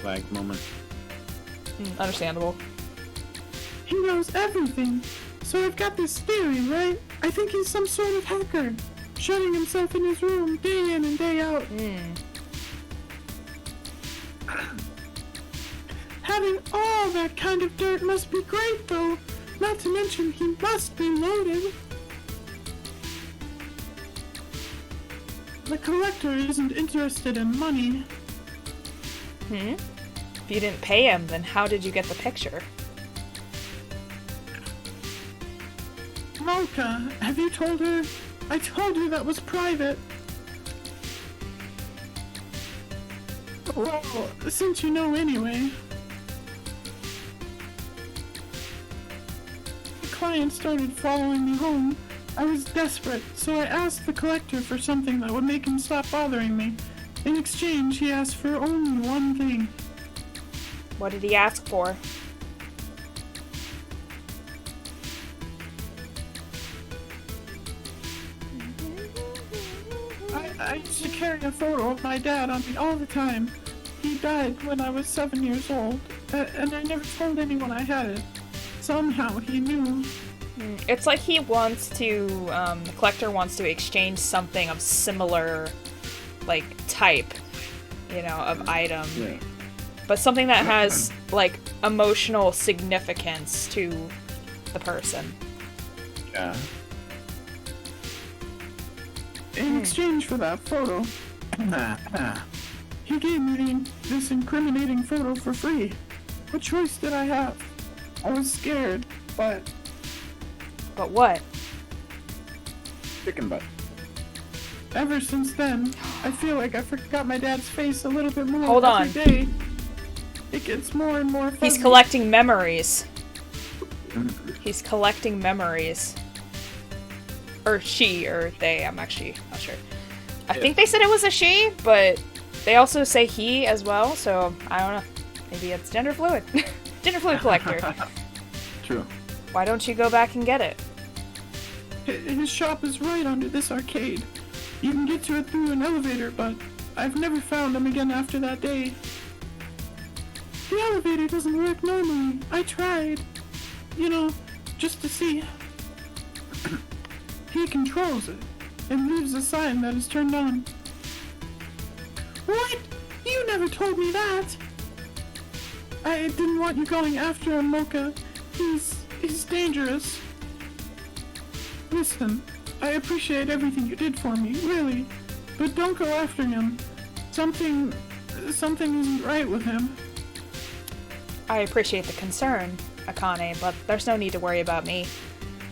Like moment. Understandable. He knows everything. So I've got this theory, right? I think he's some sort of hacker, shutting himself in his room day in and day out. Having all that kind of dirt must be great, though. Not to mention he must be loaded. The collector isn't interested in money. If you didn't pay him, then how did you get the picture? Malka, have you told her? I told you that was private. Well, since you know anyway. The client started following me home. I was desperate, so I asked the collector for something that would make him stop bothering me. In exchange, he asked for only one thing. What did he ask for? I used to carry a photo of my dad on me all the time. He died when I was 7 years old, and I never told anyone I had it. Somehow he knew. It's like he wants to, the collector wants to exchange something of similar, like, type, you know, of item. Yeah. But something that has, like, emotional significance to the person. Yeah. In exchange for that photo, he gave me this incriminating photo for free. What choice did I have? I was scared, but... But what? Chicken butt. Ever since then, I feel like I forgot my dad's face a little bit more Hold on. every day. It gets more and more fuzzy. He's collecting memories. He's collecting memories. Or she, or they, I'm actually not sure. I think they said it was a she, but they also say he as well, so I don't know. Maybe it's gender fluid. Gender fluid collector. True. Why don't you go back and get it? His shop is right under this arcade. You can get to it through an elevator, but I've never found him again after that day. The elevator doesn't work normally. I tried. You know, just to see. He controls it and leaves a sign that is turned on. What? You never told me that. I didn't want you going after him, Mocha. He's dangerous. Listen, I appreciate everything you did for me, really. But don't go after him. Something isn't right with him. I appreciate the concern, Akane, but there's no need to worry about me.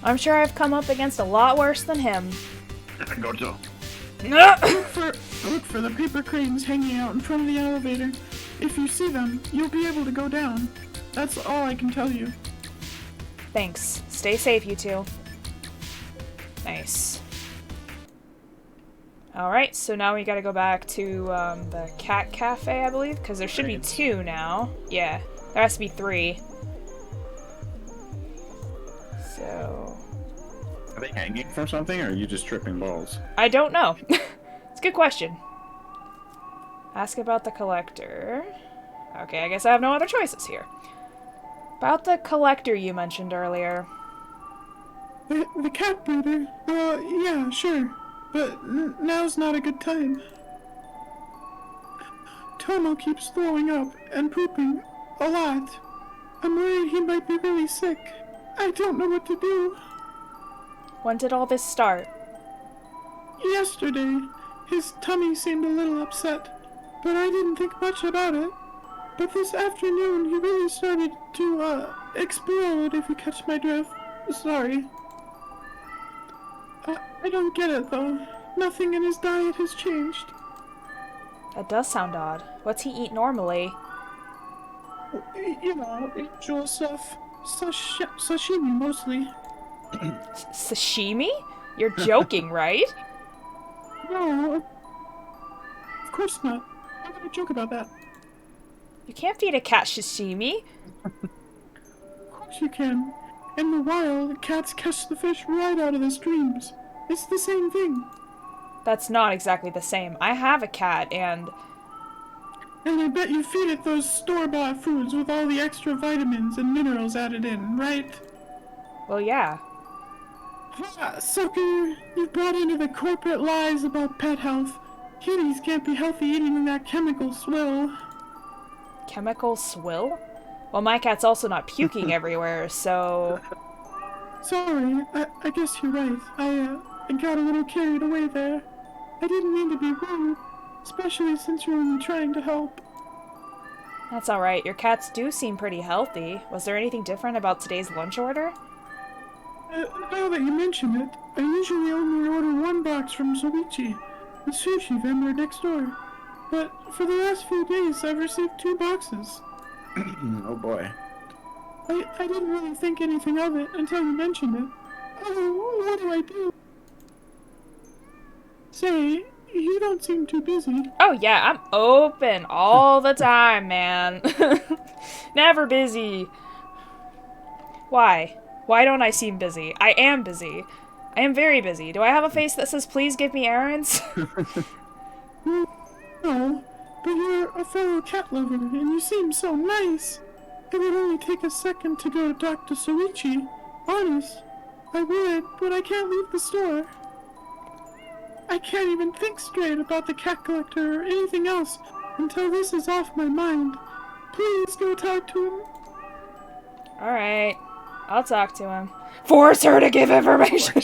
I'm sure I've come up against a lot worse than him. Gojo. Look for the paper cranes hanging out in front of the elevator. If you see them, you'll be able to go down. That's all I can tell you. Thanks. Stay safe, you two. Nice. Alright, so now we gotta go back to the cat cafe, I believe, because there should be 2 now. Yeah, there has to be 3. So... Are they hanging from something, or are you just tripping balls? I don't know. It's a good question. Ask about the collector. Okay, I guess I have no other choices here. About the collector you mentioned earlier. The cat breeder? Yeah, sure. But now's not a good time. Tomo keeps throwing up and pooping a lot. I'm worried he might be really sick. I don't know what to do. When did all this start? Yesterday, his tummy seemed a little upset, but I didn't think much about it. But this afternoon, he really started to, explode, if you catch my drift. Sorry. I don't get it, though. Nothing in his diet has changed. That does sound odd. What's he eat normally? You know, usual stuff. Sashimi, mostly. Sashimi? You're joking, right? No. Of course not. I'm gonna joke about that. You can't feed a cat sashimi. Of course you can. In the wild, cats catch the fish right out of the streams. It's the same thing. That's not exactly the same. I have a cat, and I bet you feed it those store-bought foods with all the extra vitamins and minerals added in, right? well, yeah. Ah, sucker! You brought into the corporate lies about pet health. Kitties can't be healthy eating that chemical swill. Chemical swill? Well, my cat's also not puking everywhere, so... Sorry, I guess you're right. I got a little carried away there. I didn't mean to be rude, especially since you're only trying to help. That's alright. Your cats do seem pretty healthy. Was there anything different about today's lunch order? Now that you mention it, I usually only order one box from Zoichi, the sushi vendor next door. But for the last few days, I've received 2 boxes. Oh boy. I didn't really think anything of it until you mentioned it. Oh, what do I do? Say, you don't seem too busy. Oh yeah, I'm open all the time, man. Never busy. Why? Why don't I seem busy? I am busy. I am very busy. Do I have a face that says, please give me errands? No, but you're a fellow cat lover, and you seem so nice. It would only take a second to go talk to Soichi. Honest, I would, but I can't leave the store. I can't even think straight about the cat collector or anything else until this is off my mind. Please go talk to him. Alright, I'll talk to him. Force her to give information!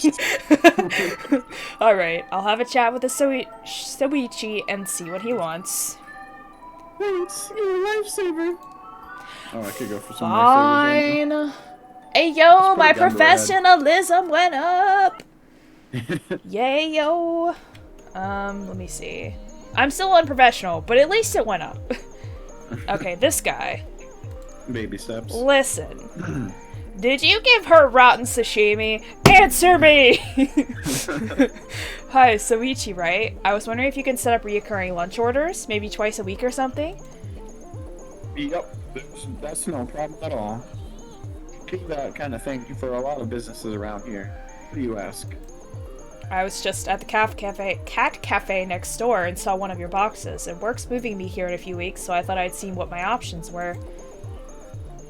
Alright, I'll have a chat with the Soichi and see what he wants. Thanks, you're a lifesaver. Oh, I could go for some lifesavers right now. Fine. Hey yo, my Just put a gun to her head. professionalism went up! Yay yo! Let me see. I'm still unprofessional, but at least it went up. Okay, this guy. Baby steps. Listen. Did you give her rotten sashimi? Answer me! Hi, Soichi, right? I was wondering if you can set up reoccurring lunch orders, maybe twice a week or something? Yep, that's no problem at all. Do that kind of thing for a lot of businesses around here. What do you ask? I was just at the cat cafe next door and saw one of your boxes. And work's moving me here in a few weeks, so I thought I'd see what my options were.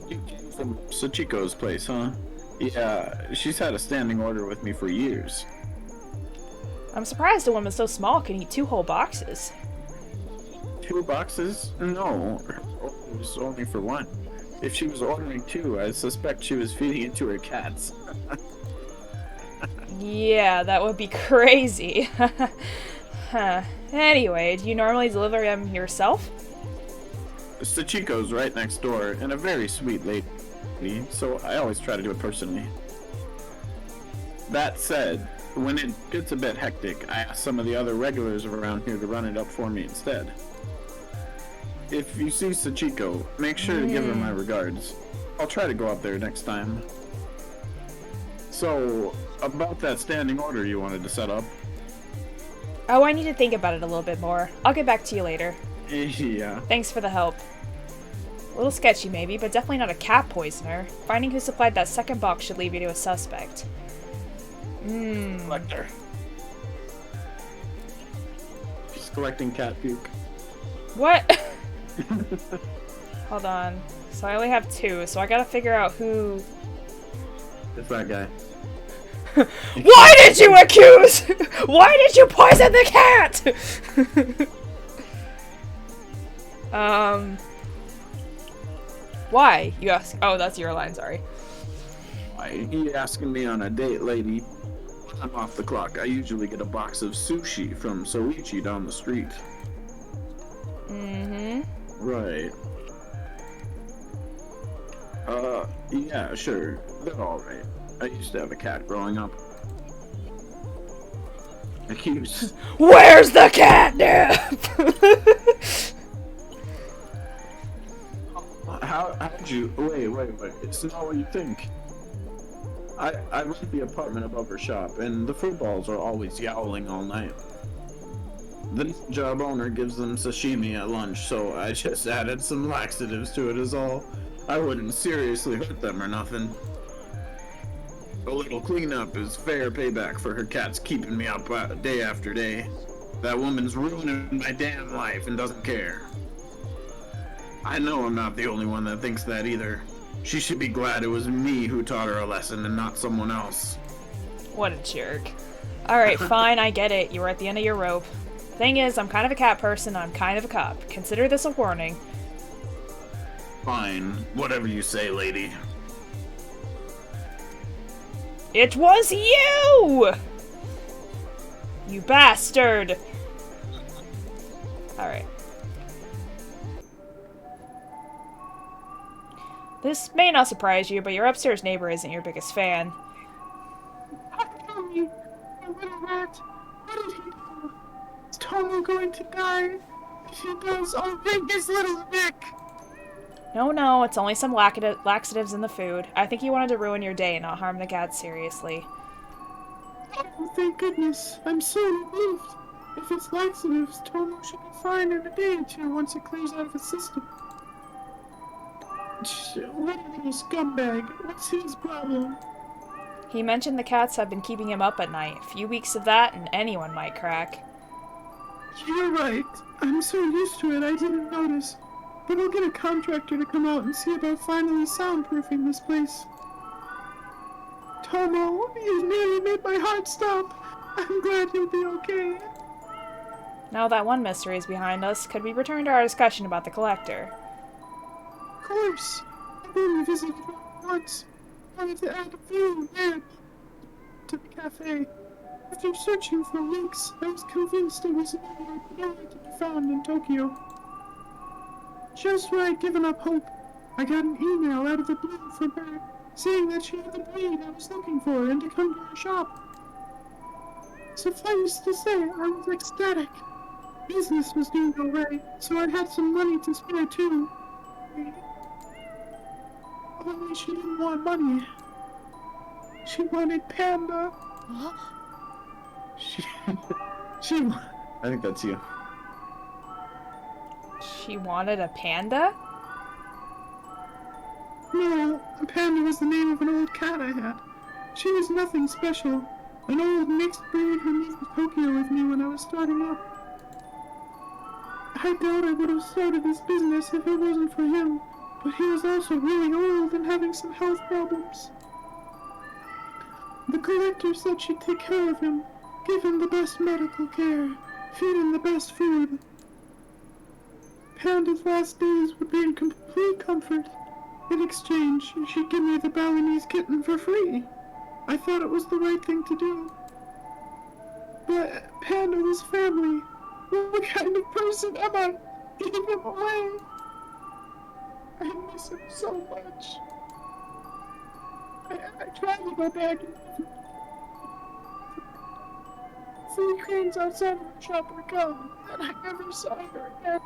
You came from Sachiko's place, huh? Yeah, she's had a standing order with me for years. I'm surprised a woman so small can eat 2 whole boxes. 2 boxes? No, it was only for 1. If she was ordering 2, I suspect she was feeding it to her cats. Yeah, that would be crazy. Huh. Anyway, do you normally deliver them yourself? Sachiko's right next door, and a very sweet lady, so I always try to do it personally. That said, when it gets a bit hectic, I ask some of the other regulars around here to run it up for me instead. If you see Sachiko, make sure to give her my regards. I'll try to go up there next time. So, about that standing order you wanted to set up. Oh, I need to think about it a little bit more. I'll get back to you later. Yeah. Thanks for the help. A little sketchy maybe, but definitely not a cat poisoner. Finding who supplied that second box should lead you to a suspect. Collector. She's collecting cat puke. What? Hold on. So I only have 2, so I gotta figure out who... It's that guy. Why did you accuse? Why did you poison the cat? Why? You ask. Oh, that's your line, sorry. Why, he asking me on a date, lady. I'm off the clock. I usually get a box of sushi from Soichi down the street. Mm-hmm. Right. Yeah, sure. They're alright. I used to have a cat growing up. Accused. Where's the catnip? How'd you... Wait. It's not what you think. I rent the apartment above her shop, and the fruit balls are always yowling all night. The job owner gives them sashimi at lunch, so I just added some laxatives to it is all. I wouldn't seriously hurt them or nothing. A little cleanup is fair payback for her cats keeping me up day after day. That woman's ruining my damn life and doesn't care. I know I'm not the only one that thinks that either. She should be glad it was me who taught her a lesson and not someone else. What a jerk. Alright, fine, I get it. You were at the end of your rope. Thing is, I'm kind of a cat person, I'm kind of a cop. Consider this a warning. Fine, whatever you say, lady. It was you! You bastard! Alright. This may not surprise you, but your upstairs neighbor isn't your biggest fan. rat? What did he do? Is Tomo going to die? If he does, I'll break his little neck. No, it's only some laxatives in the food. I think he wanted to ruin your day and not harm the cat seriously. Oh, thank goodness. I'm so relieved. If it's laxatives, Tomo should be fine in a day or two once it clears out of his system. What a little scumbag. What's his problem? He mentioned the cats have been keeping him up at night. A few weeks of that and anyone might crack. You're right. I'm so used to it I didn't notice. But I'll get a contractor to come out and see about finally soundproofing this place. Tomo, you nearly made my heart stop. I'm glad you'll be okay. Now that one mystery is behind us, could we return to our discussion about the collector? Of course. I've only visited it once. I wanted to add a few there to the cafe. After searching for links, I was convinced it was nowhere to be found in Tokyo. Just when I'd given up hope, I got an email out of the blue from her, saying that she had the breed I was looking for and to come to her shop. Suffice to say, I was ecstatic. Business was doing alright, so I had some money to spare too. Only she didn't want money. She wanted Panda. What? I think that's you. She wanted a panda? No, Panda was the name of an old cat I had. She was nothing special. An old mixed breed who moved to Tokyo with me when I was starting up. I doubt I would have started this business if it wasn't for him, but he was also really old and having some health problems. The collector said she'd take care of him, give him the best medical care, feed him the best food. Panda's last days would be in complete comfort. In exchange, she'd give me the Balinese kitten for free. I thought it was the right thing to do. But Panda was family. What kind of person am I? Give him away. I miss him so much. I tried to go back and... 3 cranes outside of the shop were gone, and I never saw her again.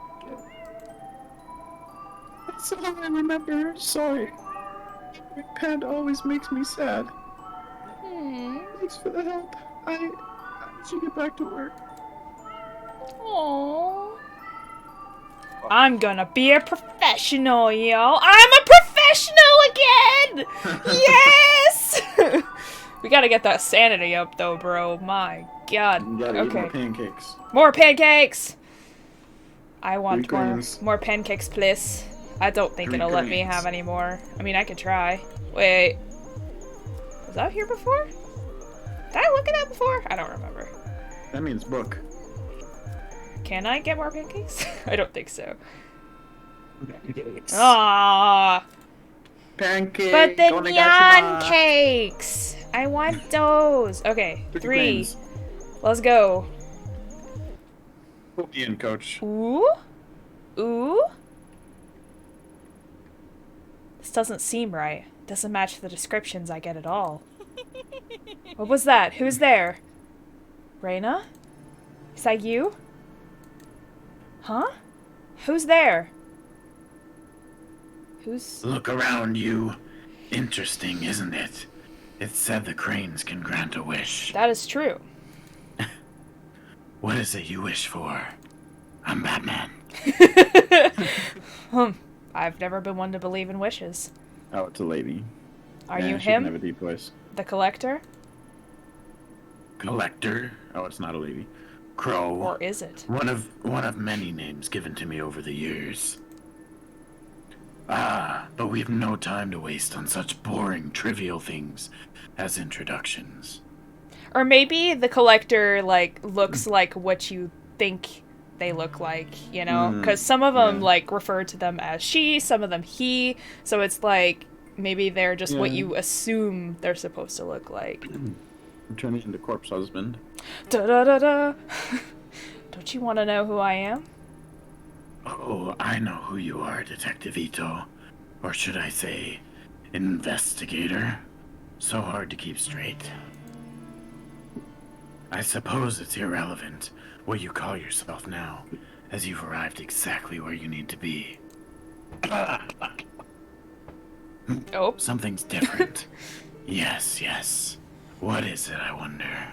That's all I remember. Sorry. Panda always makes me sad. Thanks for the help. I should get back to work. Aww. I'm gonna be a professional, yo. I'm a professional again! Yes! We gotta get that sanity up, though, bro. My god. You gotta eat more pancakes. More pancakes! I want 3 coins. more pancakes, please. I don't think 3 it'll let me coins. have any more. I mean, I could try. Wait. Was that here before? Did I look at that before? I don't remember. That means book. Can I get more pancakes? I don't think so. Pancakes. Ah, Pancake. but the onegaishimasu. neon cakes! I want those. Okay, 3. coins. Let's go. Put me in, coach. Ooh? Ooh? This doesn't seem right. Doesn't match the descriptions I get at all. What was that? Who's there? Reina? Is that you? Huh? Who's there? Who's... Look around you. Interesting, isn't it? It's said the cranes can grant a wish. That is true. What is it you wish for? I'm Batman. I've never been one to believe in wishes. Oh, it's a lady. Are Yeah, you she can have him? a deep voice. The collector? Collector? Oh, it's not a lady. Crow. Or is it? One of many names given to me over the years. Ah, but we've no time to waste on such boring, trivial things as introductions. Or maybe the collector, like, looks like what you think they look like, you know? Because some of them, like, refer to them as she, some of them he, so it's like, maybe they're just what you assume they're supposed to look like. I'm turning into corpse husband. Da-da-da-da! Don't you want to know who I am? Oh, I know who you are, Detective Ito. Or should I say, investigator. So hard to keep straight. I suppose it's irrelevant what you call yourself now, as you've arrived exactly where you need to be. Oh. Something's different. Yes. What is it, I wonder?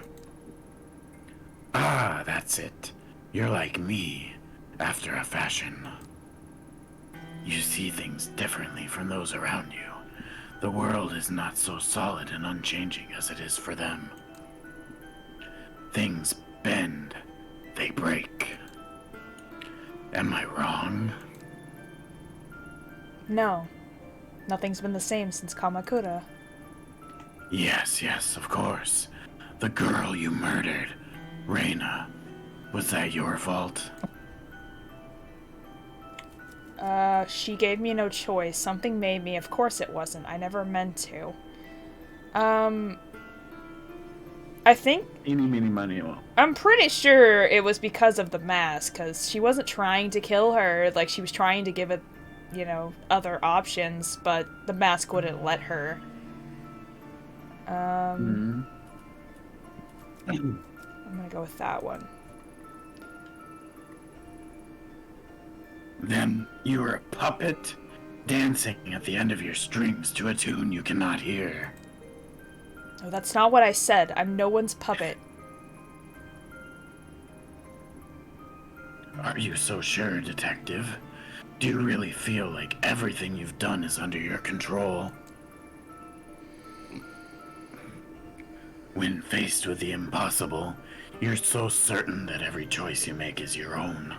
Ah, that's it. You're like me, after a fashion. You see things differently from those around you. The world is not so solid and unchanging as it is for them. Things bend, they break. Am I wrong? No. Nothing's been the same since Kamakura. Yes, of course. The girl you murdered, Reina. Was that your fault? She gave me no choice. Something made me. Of course it wasn't. I never meant to. I think... Eeny, meeny, miny, moe. I'm pretty sure it was because of the mask, because she wasn't trying to kill her. Like, she was trying to give it, other options, but the mask wouldn't let her. I'm gonna go with that one. Then you were a puppet, dancing at the end of your strings to a tune you cannot hear. Oh, that's not what I said. I'm no one's puppet. Are you so sure, Detective? Do you really feel like everything you've done is under your control? When faced with the impossible, you're so certain that every choice you make is your own.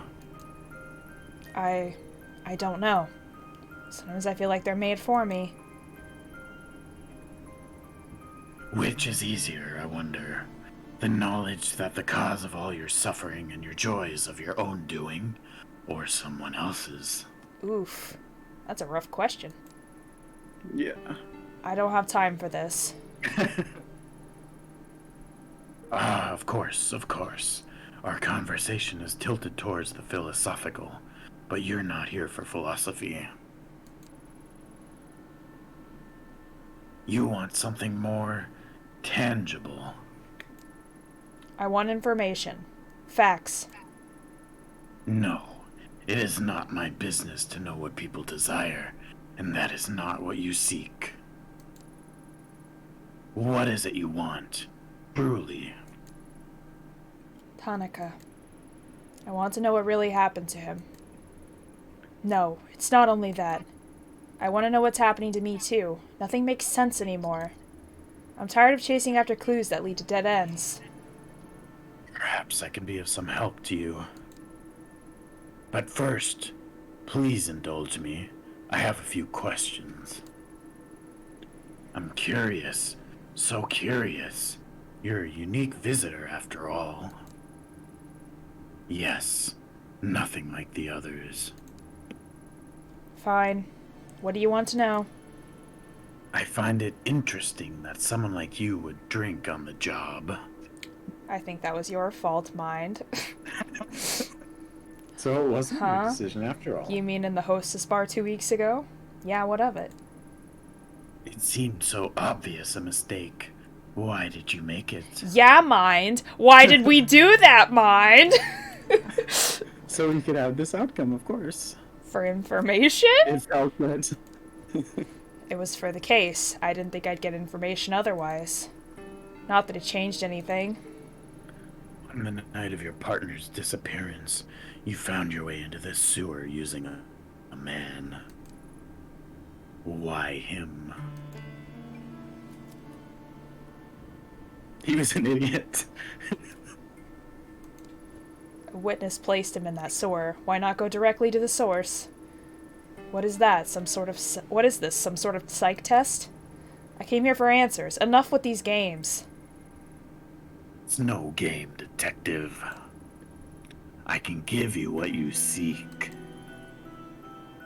I don't know. Sometimes I feel like they're made for me. Which is easier, I wonder? The knowledge that the cause of all your suffering and your joys of your own doing, or someone else's? Oof. That's a rough question. Yeah. I don't have time for this. Of course. Our conversation is tilted towards the philosophical, but you're not here for philosophy. You want something more tangible. I want information. Facts. No, it is not my business to know what people desire, and that is not what you seek. What is it you want, truly? Tanaka. I want to know what really happened to him. No, it's not only that. I want to know what's happening to me too. Nothing makes sense anymore. I'm tired of chasing after clues that lead to dead ends. Perhaps I can be of some help to you. But first, please indulge me. I have a few questions. I'm curious, so curious. You're a unique visitor after all. Yes, nothing like the others. Fine. What do you want to know? I find it interesting that someone like you would drink on the job. I think that was your fault, Mind. So it wasn't your Huh? decision after all. You mean in the hostess bar 2 weeks ago? Yeah, what of it? It seemed so obvious a mistake. Why did you make it? Yeah, Mind. Why did we do that, Mind? So we could have this outcome, of course. For information? It felt that. It was for the case. I didn't think I'd get information otherwise. Not that it changed anything. On the night of your partner's disappearance, you found your way into this sewer using a man. Why him? He was an idiot. A witness placed him in that sewer. Why not go directly to the source? What is that? What is this? Some sort of psych test? I came here for answers. Enough with these games. It's no game, detective. I can give you what you seek.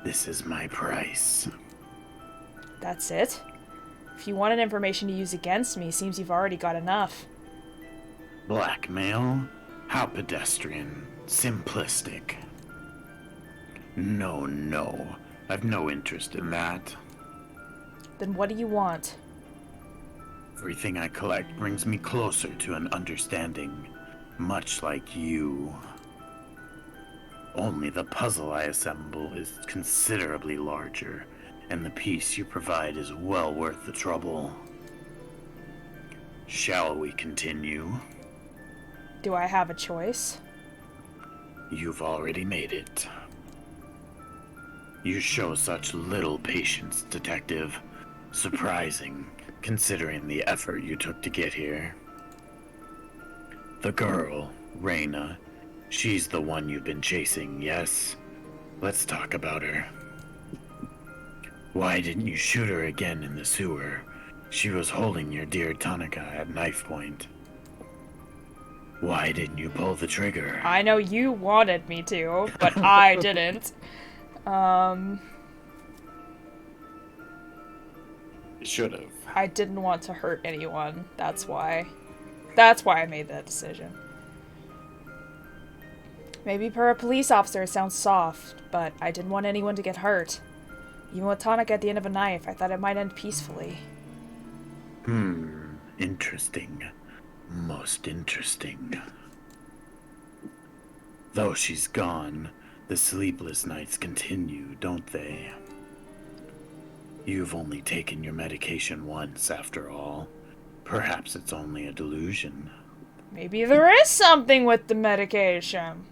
This is my price. That's it? If you wanted information to use against me, seems you've already got enough. Blackmail? How pedestrian. Simplistic. No. I've no interest in that. Then what do you want? Everything I collect brings me closer to an understanding, much like you. Only the puzzle I assemble is considerably larger, and the piece you provide is well worth the trouble. Shall we continue? Do I have a choice? You've already made it. You show such little patience, Detective. Surprising, considering the effort you took to get here. The girl, Reyna, she's the one you've been chasing, yes? Let's talk about her. Why didn't you shoot her again in the sewer? She was holding your dear Tonica at knife point. Why didn't you pull the trigger? I know you wanted me to, but I didn't. You should have. I didn't want to hurt anyone. That's why. That's why I made that decision. Maybe for a police officer it sounds soft, but I didn't want anyone to get hurt. Even with Tonic at the end of a knife, I thought it might end peacefully. Interesting. Most interesting. Though she's gone, the sleepless nights continue, don't they? You've only taken your medication once, after all. Perhaps it's only a delusion. Maybe there is something with the medication.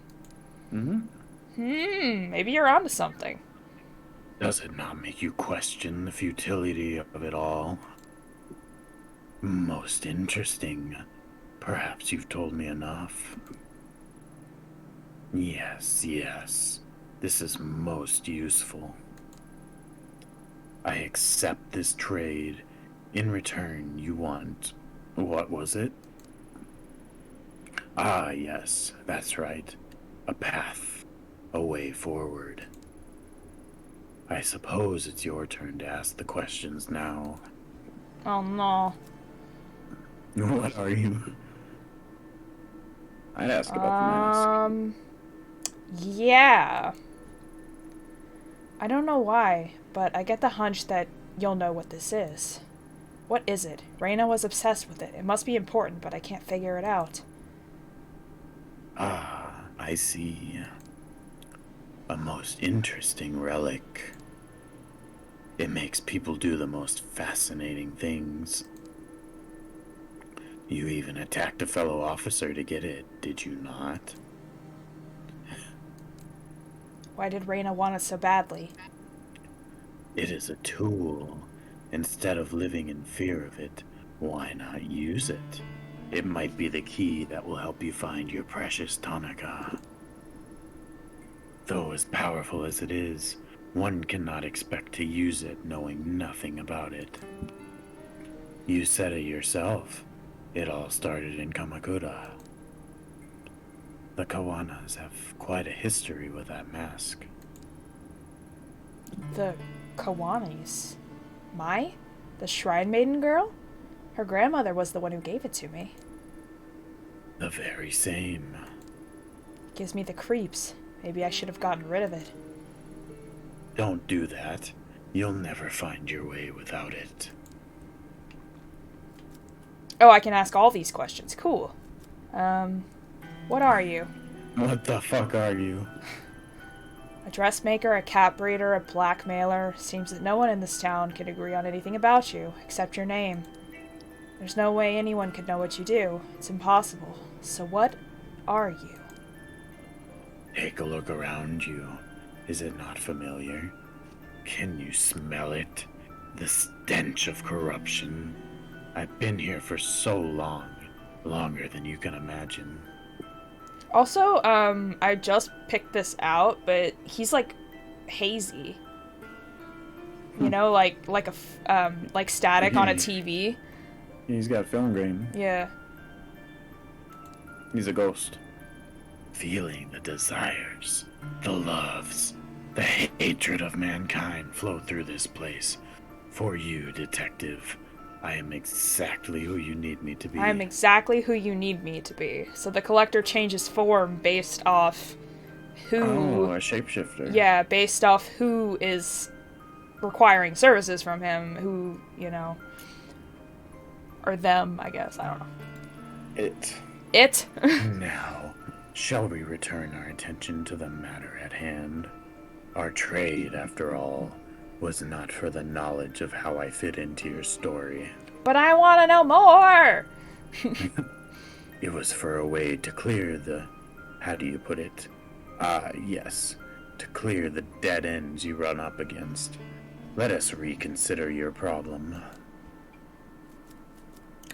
Maybe you're onto something. Does it not make you question the futility of it all? Most interesting. Perhaps you've told me enough. Yes. This is most useful. I accept this trade. In return, you want... what was it? Ah, yes, that's right. A path. A way forward. I suppose it's your turn to ask the questions now. Oh no. What are you? I'd ask about the mask. Yeah. I don't know why, but I get the hunch that you'll know what this is. What is it? Reyna was obsessed with it. It must be important, but I can't figure it out. Ah, I see. A most interesting relic. It makes people do the most fascinating things. You even attacked a fellow officer to get it, did you not? Why did Reyna want it so badly? It is a tool. Instead of living in fear of it, why not use it? It might be the key that will help you find your precious Tonica. Though as powerful as it is, one cannot expect to use it knowing nothing about it. You said it yourself. It all started in Kamakura. The Kawanas have quite a history with that mask. The Kawanis. The Shrine Maiden girl? Her grandmother was the one who gave it to me. The very same. Gives me the creeps. Maybe I should have gotten rid of it. Don't do that. You'll never find your way without it. Oh, I can ask all these questions. Cool. What are you? What the fuck are you? A dressmaker, a cat breeder, a blackmailer. Seems that no one in this town can agree on anything about you, except your name. There's no way anyone could know what you do. It's impossible. So what are you? Take a look around you. Is it not familiar? Can you smell it? The stench of corruption. I've been here for so long. Longer than you can imagine. Also, I just picked this out, but he's like hazy. You know, like static on a TV. He's got film grain. Yeah. He's a ghost. Feeling the desires, the loves, the hatred of mankind flow through this place. For you, Detective, I am exactly who you need me to be. I'm exactly who you need me to be. So the collector changes form based off who... Oh, a shapeshifter. Yeah, based off who is requiring services from him, who, you know, Or them, I guess. I don't know. It. It? Now, shall we return our attention to the matter at hand? Our trade, after all, was not for the knowledge of how I fit into your story. But I want to know more! It was for a way to clear the... how do you put it? Yes. To clear the dead ends you run up against. Let us reconsider your problem.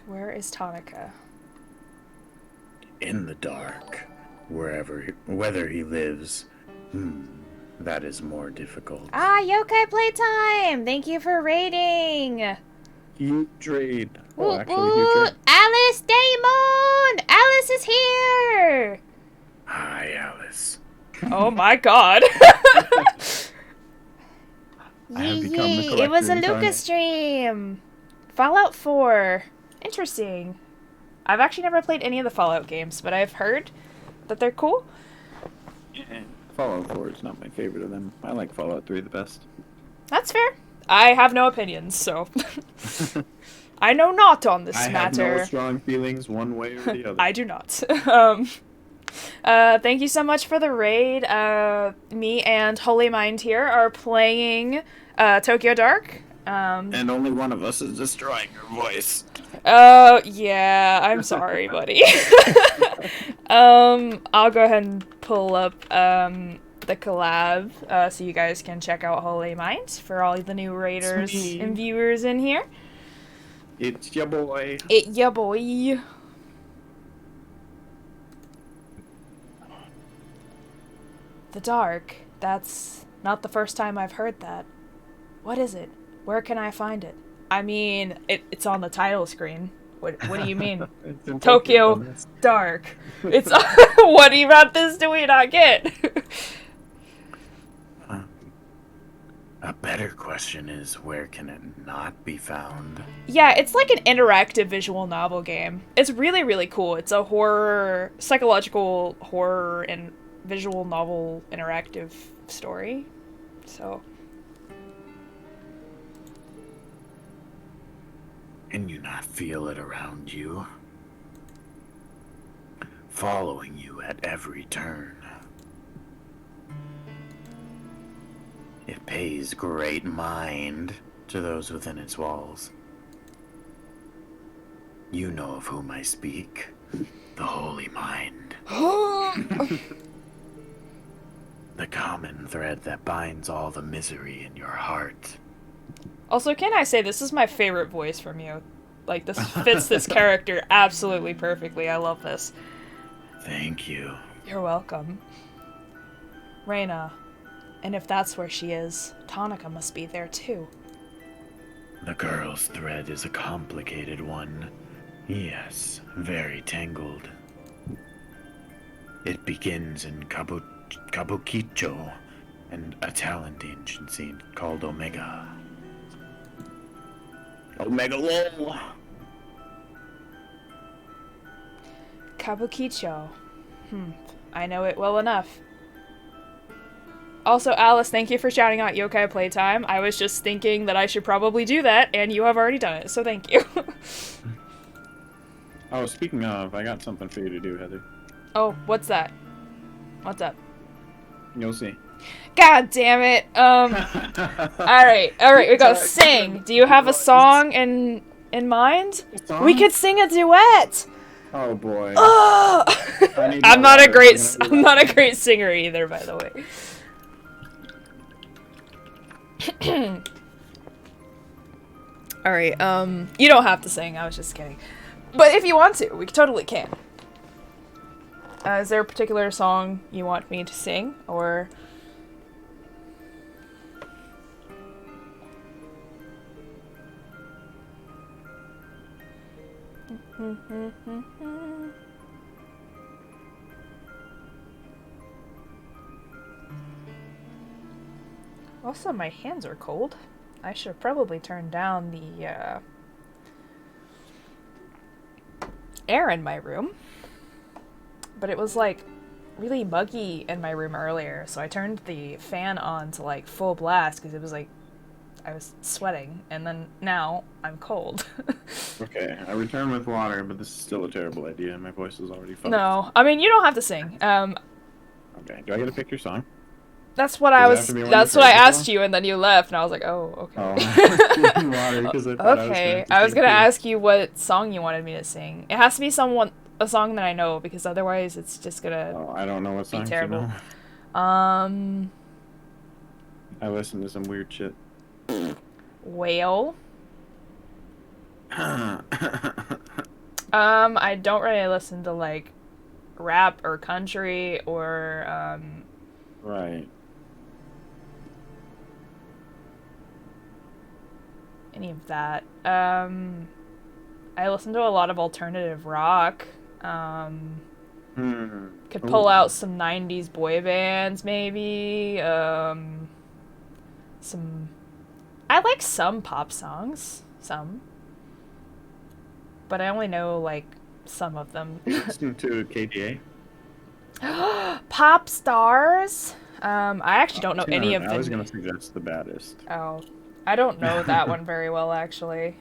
Where is Tonica? In the dark. Whether he lives... that is more difficult. Ah, Yokai Playtime! Thank you for raiding! Huge trade. Ooh, Oh, actually, huge trade. Alice Damon! Alice is here! Hi, Alice. Oh my god. I have become the collector It was a incarnate. Lucas stream! Fallout 4. Interesting. I've actually never played any of the Fallout games, but I've heard that they're cool. Yeah. Fallout 4 is not my favorite of them. I like Fallout 3 the best. That's fair. I have no opinions, so... I know not on this I have matter. no strong feelings one way or the other. I do not. Thank you so much for the raid. Me and TheHolyMind here are playing Tokyo Dark. And only one of us is destroying her voice. Yeah, I'm sorry, buddy. I'll go ahead and pull up the collab so you guys can check out TheHolyMind for all the new raiders Sweet. and viewers in here. It's your boy. It ya boy. The dark. That's not the first time I've heard that. What is it? Where can I find it? I mean, it's on the title screen. What do you mean? It's in Tokyo dumbass. Dark. It's what about this do we not get? A better question is, where can it not be found? Yeah, it's like an interactive visual novel game. It's really, really cool. It's a psychological horror and visual novel interactive story. So, Can you not feel it around you? Following you at every turn. It pays great mind to those within its walls. You know of whom I speak. The Holy Mind. The common thread that binds all the misery in your heart. also, can I say this is my favorite voice from you? Like, this fits this character absolutely perfectly. I love this. Thank you. You're welcome. Reina. And if that's where she is, Tonica must be there too. The girl's thread is a complicated one. Yes, very tangled. It begins in Kabukicho, and a talent agency called Omega. Omega lol! Kabukicho. I know it well enough. Also, Alice, thank you for shouting out Yokai Playtime. I was just thinking that I should probably do that, and you have already done it, so thank you. Oh, speaking of, I got something for you to do, Heather. Oh, what's that? What's up? You'll see. God damn it. Alright, we gotta sing. Do you have a song in mind? Song? We could sing a duet! Oh boy. Oh! I need I'm my not a water. great I'm gonna do I'm that. not a great singer either, by the way. Alright, you don't have to sing, I was just kidding. But if you want to, we totally can. Is there a particular song you want me to sing, or... Also, my hands are cold. I should probably turn down the air in my room. But it was like really muggy in my room earlier, so I turned the fan on to like full blast because it was like I was sweating, and then now I'm cold. Okay, I return with water, but this is still a terrible idea. My voice is already fucked. No, I mean, you don't have to sing. Okay, do I get to pick your song? That's what that's what I asked you, and then you left, and I was like, oh, okay. Oh, water, 'cause I thought Okay, I was gonna ask you what song you wanted me to sing. It has to be a song that I know, because otherwise it's just gonna Oh, I don't know what songs terrible. you know. I listen to some weird shit. Whale. I don't really listen to, like, rap or country or, Right. any of that. I listen to a lot of alternative rock. Could pull out some 90s boy bands, maybe. I like some pop songs. Some. But I only know, like, some of them. You listen to KDA? Pop stars? I actually don't know any of them. I was gonna suggest The Baddest. Oh. I don't know that one very well, actually.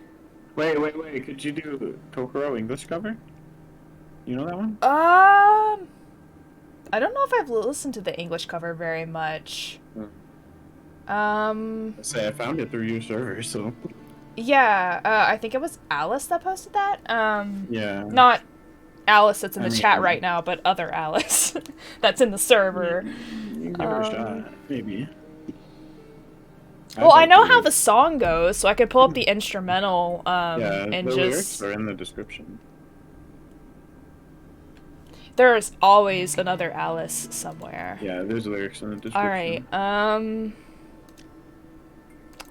Wait. Could you do Kokoro English cover? You know that one? I don't know if I've listened to the English cover very much. I say I found it through your server, so. Yeah, I think it was Alice that posted that. Yeah. Not Alice that's in the chat right now, but other Alice that's in the server. You can give her a shot, maybe. Well, I know how the song goes, so I could pull up the instrumental, yeah, and the just... lyrics are in the description. There's always another Alice somewhere. Yeah, there's lyrics in the description. Alright,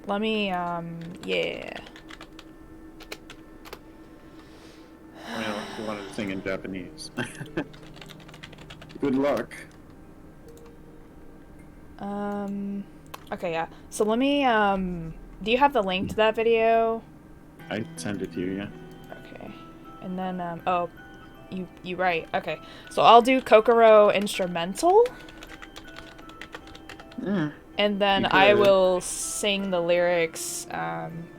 let me, yeah. Well, if you wanted to sing in Japanese. Good luck. Okay, yeah. So let me, do you have the link to that video? I send it to you, yeah. Okay. And then, oh, you right. Okay. So I'll do Kokoro instrumental. And then I will sing the lyrics,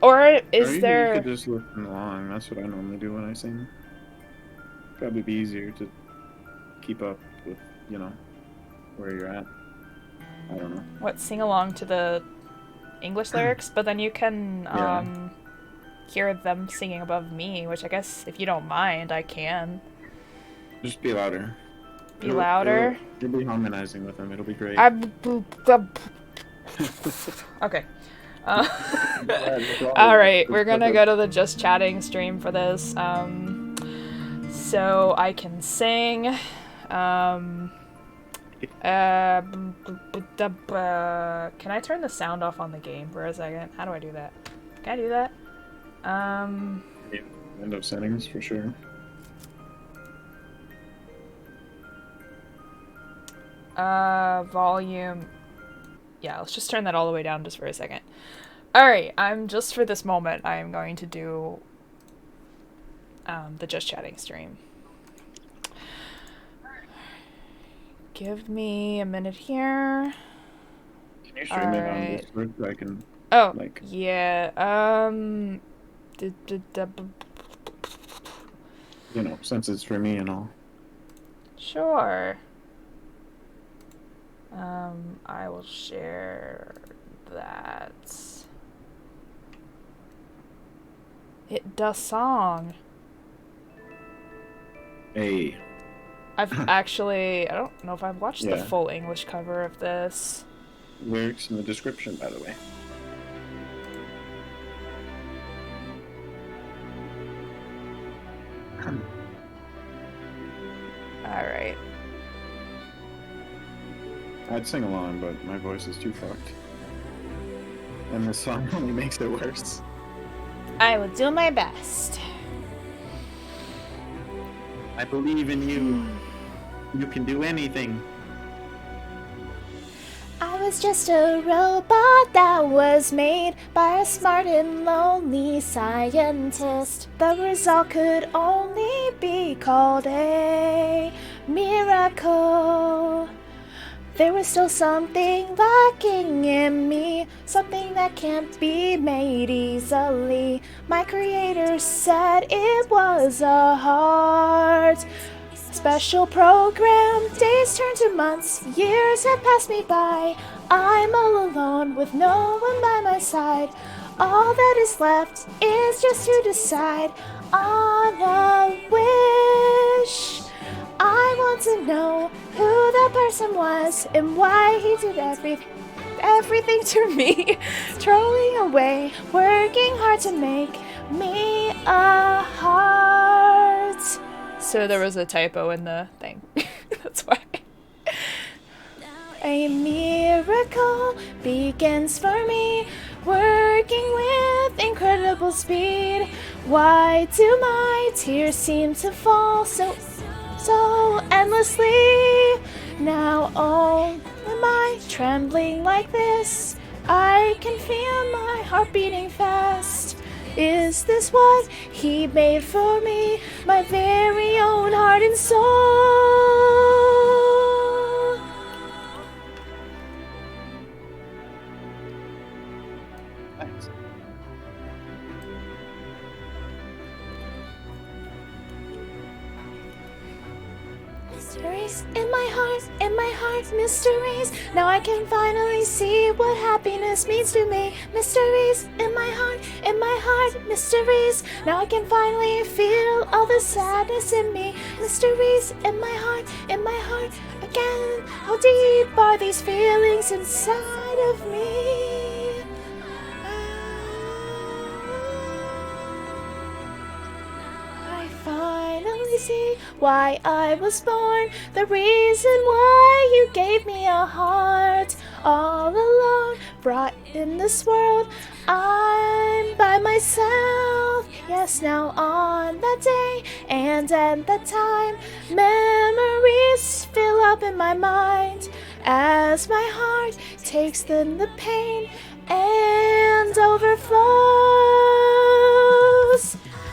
or is there... You could just listen along. That's what I normally do when I sing. Probably be easier to keep up with, you know, where you're at. I don't know. What, sing along to the English lyrics? But then you can, hear them singing above me, which I guess, if you don't mind, I can. Just be louder. Be louder? You'll be harmonizing with them. It'll be great. Okay. Alright, we're gonna go to the Just Chatting stream for this. So I can sing. Can I turn the sound off on the game for a second? How do I do that? Can I do that? End of settings for sure. Volume. Yeah, let's just turn that all the way down just for a second. Alright, just for this moment, I'm going to do the Just Chatting stream. Give me a minute here. Can you stream it on Discord so I can, yeah, you know, since it's for me and all. Sure. I will share that. It does song. Hey. I've actually, I don't know if I've watched the full English cover of this. Lyrics in the description, by the way. Alright. I'd sing along, but my voice is too fucked. And this song only makes it worse. I will do my best. I believe in you. You can do anything. I was just a robot that was made by a smart and lonely scientist. The result could only be called a miracle. there was still something lacking in me, something that can't be made easily. My creator said it was a heart. Special program, days turn to months, years have passed me by. I'm all alone with no one by my side. All that is left is just to decide on a wish. I want to know who that person was and why he did everything to me. Trolling away, working hard to make me a heart. So there was a typo in the thing. That's why. A miracle begins for me, working with incredible speed. Why do my tears seem to fall so endlessly? Now oh, am I trembling like this? I can feel my heart beating fast. Is this what he made for me? My very own heart and soul. Thanks. Mysteries in my heart, mysteries. Now I can finally see what happiness means to me. Mysteries in my heart, mysteries. Now I can finally feel all the sadness in me. Mysteries in my heart again. How deep are these feelings inside of me? I finally see why I was born, the reason why you gave me a heart. All alone, brought in this world, I'm by myself. Yes, now on that day and at that time, memories fill up in my mind as my heart takes in the pain and overflows.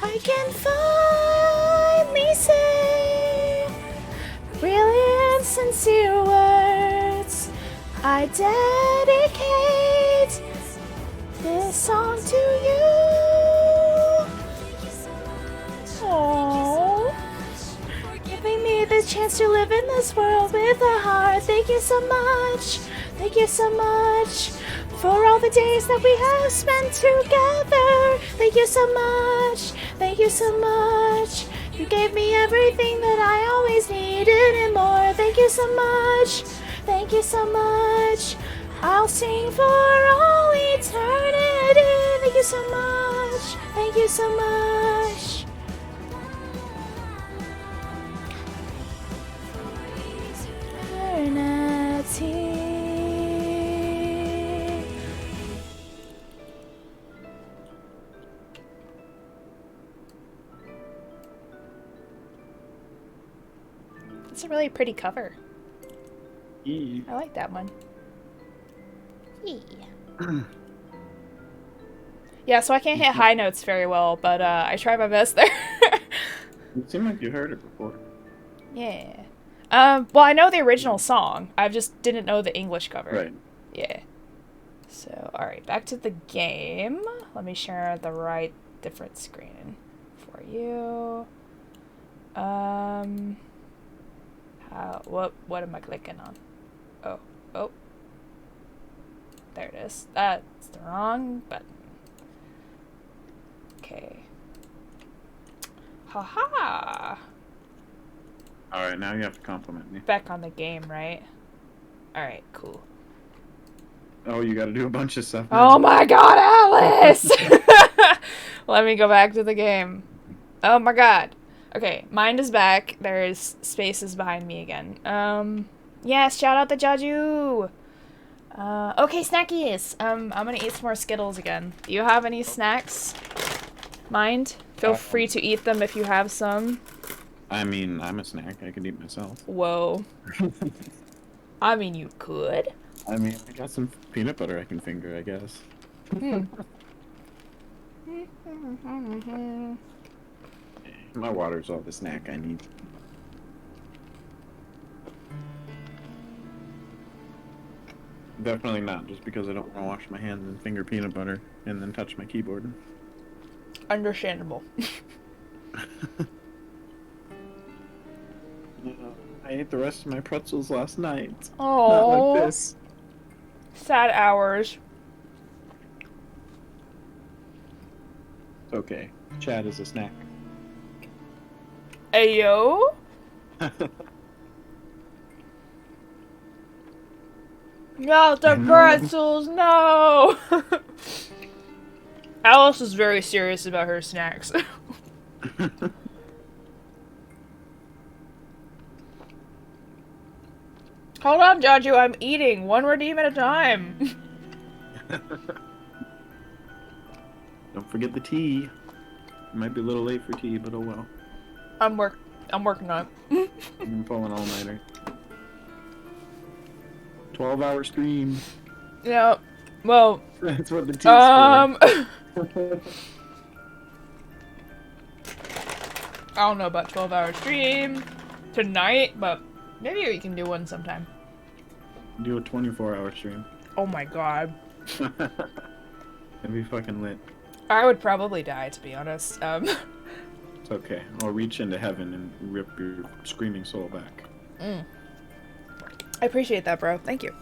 I can finally say real and sincere words. I dedicate this song to you. Oh, giving me the chance to live in this world with a heart. Thank you so much. Thank you so much for all the days that we have spent together. Thank you so much. Thank you so much. You gave me everything that I always needed and more. Thank you so much. Thank you so much. I'll sing for all eternity. Thank you so much. Thank you so much. Eternity. It's a really pretty cover. Yeah. I like that one. Yeah, so I can't hit high notes very well, but I try my best there. It seemed like you heard it before. Yeah. Well, I know the original song. I just didn't know the English cover. Right. Yeah. So, alright, back to the game. Let me share the right different screen for you. What am I clicking on? Oh. There it is. That's the wrong button. Okay. Haha! Alright, now you have to compliment me. Back on the game, right? Alright, cool. Oh, you gotta do a bunch of stuff. Oh my god, Alice! Let me go back to the game. Oh my god. Okay, Mind is back. There's spaces behind me again. Yes, shout out to Jaju! Okay, snackies! I'm gonna eat some more Skittles again. Do you have any snacks? Mind? Feel free to eat them if you have some. I mean, I'm a snack. I can eat myself. Whoa. I mean, you could. I mean, I got some peanut butter I can finger, I guess. My water's all the snack I need. Definitely not, just because I don't want to wash my hands in finger peanut butter and then touch my keyboard. Understandable. Yeah, I ate the rest of my pretzels last night. Oh, Not like this. sad hours. It's okay. Chad is a snack. Ayo? Not the pretzels, no! Alice is very serious about her snacks. Hold on, Jaju, I'm eating. One redeem at a time. Don't forget the tea. It might be a little late for tea, but oh well. I'm working on it. I'm pulling all-nighter. 12-hour stream. Yeah. Well, That's what the tea's I don't know about 12-hour stream tonight, but maybe we can do one sometime. for. Do a 24-hour stream. Oh my god. That'd be fucking lit. I would probably die, to be honest. It's okay. I'll reach into heaven and rip your screaming soul back. I appreciate that, bro. Thank you.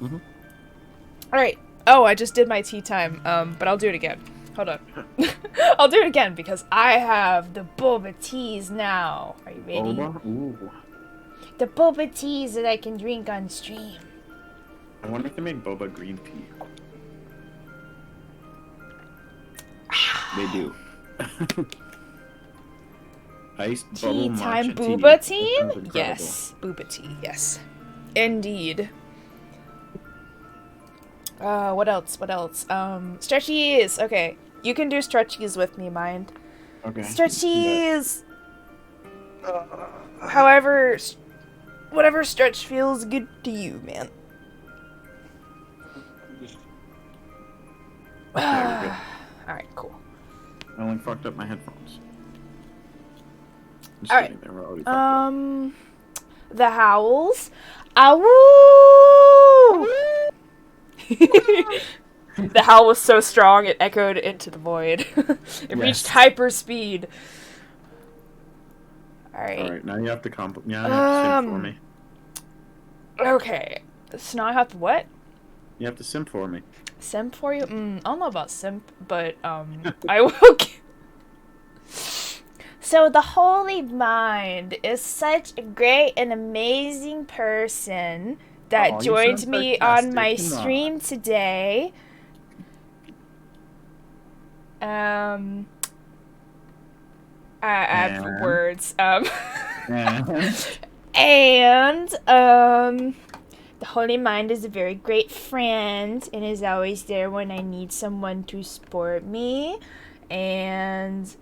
Mhm. Alright. Oh, I just did my tea time, but I'll do it again. Hold on. I'll do it again because I have the boba teas now. Are you ready? Boba? Ooh. The boba teas that I can drink on stream. I wonder if they make boba green tea. They do. Iced Tea bubble time matcha booba That team? sounds incredible. Yes. Booba tea, yes. Indeed. What else? What else? Stretchies! Okay. You can do stretchies with me, mind. Okay. Stretchies! However, whatever stretch feels good to you, man. Yeah, you're good. Alright, cool. I only fucked up my headphones. Just Alright. kidding, they were already fucked up. The howls. Ow! The howl was so strong it echoed into the void. It reached Yes. hyper speed. Alright. Alright, now you have to now you have to simp for me. Okay. So now I have to what? You have to simp for me. Simp for you? I don't know about simp, but I will. So the TheHolyMind is such a great and amazing person that Aw, you joined sound me on my sarcastic. Come on. stream today. I have And? words. And And the TheHolyMind is a very great friend and is always there when I need someone to support me, and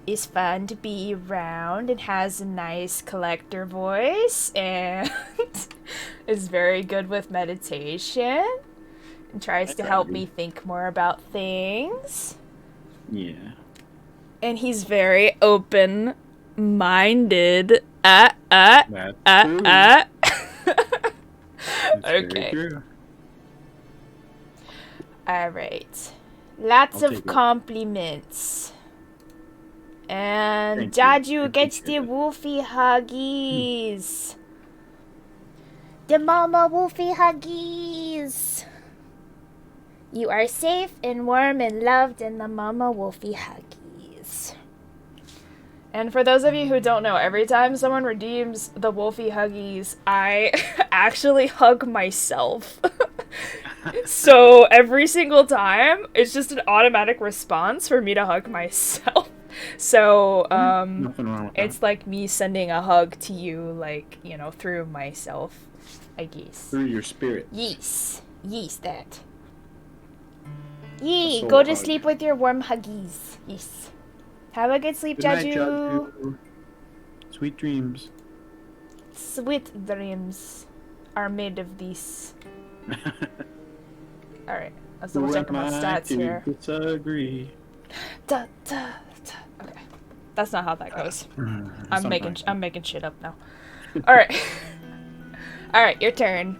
is fun to be around and has a nice collector voice and is very good with meditation and tries to help me think more about things. yeah. And he's very open-minded. That's true. That's very Okay. true. Alright. Lots I'll of take it. compliments. And Thank you. I Jaju gets the appreciate it. woofy huggies. The mama woofy huggies. You are safe and warm and loved in the mama woofy huggies. And for those of you who don't know, every time someone redeems the Wolfie Huggies, I actually hug myself. So every single time, it's just an automatic response for me to hug myself. So, Nothing wrong with that. it's like me sending a hug to you, like, you know, through myself, I guess. Through your spirit. Yes. Yes, that. Yee, soul go to hug. sleep with your warm huggies. Yes. Have a good sleep, Good night, Jaju. Jaju. Sweet dreams. Sweet dreams are made of these. Alright, let's double check Who my am I stats to here. disagree? Da, da, da. Okay. That's not how that goes. I'm making shit up now. Alright. Alright, your turn.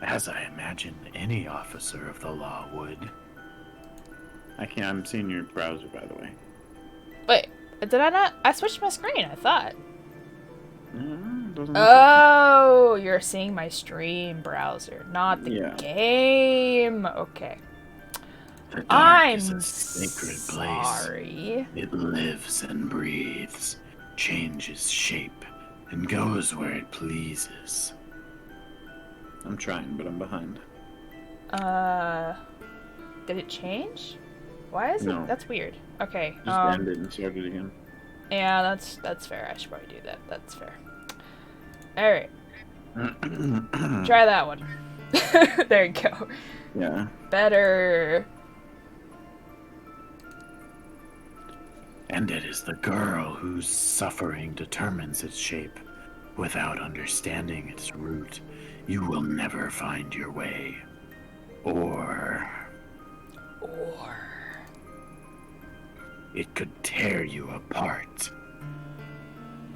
as I imagine any officer of the law would. I'm seeing your browser, by the way. Wait, did I not? I switched my screen, I thought. Doesn't look Oh, you're seeing my stream browser, not the Yeah. game. Okay. The dark I'm is a sacred place. sorry. It lives and breathes, changes shape, and goes where it pleases. I'm trying, but I'm behind. Did it change? Why is No. it? That's weird. Okay. Just ended and started again. Yeah, that's fair. I should probably do that. That's fair. All right. Try that one. There you go. Yeah. Better. And it is the girl whose suffering determines its shape. Without understanding its root, you will never find your way. Or it could tear you apart.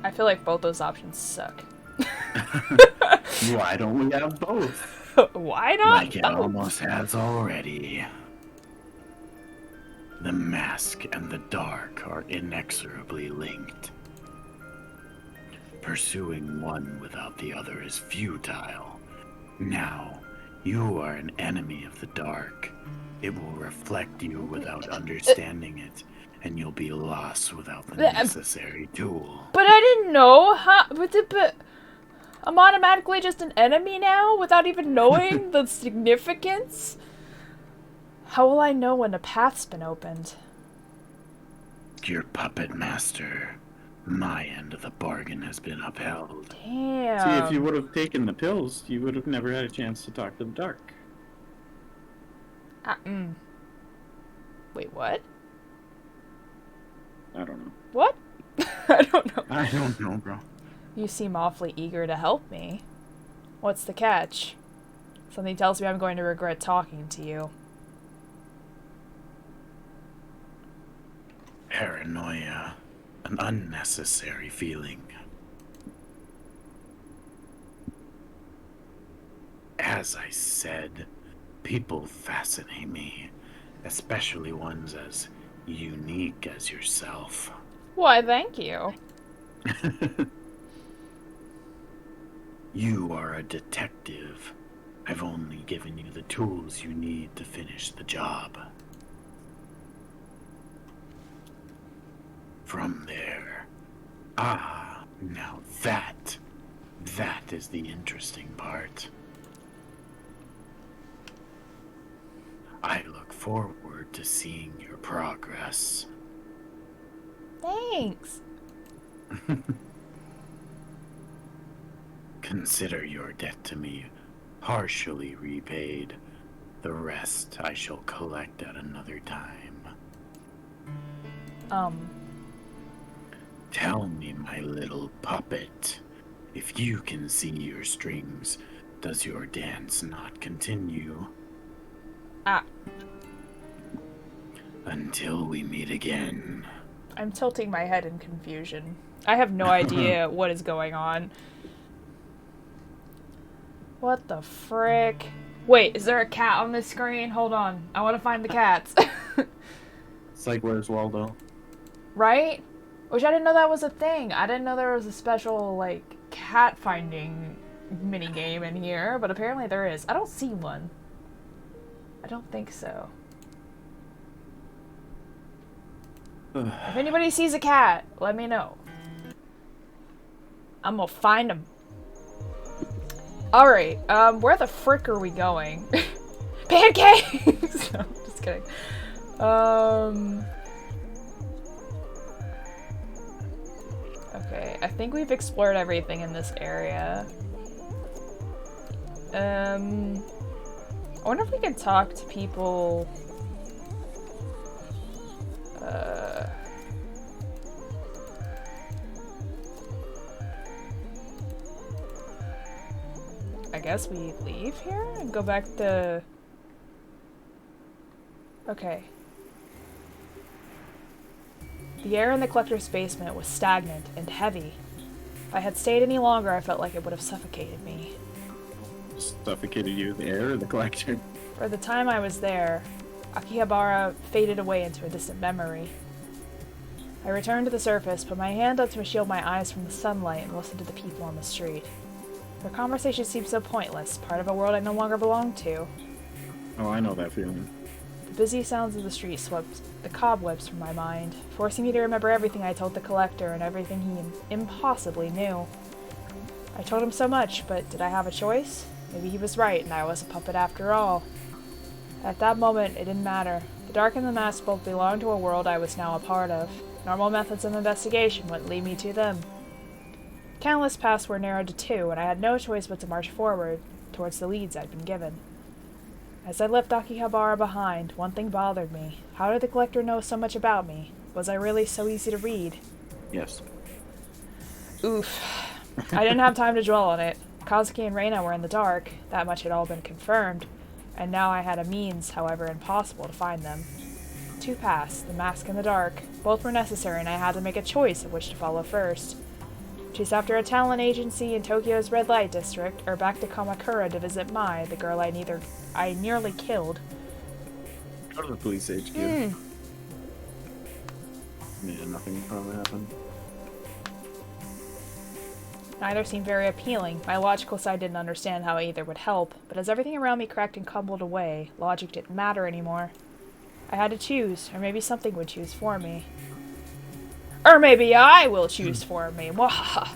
I feel like both those options suck. Why don't we have both? Why not? Like it almost has already. The mask and the dark are inexorably linked. Pursuing one without the other is futile. Now, you are an enemy of the dark. It will reflect you without understanding it, and you'll be lost without the necessary tool. But I didn't know how. But I'm automatically just an enemy now without even knowing the significance? How will I know when a path's been opened? Your puppet master. My end of the bargain has been upheld. Damn. See, if you would have taken the pills, you would have never had a chance to talk to the dark. Wait, what? I don't know. What? I don't know. I don't know, bro. You seem awfully eager to help me. What's the catch? Something tells me I'm going to regret talking to you. Paranoia. An unnecessary feeling. As I said, people fascinate me, especially ones as unique as yourself. Why, thank you. You are a detective. I've only given you the tools you need to finish the job. From there. Now that is the interesting part. I look forward to seeing your progress. Thanks. Consider your debt to me partially repaid. The rest I shall collect at another time. Tell me, my little puppet, if you can see your strings, does your dance not continue? Until we meet again. I'm tilting my head in confusion. I have no idea what is going on. What the frick? Wait, is there a cat on this screen? Hold on. I want to find the cats. It's like, where's Waldo? Right? Which I didn't know that was a thing. I didn't know there was a special, like, cat finding minigame in here, but apparently there is. I don't see one. I don't think so. If anybody sees a cat, let me know. I'm gonna find him. Alright, where the frick are we going? Pancakes! No, just kidding. Okay, I think we've explored everything in this area. I wonder if we can talk to people. I guess we leave here and go back to... Okay. The air in the collector's basement was stagnant and heavy. If I had stayed any longer, I felt like it would have suffocated me. suffocated you, the air or the collector? For the time I was there, Akihabara faded away into a distant memory. I returned to the surface, put my hand up to shield my eyes from the sunlight, and listened to the people on the street. Their conversation seemed so pointless, part of a world I no longer belonged to. Oh, I know that feeling. The busy sounds of the street swept the cobwebs from my mind, forcing me to remember everything I told the collector and everything he impossibly knew. I told him so much, but did I have a choice? Maybe he was right, and I was a puppet after all. At that moment, it didn't matter. The dark and the mask both belonged to a world I was now a part of. Normal methods of investigation wouldn't lead me to them. Countless paths were narrowed to 2, and I had no choice but to march forward, towards the leads I'd been given. As I left Akihabara behind, one thing bothered me. How did the collector know so much about me? Was I really so easy to read? Yes. Oof. I didn't have time to dwell on it. Kazuki and Reina were in the dark, that much had all been confirmed, and now I had a means, however impossible, to find them. 2 paths, the mask and the dark. Both were necessary, and I had to make a choice of which to follow first. Chase after a talent agency in Tokyo's red light district, or back to Kamakura to visit Mai, the girl I nearly killed. Go to the police HQ. Yeah, nothing will probably happen. Neither seemed very appealing. My logical side didn't understand how either would help, but as everything around me cracked and crumbled away, logic didn't matter anymore. I had to choose, or maybe something would choose for me. Or maybe I will choose for me. Wahaha.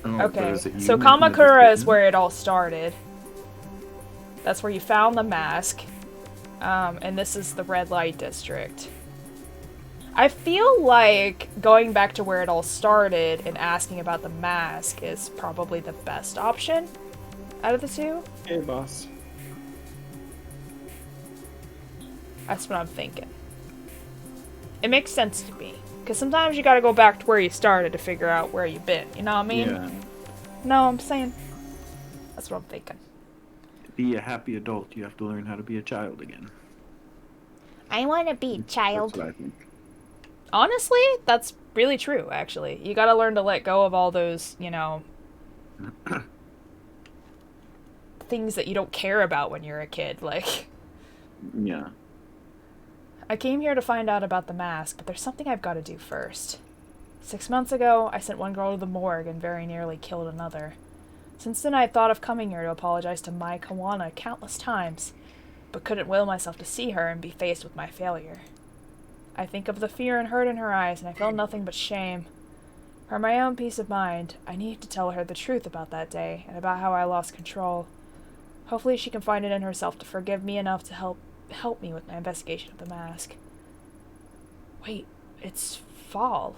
Oh, Okay, is it you so making the Kamakura is decision? where it all started. That's where you found the mask. And this is the red light district. I feel like going back to where it all started and asking about the mask is probably the best option out of the 2. Hey, boss. That's what I'm thinking. It makes sense to me. Because sometimes you gotta go back to where you started to figure out where you've been. You know what I mean? Yeah. No, I'm saying. That's what I'm thinking. To be a happy adult, you have to learn how to be a child again. I want to be a child. That's what I think. Honestly, that's really true, actually. You gotta learn to let go of all those, you know, things that you don't care about when you're a kid. Like, Yeah. I came here to find out about the mask, but there's something I've got to do first. 6 months ago, I sent one girl to the morgue and very nearly killed another. Since then, I had thought of coming here to apologize to Mai Kawana countless times, but couldn't will myself to see her and be faced with my failure. I think of the fear and hurt in her eyes, and I feel nothing but shame. For my own peace of mind, I need to tell her the truth about that day, and about how I lost control. Hopefully she can find it in herself to forgive me enough to help me with my investigation of the mask. Wait, it's fall.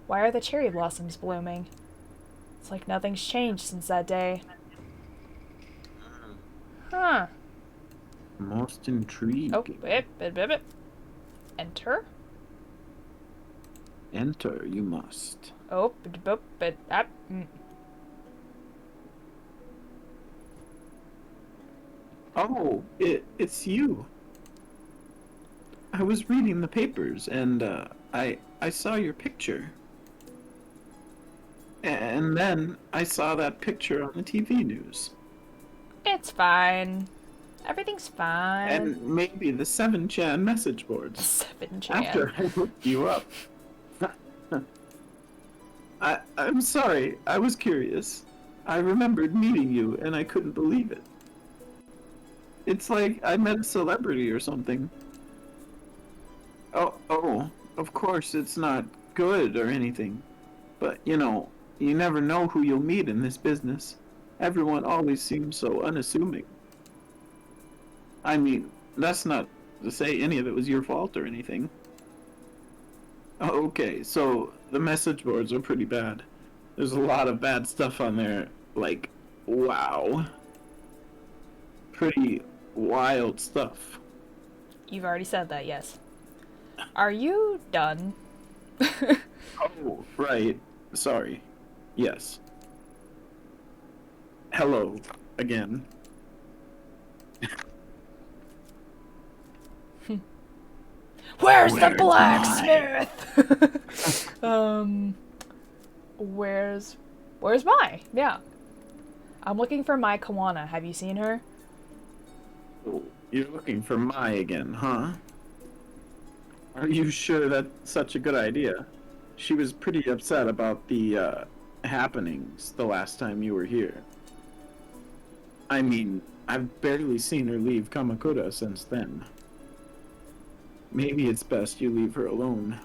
Why are the cherry blossoms blooming? It's like nothing's changed since that day. Huh. Most intriguing. Oh, wait. Enter? Enter, you must. Oh, Oh, it's you. I was reading the papers, and I saw your picture. And then I saw that picture on the TV news. It's fine. Everyth's fine. And maybe the 7chan message boards. 7chan. After I looked you up. I'm sorry, I was curious. I remembered meeting you, and I couldn't believe it. It's like I met a celebrity or something. Oh, of course it's not good or anything. But, you know, you never know who you'll meet in this business. Everyone always seems so unassuming. I mean, that's not to say any of it was your fault or anything. Okay, so the message boards are pretty bad. There's a lot of bad stuff on there. Like, wow. Pretty wild stuff. You've already said that, yes. Are you done? Oh, right. Sorry. Yes. Hello, again. Where's the blacksmith? Where's Mai? Yeah. I'm looking for my Kawana. Have you seen her? Oh, you're looking for Mai again, huh? Are you sure that's such a good idea? She was pretty upset about the happenings the last time you were here. I mean, I've barely seen her leave Kamakura since then. Maybe it's best you leave her alone.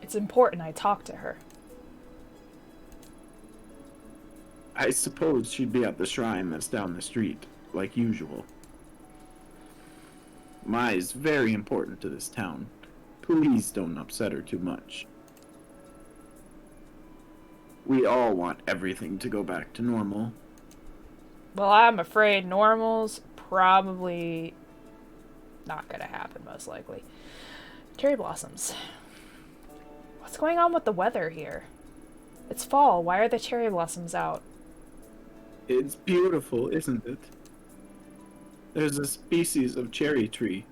It's important I talk to her. I suppose she'd be at the shrine that's down the street, like usual. Mai's very important to this town. Please don't upset her too much. We all want everything to go back to normal. Well, I'm afraid normal's probably not gonna happen, most likely. Cherry blossoms. What's going on with the weather here? It's fall. Why are the cherry blossoms out? It's beautiful, isn't it? There's a species of cherry tree,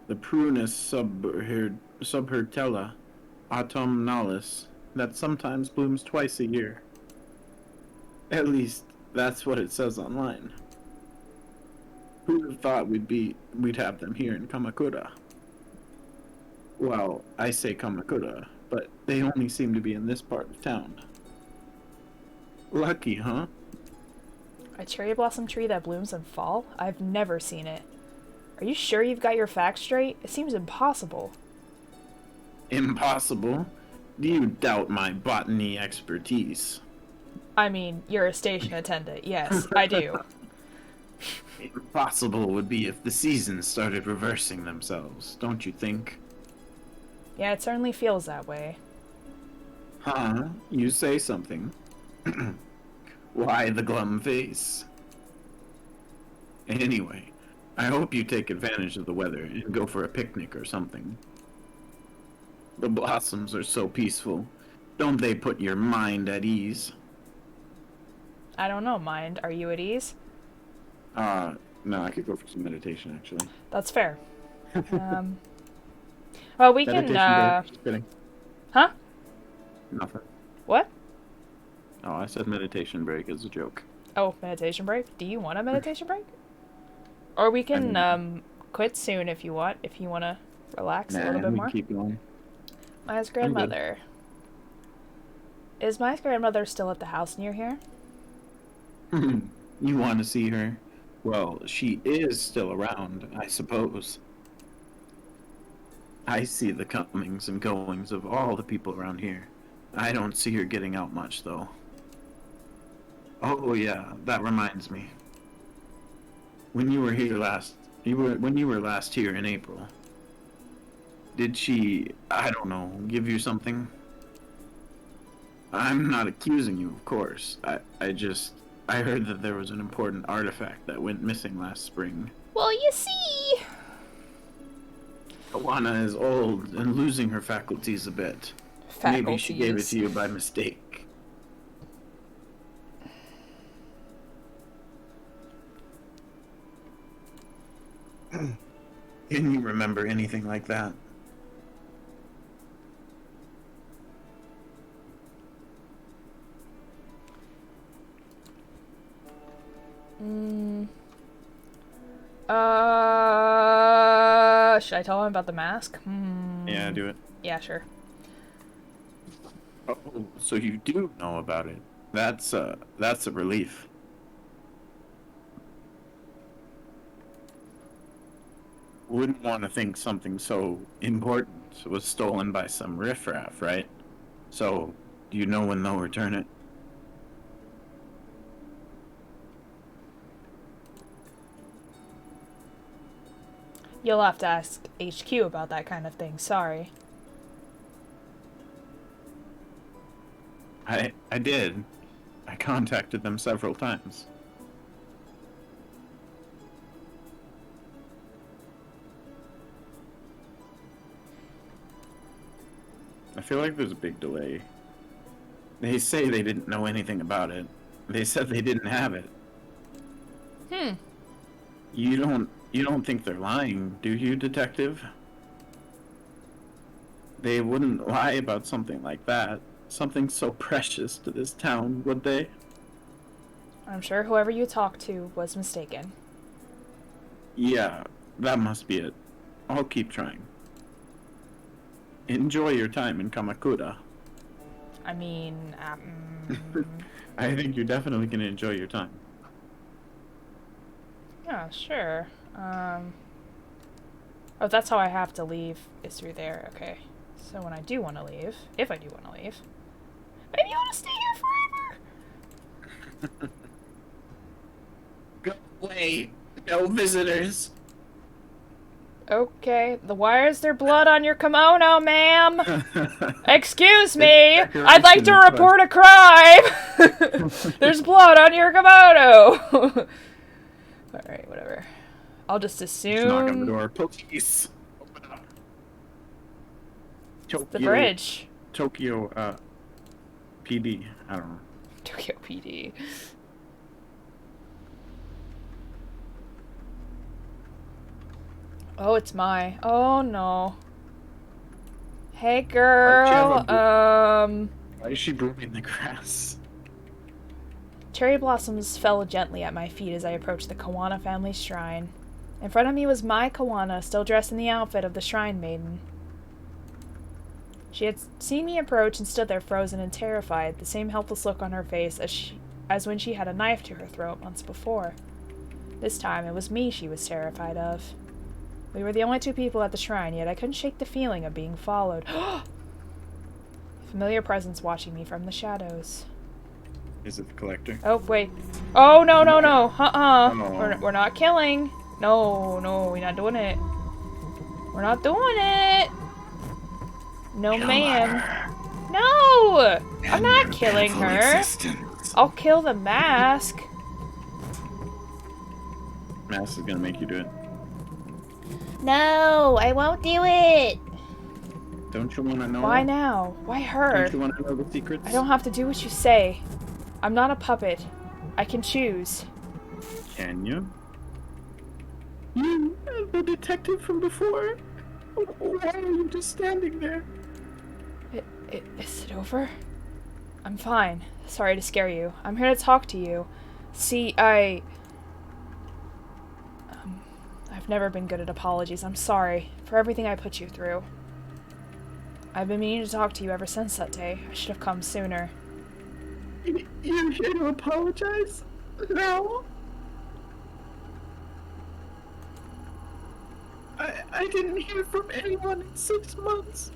the Prunus subhirtella autumnalis, that sometimes blooms twice a year. At least, that's what it says online. Who'd have thought we'd have them here in Kamakura? Well, I say Kamakura, but they only seem to be in this part of town. Lucky, huh? A cherry blossom tree that blooms in fall? I've never seen it. Are you sure you've got your facts straight? It seems impossible. Impossible? Do you doubt my botany expertise? I mean, you're a station attendant. Yes, I do. Impossible would be if the seasons started reversing themselves, don't you think? Yeah, it certainly feels that way. Huh? You say something. Why the glum face? Anyway, I hope you take advantage of the weather and go for a picnic or something. The blossoms are so peaceful. Don't they put your mind at ease? I don't know, mind. Are you at ease? No, I could go for some meditation, actually. That's fair. Well, we Meditation can, break. Just kidding. Huh? Nothing. What? Oh, I said meditation break as a joke. Oh, meditation break? Do you want a meditation break? Or we can, quit soon if you want to relax a little bit we more. Keep going. Maya's grandmother. Is Maya's grandmother still at the house near here? You want to see her? Well, she is still around, I suppose. I see the comings and goings of all the people around here. I don't see her getting out much, though. Oh yeah, that reminds me. When you were here last, when you were last here in April, did she, I don't know, give you something? I'm not accusing you, of course. I heard that there was an important artifact that went missing last spring. Well, you see. Kawana is old and losing her faculties a bit. Maybe she gave it to you by mistake. Can you remember anything like that? Should I tell him about the mask? Yeah, do it. Yeah, sure. Oh, so you do know about it. That's a relief. Wouldn't want to think something so important was stolen by some riffraff, right? So, do you know when they'll return it? You'll have to ask HQ about that kind of thing, sorry. I did. I contacted them several times. I feel like there's a big delay. They say they didn't know anything about it. They said they didn't have it. You don't think they're lying, do you, detective? They wouldn't lie about something like that. Something so precious to this town, would they? I'm sure whoever you talked to was mistaken. Yeah, that must be it. I'll keep trying. Enjoy your time in Kamakura. I mean, I think you're definitely gonna enjoy your time. yeah, sure. Oh, that's how I have to leave, is through there. Okay. So when I do want to leave, if I do want to leave, maybe I want to stay here forever. Go away. No visitors. Okay. Why is there blood on your kimono, ma'am? Excuse me. I'd like to report a crime. There's blood on your kimono. Alright, whatever. I'll just assume... Knock on the door. Police. Open up. It's the bridge. Tokyo, PD. I don't know. Tokyo PD. Oh, it's Mai. Oh, no. Hey, girl. Why is she brooming the grass? Cherry blossoms fell gently at my feet as I approached the Kawana family shrine. In front of me was Mai Kawana, still dressed in the outfit of the shrine maiden. She had seen me approach and stood there frozen and terrified, the same helpless look on her face as when she had a knife to her throat months before. This time, it was me she was terrified of. We were the only two people at the shrine, yet I couldn't shake the feeling of being followed. A familiar presence watching me from the shadows. Is it the collector? Oh, wait. Oh, no, no, no. Oh. We're not killing. No, we're not doing it. We're not doing it. No, ma'am. No! I'm not killing her. I'll kill the mask. Mask is gonna make you do it. No, I won't do it. Don't you wanna know? Why now? Why her? Don't you wanna know the secrets? I don't have to do what you say. I'm not a puppet. I can choose. Can you? You, the detective from before? Why are you just standing there? Is it over? I'm fine. Sorry to scare you. I'm here to talk to you. See, I've never been good at apologies. I'm sorry for everything I put you through. I've been meaning to talk to you ever since that day. I should have come sooner. You're here to apologize? Now? I didn't hear from anyone in 6 months.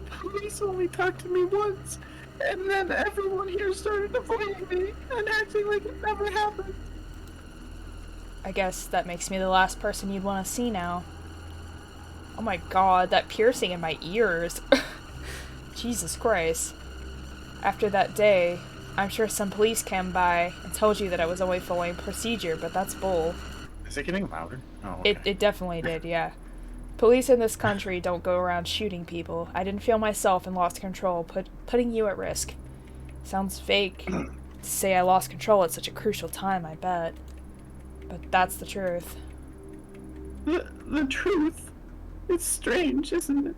The police only talked to me once, and then everyone here started avoiding me and acting like it never happened. I guess that makes me the last person you'd want to see now. Oh my god, that piercing in my ears. Jesus Christ. After that day, I'm sure some police came by and told you that I was only following procedure, but that's bull. Is it getting louder? Oh, okay. It definitely did, yeah. Police in this country don't go around shooting people. I didn't feel myself and lost control, putting you at risk. Sounds fake to say I lost control at such a crucial time, I bet. But that's the truth. The truth? It's strange, isn't it?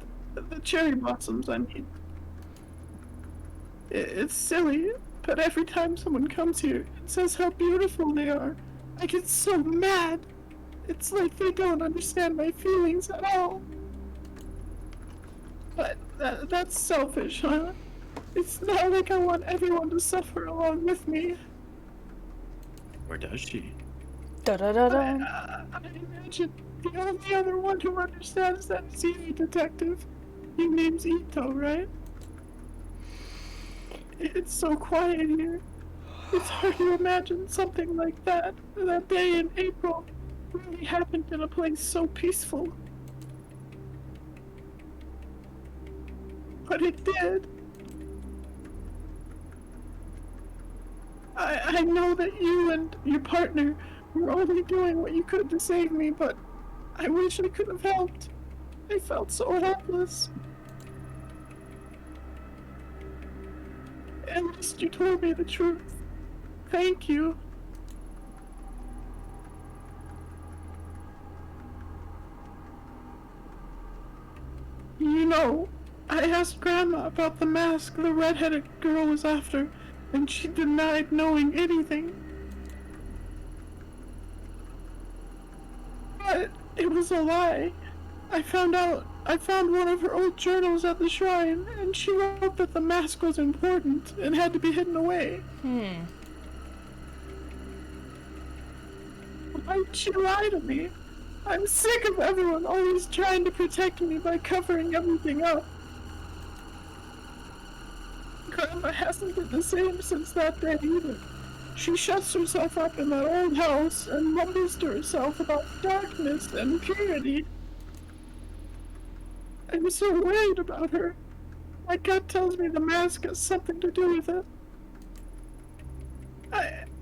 The cherry blossoms, I mean. It's silly, but every time someone comes here and says how beautiful they are, I get so mad. It's like they don't understand my feelings at all. But that's selfish, huh? It's not like I want everyone to suffer along with me. Or does she? Da-da-da-da. I imagine the only other one who understands that is you, Detective. Your name's Ito, right? It's so quiet here. It's hard to imagine something like that day in April, really happened in a place so peaceful. But it did. I know that you and your partner were only doing what you could to save me, but I wish I could have helped. I felt so helpless. At least you told me the truth. Thank you. You know, I asked Grandma about the mask the red-headed girl was after, and she denied knowing anything. was a lie. I found one of her old journals at the shrine, and she wrote that the mask was important and had to be hidden away. Why'd she lie to me? I'm sick of everyone always trying to protect me by covering everything up. Grandma hasn't been the same since that day either. She shuts herself up in that old house and mumbles to herself about darkness and purity. I'm so worried about her. My gut tells me the mask has something to do with it.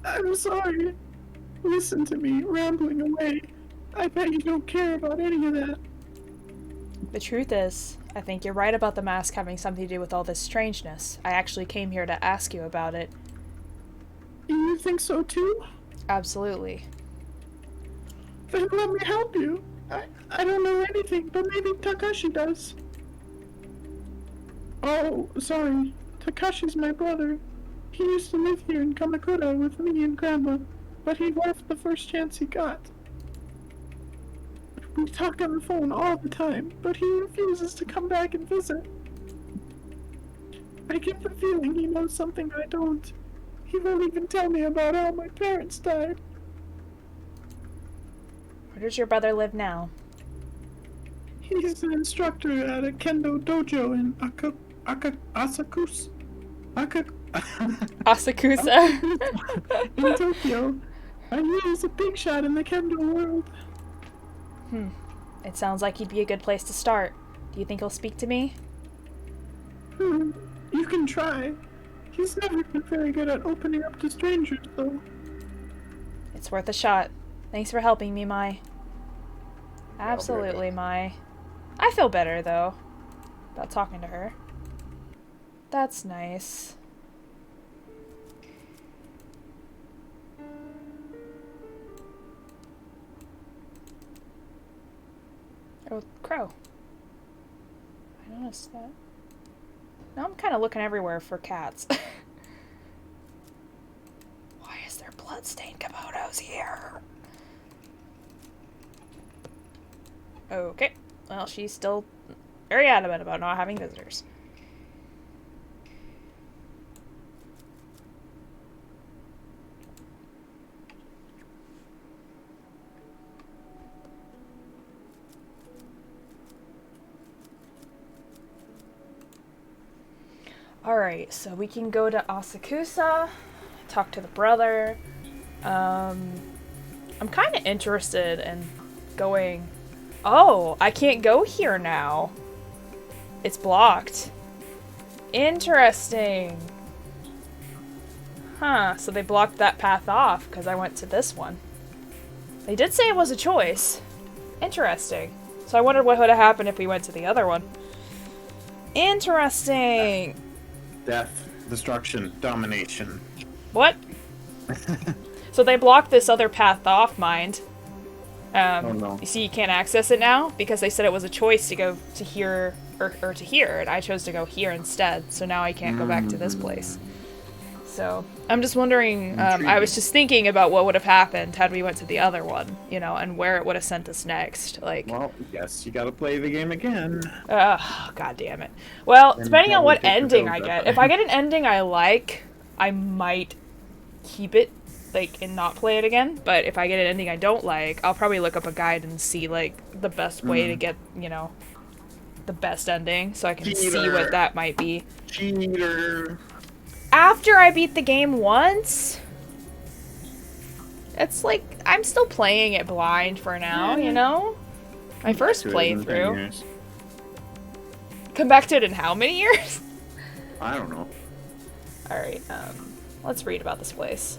I'm sorry. Listen to me, rambling away. I bet you don't care about any of that. The truth is, I think you're right about the mask having something to do with all this strangeness. I actually came here to ask you about it. You think so too? Absolutely. Then let me help you. I don't know anything, but maybe Takashi does. Oh, sorry. Takashi's my brother. He used to live here in Kamakura with me and Grandma, but he left the first chance he got. We talk on the phone all the time, but he refuses to come back and visit. I get the feeling he knows something I don't. He won't even tell me about how my parents died. Where does your brother live now? He's an instructor at a kendo dojo in Asakusa. in Tokyo. And he is a big shot in the kendo world. It sounds like he'd be a good place to start. Do you think he'll speak to me? You can try. He's never been very good at opening up to strangers, though. It's worth a shot. Thanks for helping me, Mai. Absolutely, Mai. I feel better, though, about talking to her. That's nice. Oh, crow. I noticed that. Now I'm kind of looking everywhere for cats. Why is there bloodstained Komodos here? Okay. Well, she's still very adamant about not having visitors. Alright, so we can go to Asakusa, talk to the brother. I'm kind of interested in going... Oh, I can't go here now. It's blocked. Interesting. Huh, so they blocked that path off because I went to this one. They did say it was a choice. Interesting. So I wondered what would have happened if we went to the other one. Interesting. Death, destruction, domination. What? So they blocked this other path off, mind. Oh no. You see, you can't access it now because they said it was a choice to go to here or to here, and I chose to go here instead. So now I can't go back to this place. So I'm just wondering. I was just thinking about what would have happened had we went to the other one, you know, and where it would have sent us next. Like, Well, yes, you gotta play the game again. God damn it. Well, And depending on probably what take your ending pills I that get, way. if I get an ending I like, I might keep it, like, and not play it again. But if I get an ending I don't like, I'll probably look up a guide and see, like, the best way to get, you know, the best ending, so I can see Cheater. what that might be. Cheater. After I beat the game once, it's like, I'm still playing it blind for now, you know? My first To it in 10 playthrough. years. Come back to it in how many years? I don't know. Alright, let's read about this place.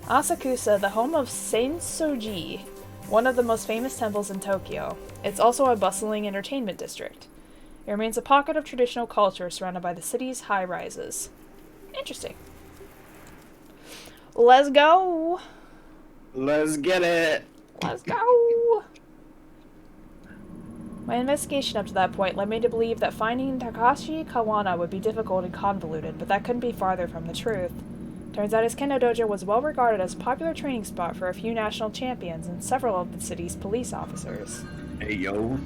Asakusa, the home of Sensoji, one of the most famous temples in Tokyo. It's also a bustling entertainment district. It remains a pocket of traditional culture surrounded by the city's high-rises. Interesting. Let's go! Let's get it. Let's go! My investigation up to that point led me to believe that finding Takashi Kawana would be difficult and convoluted, but that couldn't be farther from the truth. Turns out his kendo dojo was well regarded as a popular training spot for a few national champions and several of the city's police officers. Hey, yo.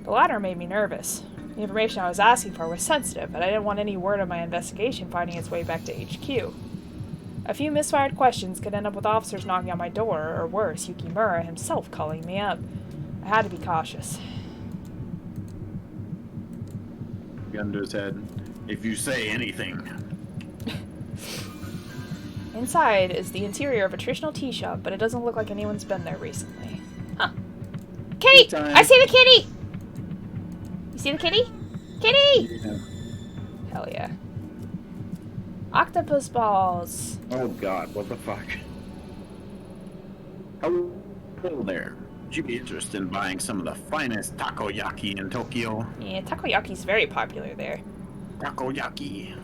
The latter made me nervous. The information I was asking for was sensitive, but I didn't want any word of my investigation finding its way back to HQ. A few misfired questions could end up with officers knocking on my door, or worse, Yukimura himself calling me up. I had to be cautious. Gun to his head. If you say anything. Inside is the interior of a traditional tea shop, but it doesn't look like anyone's been there recently. Huh. Kitty! I see the kitty! You see the kitty? Kitty! Yeah. Hell yeah. Octopus balls. Oh god, what the fuck? Hello there. Would you be interested in buying some of the finest takoyaki in Tokyo? Yeah, takoyaki's very popular there. Takoyaki.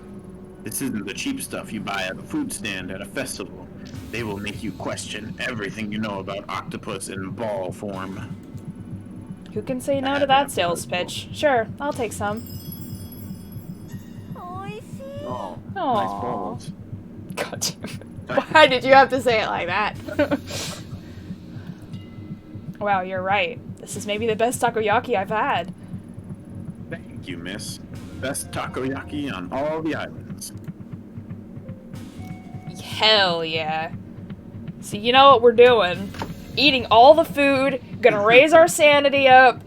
This isn't the cheap stuff you buy at a food stand at a festival. They will make you question everything you know about octopus in ball form. Who can say no to that sales pitch? Sure, I'll take some. Oh, nice Aww. balls. God damn it. Why did you have to say it like that? Wow, you're right. This is maybe the best takoyaki I've had. Thank you, miss. Best takoyaki on all the islands. Hell yeah. So you know what we're doing. Eating all the food, gonna raise our sanity up.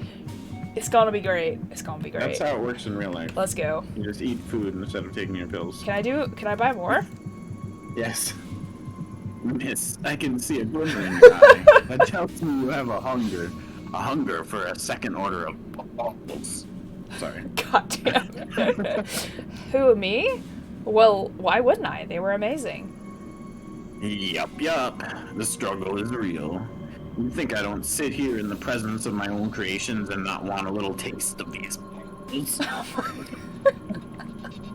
It's gonna be great. It's gonna be great. That's how it works in real life. Let's go. You just eat food instead of taking your pills. Can I buy more? Yes. Miss, I can see a glimmer in your eye. That tells me you have a hunger for a second order of balls. Sorry. God damn it. Who, me? Well, why wouldn't I? They were amazing. Yup. The struggle is real. You think I don't sit here in the presence of my own creations and not want a little taste of these balls?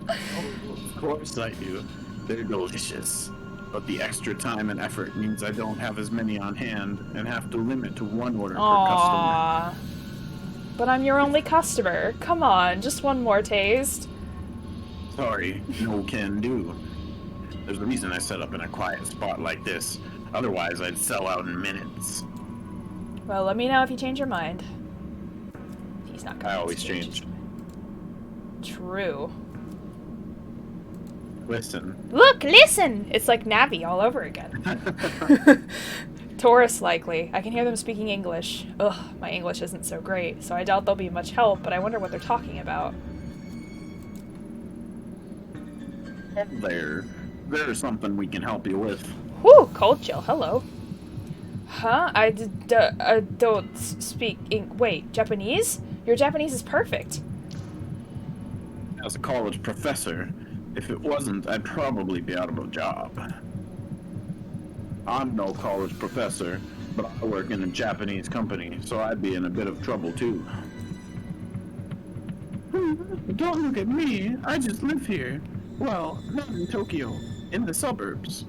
Of course I do. They're delicious. But the extra time and effort means I don't have as many on hand and have to limit to one order per customer. Aww. But I'm your only customer. Come on, just one more taste. Sorry, no can do. There's a reason I set up in a quiet spot like this. Otherwise, I'd sell out in minutes. Well, let me know if you change your mind. He's not going I to always change. True. Listen. Look, listen! It's like Navi all over again. Tourists, likely. I can hear them speaking English. Ugh, my English isn't so great, so I doubt they'll be much help, but I wonder what they're talking about. There's something we can help you with. Whew, cold chill, hello. Huh? I don't speak wait, Japanese? Your Japanese is perfect. As a college professor, if it wasn't, I'd probably be out of a job. I'm no college professor, but I work in a Japanese company, so I'd be in a bit of trouble too. Don't look at me, I just live here. Well, not in Tokyo, in the suburbs.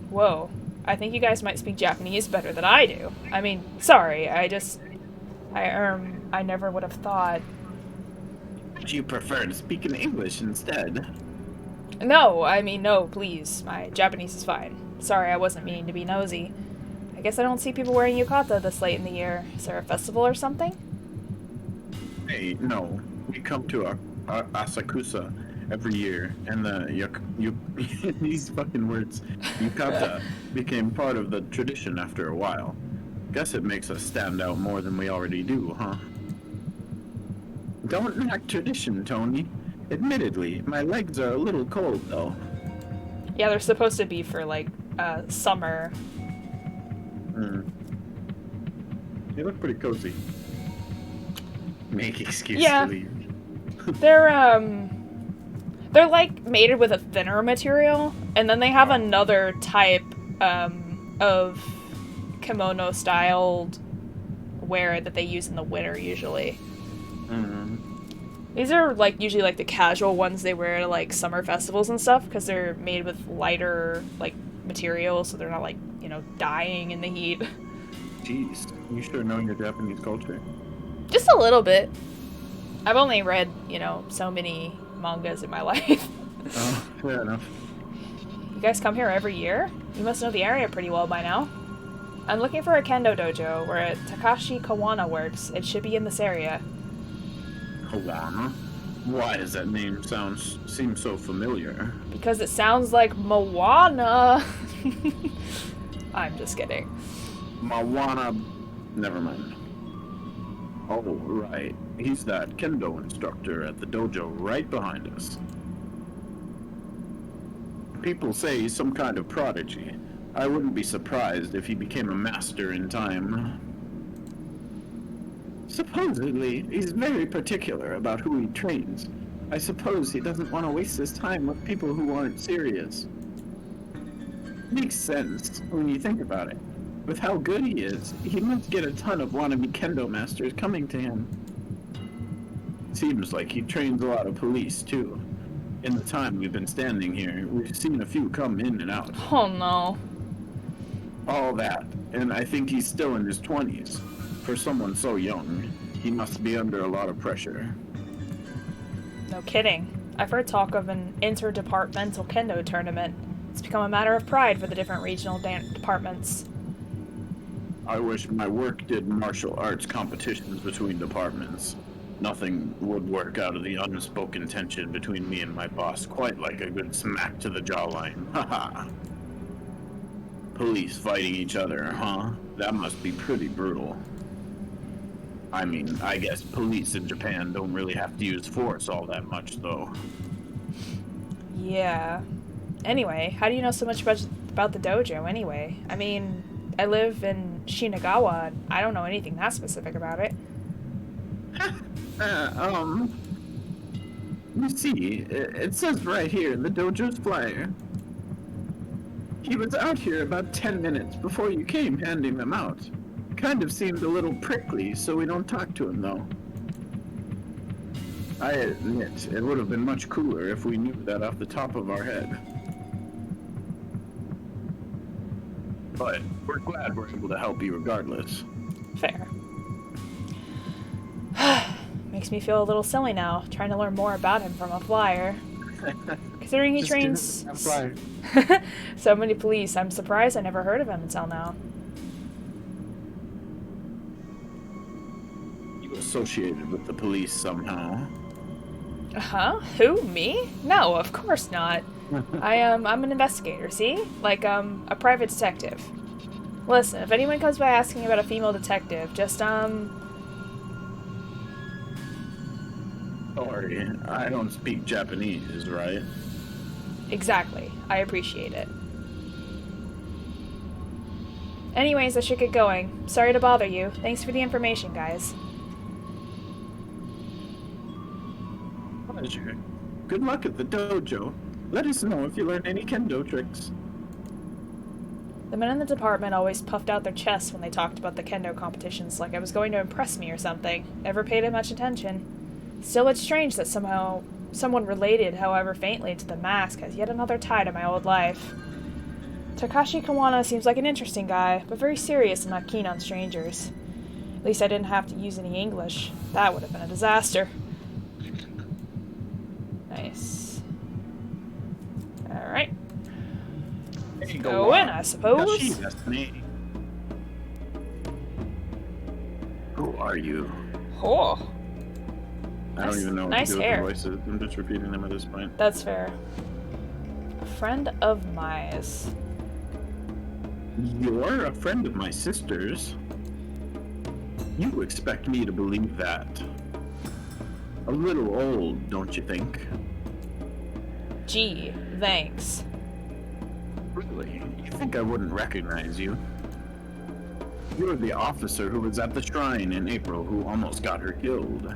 Whoa. I think you guys might speak Japanese better than I do. I mean, sorry, I never would have thought. Would you prefer to speak in English instead? No, I mean, no, please. My Japanese is fine. Sorry, I wasn't meaning to be nosy. I guess I don't see people wearing yukata this late in the year. Is there a festival or something? Hey, no. We come to Asakusa every year, and these fucking words, yukata, became part of the tradition after a while. Guess it makes us stand out more than we already do, huh? Don't knock tradition, Tony. Admittedly, my legs are a little cold, though. Yeah, they're supposed to be for, like, summer. They look pretty cozy. Make excuse Yeah. to leave. They're like mated with a thinner material, and then they have another type of kimono styled wear that they use in the winter usually. These are like usually like the casual ones they wear to like summer festivals and stuff because they're made with lighter like material, so they're not like, you know, dying in the heat. Jeez, you sure know your Japanese culture. Just a little bit. I've only read, you know, so many mangas in my life. Oh, fair enough. You guys come here every year? You must know the area pretty well by now. I'm looking for a kendo dojo where Takashi Kawana works. It should be in this area. Kawana? Why does that name seem so familiar? Because it sounds like Moana. I'm just kidding. Mawana... Never mind. Oh, right. He's that kendo instructor at the dojo right behind us. People say he's some kind of prodigy. I wouldn't be surprised if he became a master in time. Supposedly, he's very particular about who he trains. I suppose he doesn't want to waste his time with people who aren't serious. Makes sense when you think about it. With how good he is, he must get a ton of wannabe kendo masters coming to him. Seems like he trains a lot of police, too. In the time we've been standing here, we've seen a few come in and out. Oh no. All that, and I think he's still in his 20s. For someone so young, he must be under a lot of pressure. No kidding. I've heard talk of an interdepartmental kendo tournament. It's become a matter of pride for the different regional departments. I wish my work did martial arts competitions between departments. Nothing would work out of the unspoken tension between me and my boss quite like a good smack to the jawline. Haha. Police fighting each other, huh? That must be pretty brutal. I mean, I guess police in Japan don't really have to use force all that much, though. Yeah. Anyway, how do you know so much about the dojo, anyway? I mean, I live in Shinagawa, and I don't know anything that specific about it. You see, it says right here in the dojo's flyer. He was out here about 10 minutes before you came handing them out. Kind of seemed a little prickly, so we don't talk to him, though. I admit, it would have been much cooler if we knew that off the top of our head. But we're glad we're able to help you regardless. Fair. Makes me feel a little silly now, trying to learn more about him from a flyer. Considering he trains so many police, I'm surprised I never heard of him until now. You associated with the police somehow? Huh? Who? Me? No, of course not. I'm an investigator, see? Like, a private detective. Listen, if anyone comes by asking about a female detective, just, Sorry, I don't speak Japanese, right? Exactly. I appreciate it. Anyways, I should get going. Sorry to bother you. Thanks for the information, guys. Pleasure. Good luck at the dojo. Let us know if you learn any kendo tricks. The men in the department always puffed out their chests when they talked about the kendo competitions, like I was going to impress me or something. Never paid it much attention. Still, it's strange that somehow someone related, however faintly, to the mask has yet another tie to my old life. Takashi Kawana seems like an interesting guy, but very serious and not keen on strangers. At least I didn't have to use any English. That would have been a disaster. Nice. Alright. Let's Go in, I suppose. Who are you? Oh. I don't even know what nice to do hair. with the voices. I'm just repeating them at this point. That's fair. A friend of Mai's. You're a friend of my sister's. You expect me to believe that. A little old, don't you think? Gee, thanks. Really? You think I wouldn't recognize you? You're the officer who was at the shrine in April who almost got her killed.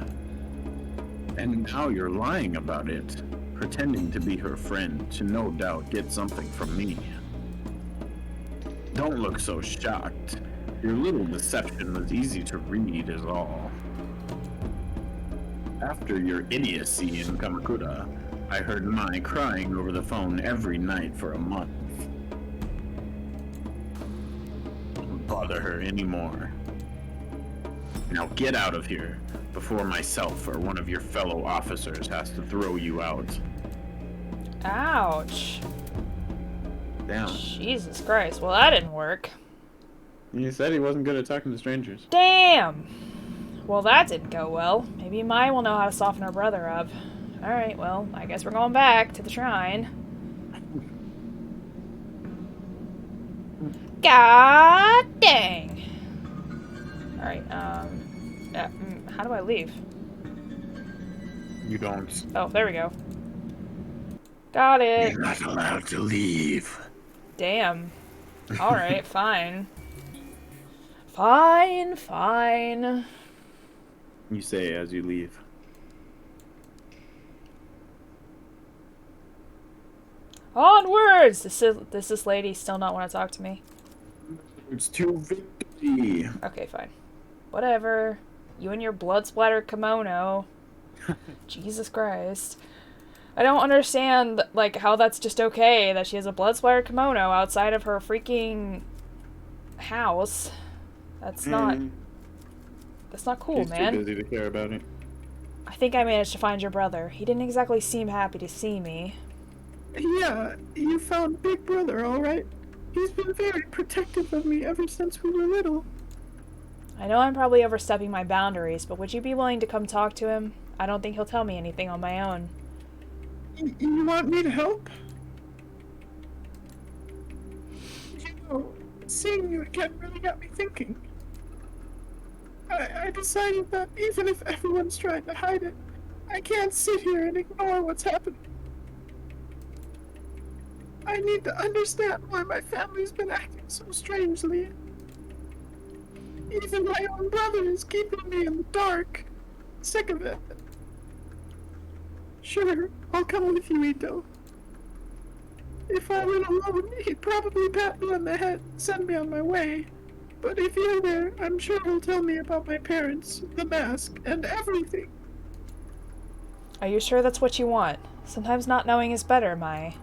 And now you're lying about it, pretending to be her friend to no doubt get something from me. Don't look so shocked. Your little deception was easy to read is all. After your idiocy in Kamakura, I heard Mai crying over the phone every night for a month. Don't bother her anymore. Now get out of here, before myself or one of your fellow officers has to throw you out. Ouch. Down. Jesus Christ. Well, that didn't work. You said he wasn't good at talking to strangers. Damn! Well, that didn't go well. Maybe Mai will know how to soften her brother up. Alright, well, I guess we're going back to the shrine. God dang! Alright, how do I leave? You don't. Oh, there we go. Got it. You're not allowed to leave. Damn. Alright, fine. Fine. You say as you leave. Onwards! This lady still not want to talk to me. It's to victory. Okay, fine. Whatever. You and your blood splattered kimono. Jesus Christ. I don't understand, like, how that's just okay that she has a blood splattered kimono outside of her freaking house. That's not cool, She's man. too busy to care about it. I think I managed to find your brother. He didn't exactly seem happy to see me. Yeah, you found Big Brother, alright? He's been very protective of me ever since we were little. I know I'm probably overstepping my boundaries, but would you be willing to come talk to him? I don't think he'll tell me anything on my own. You want me to help? You know, seeing you again really got me thinking. I decided that even if everyone's trying to hide it, I can't sit here and ignore what's happening. I need to understand why my family's been acting so strangely. Even my own brother is keeping me in the dark. Sick of it. Sure, I'll come with you, Ito. If I went alone, he'd probably pat me on the head and send me on my way. But if you're there, I'm sure he'll tell me about my parents, the mask, and everything. Are you sure that's what you want? Sometimes not knowing is better, Mai.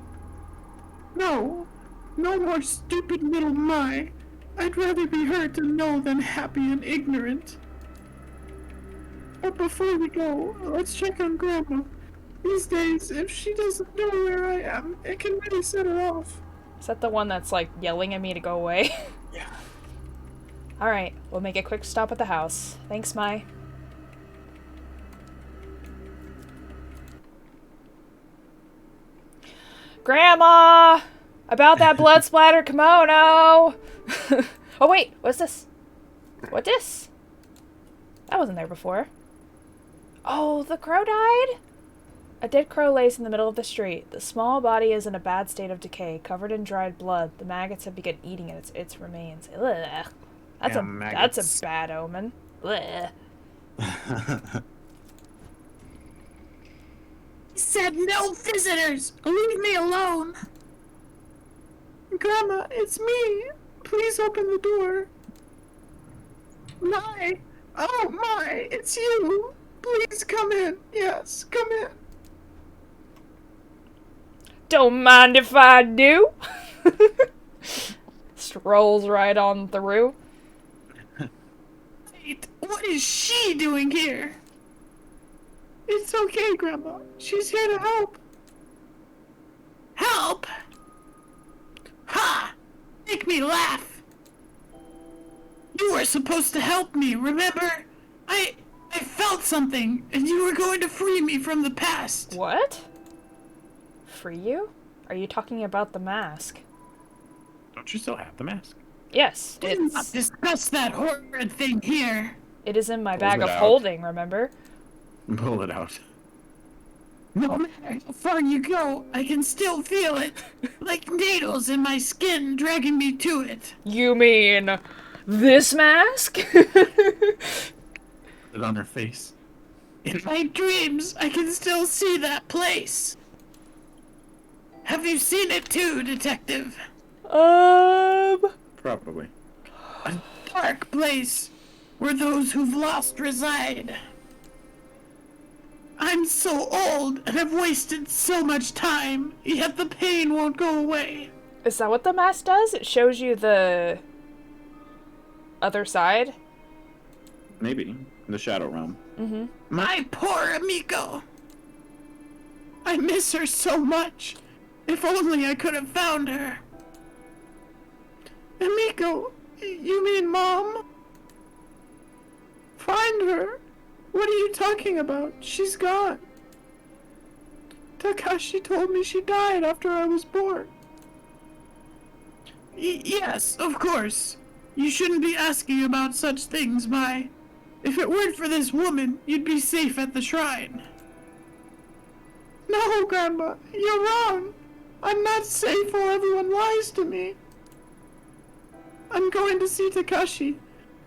No. No more stupid little Mai. I'd rather be hurt and know than happy and ignorant. But before we go, let's check on Grandma. These days, if she doesn't know where I am, it can really set her off. Is that the one that's, like, yelling at me to go away? Yeah. Alright, we'll make a quick stop at the house. Thanks, Mai. Grandma! About that blood splatter kimono! Oh wait, what's this? What this? That wasn't there before. Oh, the crow died? A dead crow lays in the middle of the street. The small body is in a bad state of decay, covered in dried blood. The maggots have begun eating its remains. Ugh. That's a bad omen. Ugh. He said no visitors! Leave me alone! Grandma, it's me! Please open the door. Mai! Oh, Mai! It's you! Please come in! Yes, come in! Don't mind if I do. Strolls right on through. Wait, what is she doing here? It's okay, Grandma. She's here to help. Help? Ha! Make me laugh. You were supposed to help me, remember? I felt something, and you were going to free me from the past. What? Free you? Are you talking about the mask? Don't you still have the mask? Yes, Do not discuss that horrid thing here. it is in my Pulls bag it of out. holding, remember? Pull it out. No matter how far you go, I can still feel it. Like needles in my skin dragging me to it. You mean this mask? It on her face. In my dreams, I can still see that place. Have you seen it too, Detective? Probably. A dark place where those who've lost reside. I'm so old and have wasted so much time, yet the pain won't go away. Is that what the mask does? It shows you the other side? Maybe. The Shadow Realm. Mm-hmm. My poor Amico. I miss her so much. If only I could have found her. Amico, You mean Mom? Find her? What are you talking about? She's gone. Takashi told me she died after I was born. Yes, of course. You shouldn't be asking about such things, Mai. If it weren't for this woman, you'd be safe at the shrine. No, Grandma, you're wrong. I'm not safe while everyone lies to me. I'm going to see Takashi.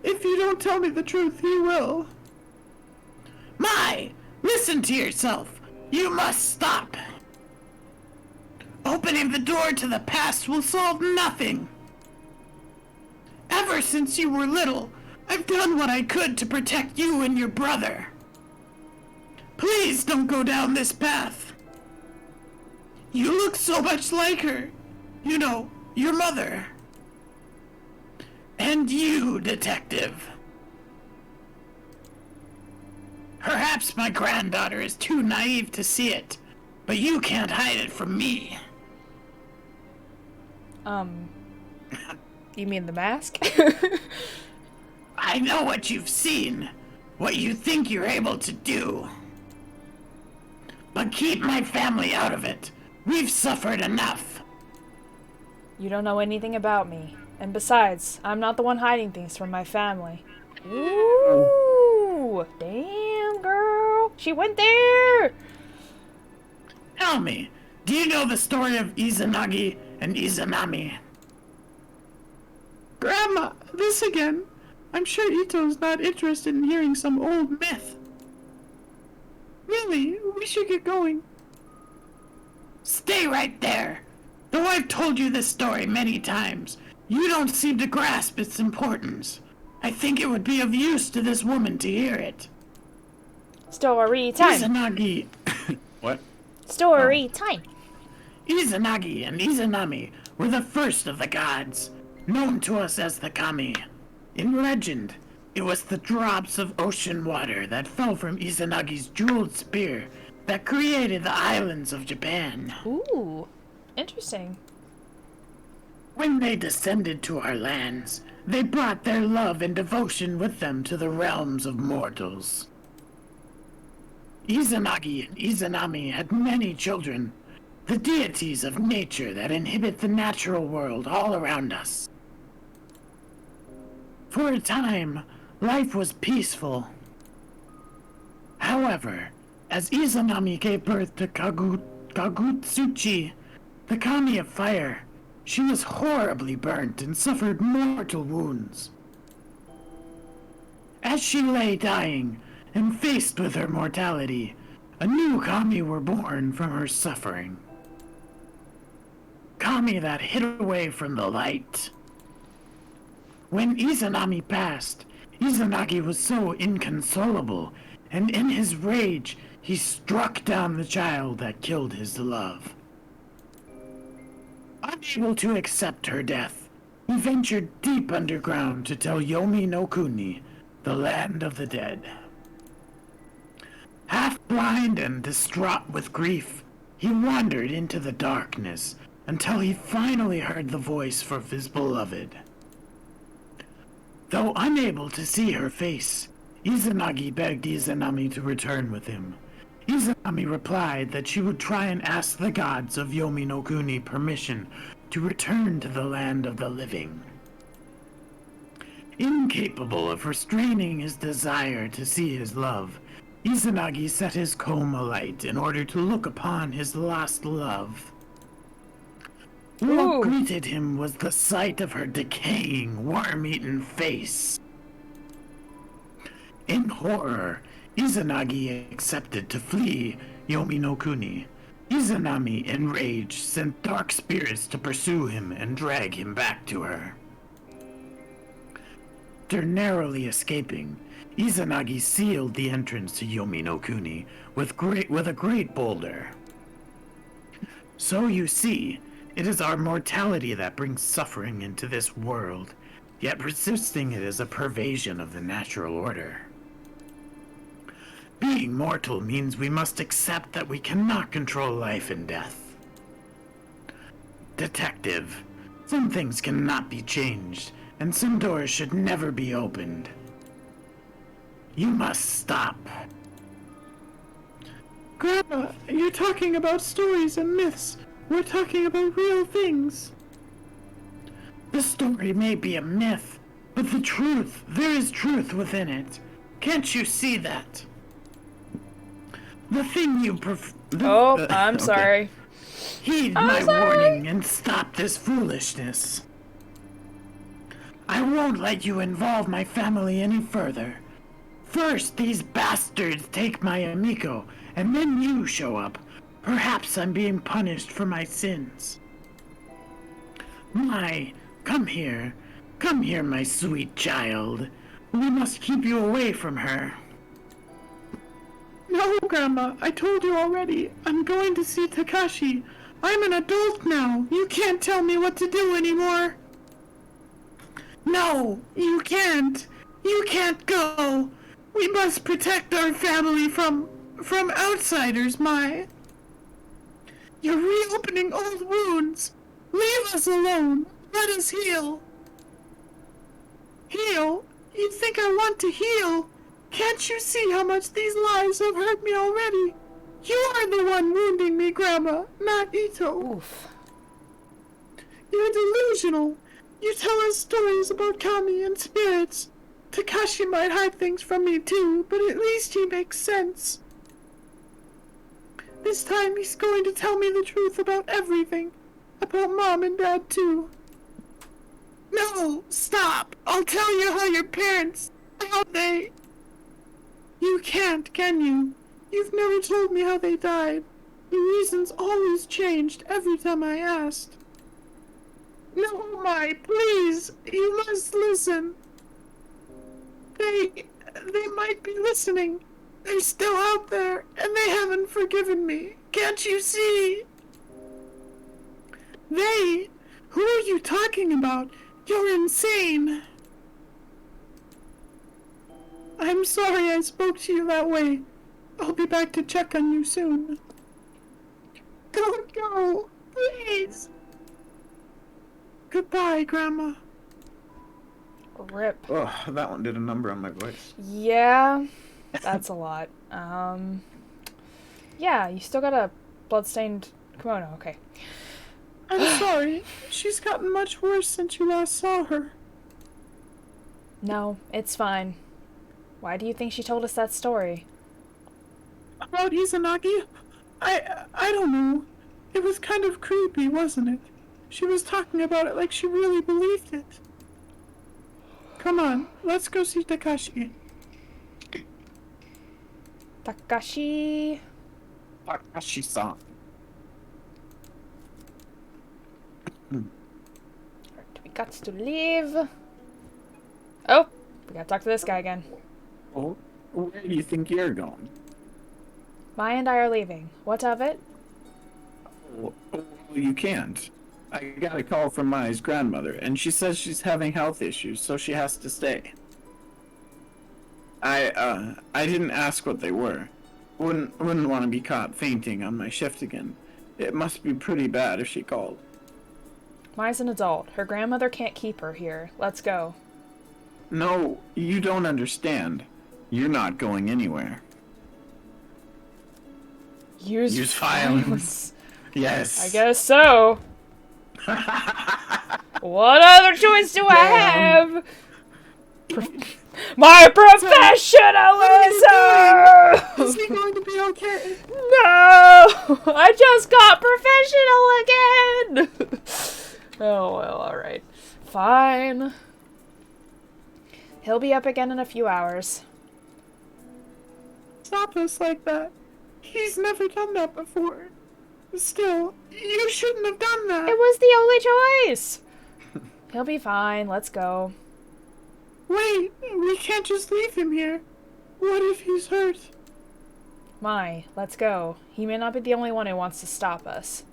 If you don't tell me the truth, he will. Mai, listen to yourself. You must stop. Opening the door to the past will solve nothing. Ever since you were little, I've done what I could to protect you and your brother. Please don't go down this path. You look so much like her. You know, your mother. And you, Detective. Perhaps my granddaughter is too naive to see it, but you can't hide it from me. You mean the mask? I know what you've seen, what you think you're able to do. But keep my family out of it. We've suffered enough. You don't know anything about me. And besides, I'm not the one hiding things from my family. Ooh! Damn, girl! She went there! Tell me, do you know the story of Izanagi and Izanami? Grandma, this again. I'm sure Ito's not interested in hearing some old myth. Really, we should get going. Stay right there. Though I've told you this story many times, you don't seem to grasp its importance. I think it would be of use to this woman to hear it. Story time! Izanagi... What? Story time! Izanagi and Izanami were the first of the gods, known to us as the kami. In legend, it was the drops of ocean water that fell from Izanagi's jeweled spear that created the islands of Japan. Ooh, interesting. When they descended to our lands, they brought their love and devotion with them to the realms of mortals. Izanagi and Izanami had many children, the deities of nature that inhabit the natural world all around us. For a time, life was peaceful. However, as Izanami gave birth to Kagutsuchi, the kami of fire, she was horribly burnt and suffered mortal wounds. As she lay dying and faced with her mortality, a new kami were born from her suffering. Kami that hid away from the light. When Izanami passed, Izanagi was so inconsolable, and in his rage, he struck down the child that killed his love. Unable to accept her death, he ventured deep underground to tell Yomi no Kuni, the land of the dead. Half blind and distraught with grief, he wandered into the darkness until he finally heard the voice of his beloved. Though unable to see her face, Izanagi begged Izanami to return with him. Izanami replied that she would try and ask the gods of Yomi no Kuni permission to return to the land of the living. Incapable of restraining his desire to see his love, Izanagi set his comb alight in order to look upon his lost love. What greeted him was the sight of her decaying, worm-eaten face. In horror, Izanagi accepted to flee Yomi no Kuni. Izanami, enraged, sent dark spirits to pursue him and drag him back to her. After narrowly escaping, Izanagi sealed the entrance to Yomi no Kuni with a great boulder. So you see, it is our mortality that brings suffering into this world, yet resisting it is a pervasion of the natural order. Being mortal means we must accept that we cannot control life and death. Detective, some things cannot be changed, and some doors should never be opened. You must stop. Grandma, you're talking about stories and myths. We're talking about real things. The story may be a myth, but there is truth within it. Can't you see that? The thing you I'm okay. sorry. Heed I'm my sorry. warning and stop this foolishness. I won't let you involve my family any further. First, these bastards take my amigo, and then you show up. Perhaps I'm being punished for my sins. Come here. Come here, my sweet child. We must keep you away from her. No, Grandma, I told you already. I'm going to see Takashi. I'm an adult now. You can't tell me what to do anymore. No, you can't. You can't go. We must protect our family from outsiders, Mai. You're reopening old wounds. Leave us alone. Let us heal. Heal? You think I want to heal? Can't you see how much these lies have hurt me already? You are the one wounding me, Grandma, not Ito. Oof. You're delusional. You tell us stories about kami and spirits. Takashi might hide things from me too, but at least he makes sense. This time he's going to tell me the truth about everything. About Mom and Dad too. No, stop! I'll tell you how your parents... how they... You can't, can you? You've never told me how they died. The reasons always changed every time I asked. No, Mai, please! You must listen. They might be listening. They're still out there, and they haven't forgiven me. Can't you see? They? Who are you talking about? You're insane. I'm sorry I spoke to you that way. I'll be back to check on you soon. Don't go, please. Goodbye, Grandma. Rip. Oh, that one did a number on my voice. Yeah, that's a lot. Yeah, you still got a bloodstained kimono. Okay. I'm sorry. She's gotten much worse since you last saw her. No, it's fine. Why do you think she told us that story? About Izanagi? I don't know. It was kind of creepy, wasn't it? She was talking about it like she really believed it. Come on, let's go see Takashi. Takashi. Takashi-san. We got to leave. Oh, we gotta talk to this guy again. Oh, where do you think you're going? Maya and I are leaving. What of it? Well, you can't. I got a call from Maya's grandmother, and she says she's having health issues, so she has to stay. I didn't ask what they were. Wouldn't want to be caught fainting on my shift again. It must be pretty bad if she called. Maya's an adult. Her grandmother can't keep her here. Let's go. No, you don't understand. You're not going anywhere. Use violence. Yes. I guess so. What other choice do I have? My professionalism! Is he going to be okay? No! I just got professional again! Oh, well, alright. Fine. He'll be up again in a few hours. Stop us like that. He's never done that before. Still, you shouldn't have done that. It was the only choice! He'll be fine. Let's go. Wait, we can't just leave him here. What if he's hurt? Mai, let's go. He may not be the only one who wants to stop us.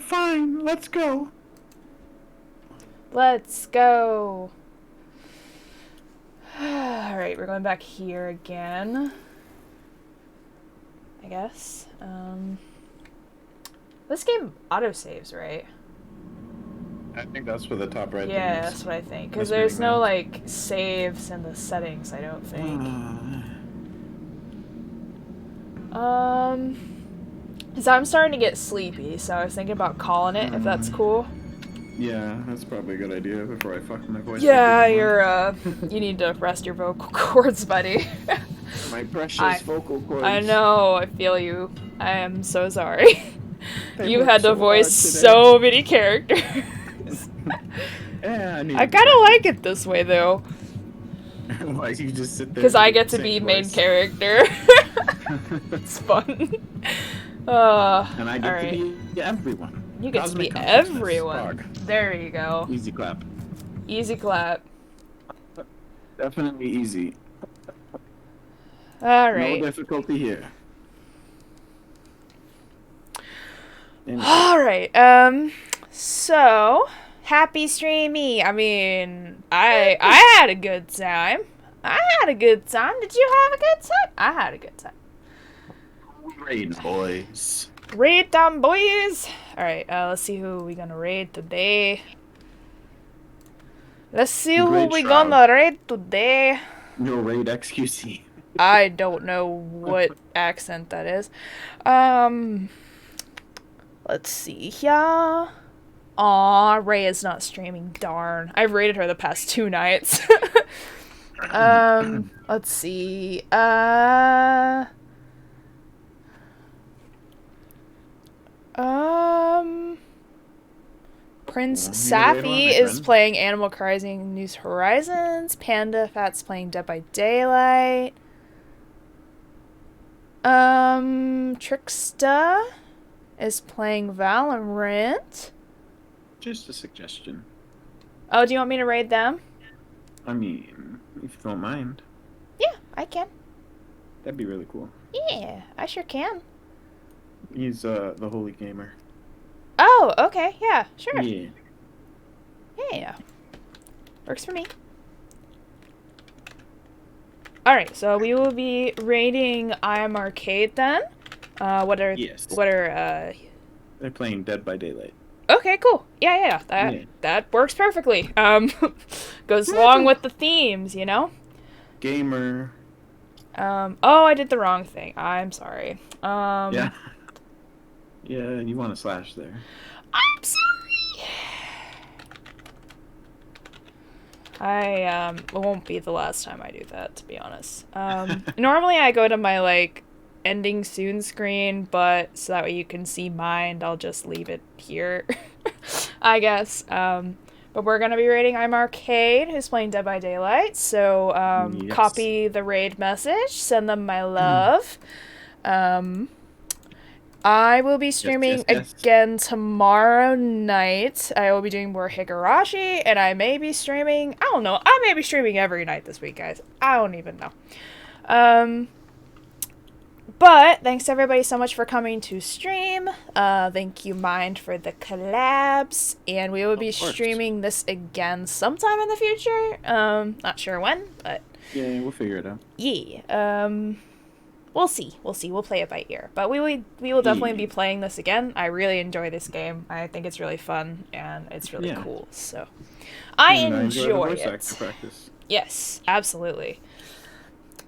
Fine, let's go. Let's go. Alright, we're going back here again. I guess. This game autosaves, right? I think that's what the top right Yeah, thing that's is. what I think. Because That's there's no, meeting like, saves in the settings, I don't think. Because I'm starting to get sleepy, so I was thinking about calling it, if that's cool. Yeah, that's probably a good idea before I fuck my voice Yeah, up even more. you're, you need to rest your vocal cords, buddy. My precious vocal cords. I know, I feel you. I am so sorry. They You worked had to so voice hard today. so many characters. Yeah, I need I to be kind of like practicing. it this way, though. Why you just sit there? Because and I do get the to same be main voice? character. It's fun. And I get to Alright. be everyone. You get to Cosmic be consciousness. everyone. Fog. There you go. Easy clap. Easy clap. Definitely easy. No Alright. difficulty here. Alright, so, happy streamy. I mean, I had a good time. I had a good time. Did you have a good time? I had a good time. Raid boys. Raid them, boys! Alright, let's see who we gonna raid today. Let's see who Great we shroud. gonna raid today. No raid XQC. I don't know what accent that is. Let's see here. Aw, Ray is not streaming. Darn. I've raided her the past 2 nights. Let's see. Prince Safi is playing Animal Crossing New Horizons. Panda Fat's playing Dead by Daylight. Tricksta is playing Valorant. Just a suggestion. Oh, do you want me to raid them? I mean, if you don't mind, Yeah, I can. that'd be really cool. Yeah, I sure can. He's the holy gamer. Oh, okay, yeah, sure. Yeah. Yeah. Works for me. Alright, so we will be raiding IM Arcade then. Yes. They're playing Dead by Daylight. Okay, cool. Yeah. That works perfectly. Goes along with the themes, you know? Gamer. Oh, I did the wrong thing. I'm sorry. Yeah. Yeah, you want a slash there. I'm sorry. It won't be the last time I do that, to be honest. Normally I go to my, like, ending soon screen, but so that way you can see mine, I'll just leave it here, I guess. But we're gonna be raiding I'm Arcade, who's playing Dead by Daylight, so, Yes. copy the raid message, send them my love. I will be streaming yes. again tomorrow night. I will be doing more Higurashi, and I may be streaming, I don't know, I may be streaming every night this week, guys. I don't even know. But thanks everybody so much for coming to stream. Thank you, Mind, for the collabs, and we will be streaming this again sometime in the future. Not sure when, but Yeah, we'll figure it out. yeah. We'll see. We'll play it by ear. But we will definitely be playing this again. I really enjoy this game. I think it's really fun and it's really cool. So I enjoy the voice it. actor practice. Yes, absolutely.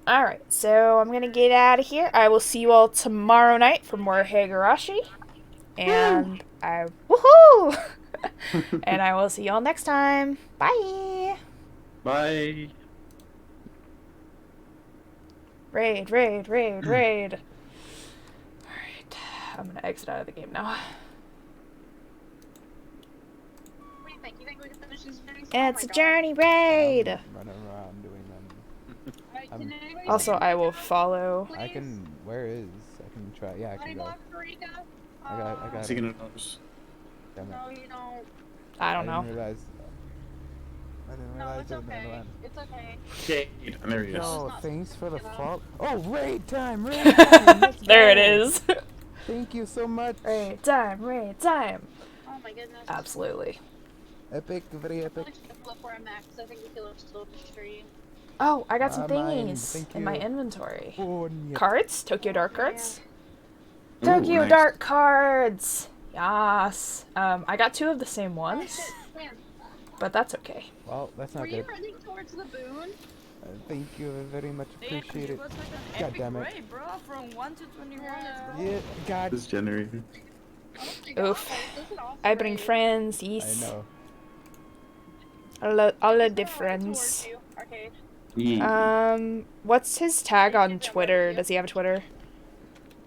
Alright, so I'm gonna get out of here. I will see you all tomorrow night for more Higurashi. And woohoo! And I will see you all next time. Bye! Bye. Raid. Alright, I'm gonna exit out of the game now. What do you think? You think we can finish this journey? It's a journey raid! Running around doing them. Alright, can anybody Also, send me I will the follow. please? I can. Where is? I can try. Yeah, I Money can go. block for Rika? I got Is he it. gonna notice? Damn it. No, you don't. I don't know. didn't realize. I didn't No, realize it's it was okay. land. It's okay. Okay. And there he is. Yo, not thanks for the you know. fault. Oh, raid time! Raid time! Let's There it go. is. Thank you so much. Raid time. Oh my goodness. Absolutely. Epic, very I epic. should flip where I'm at because I think we feel still the stream. Oh, I got some Mine, thingies thank in my you. inventory. Oh, yeah. Cards? Tokyo Dark cards? Ooh, Tokyo nice. Dark cards! Yes. I got 2 of the same ones. Man, But that's okay. Well, that's were not you good. running towards the boon? Thank you very much. Damn, Appreciate it it. was like an God epic damn it. raid, bro. From 1 to 21, Yeah. let's go. Yeah, God. This generator. Oh my god, Oof. this is an awesome I bring raid. friends, I yes. know. All He's the going right towards friends. you, Arcade. Yeah. What's his tag on He's got Twitter? right Does he have a Twitter?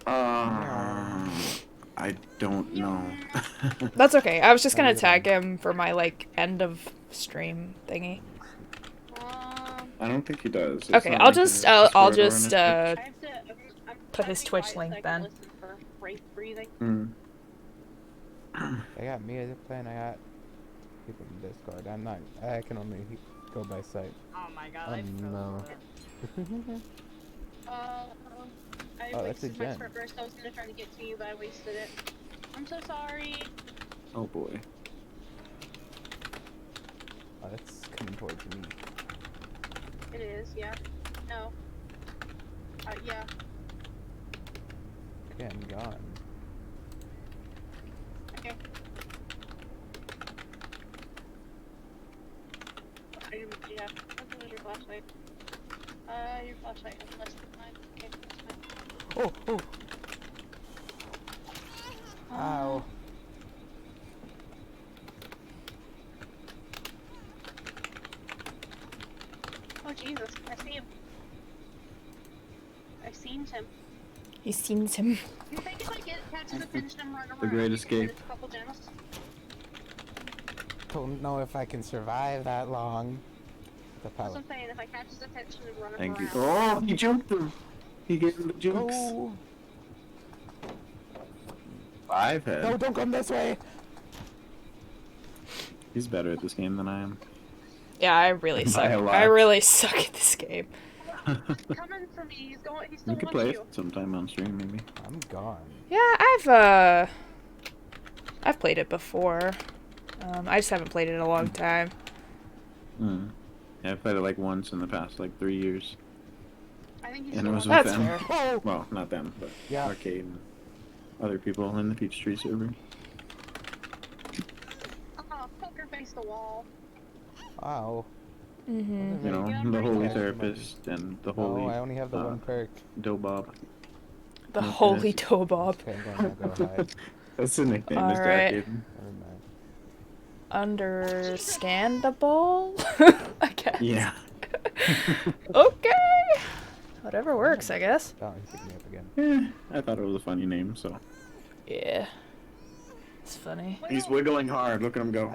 I don't know. That's okay. I was just gonna Neither tag do him for my like end of stream thingy. I don't think he does. It's Okay, not I'll linked in just his I'll Discord or on just his I have to. I'm put trying his to be Twitch quiet so link I can then. listen for race breathing. Twitch. I got me as a plan. I got people in Discord. I'm not. I can only go by sight. Oh my god, Oh I fell no. over. I Oh, that's a wasted my gen. sprint burst. I was gonna try to get to you, but I wasted it. I'm so sorry. Oh boy. Oh, that's coming towards me. It is, yeah. No. Yeah. Okay, I'm gone. Okay. Yeah. What was your flashlight? Your flashlight has less than mine. Okay, that's fine. Oh, oh. Ow. Oh Jesus, I see him. I've seen him. He seems him. You think if I catch his attention and run around, The Great I Escape. can get a couple gems? Don't know if I can survive that long. The That's pilot. what I'm saying. If I catch his attention and run him Thank you. around. Oh, he jumped him. He gave him the jukes. Oh. 5 head. No, don't come this way. He's better at this game than I am. Yeah, I really By suck. a lot. I really suck at this game. He's coming for me. He's still You could wants play you. it sometime on stream, maybe. I'm gone. Yeah, I've played it before. I just haven't played it in a long time. Yeah, I played it like once in the past like 3 years. I think he's And still it was wants with That's them. fair. Oh. Well, not them, but Yeah. Arcade and other people in the Peachtree server. you. Oh, poker face the wall. Ow. Mm-hmm. You know, Yeah, the I'm Holy pretty good. Therapist and the Oh, Holy I only have the one perk. Dobob. The Okay. Holy Tobob. Okay, I'm gonna go hide. That's the nickname. Is Alright. Arcade. Never mind. Understandable? I guess. Yeah. Okay. Whatever works, I guess. Oh, he picked me up again. I thought it was a funny name, so. Yeah. It's funny. He's wiggling hard. Look at him go.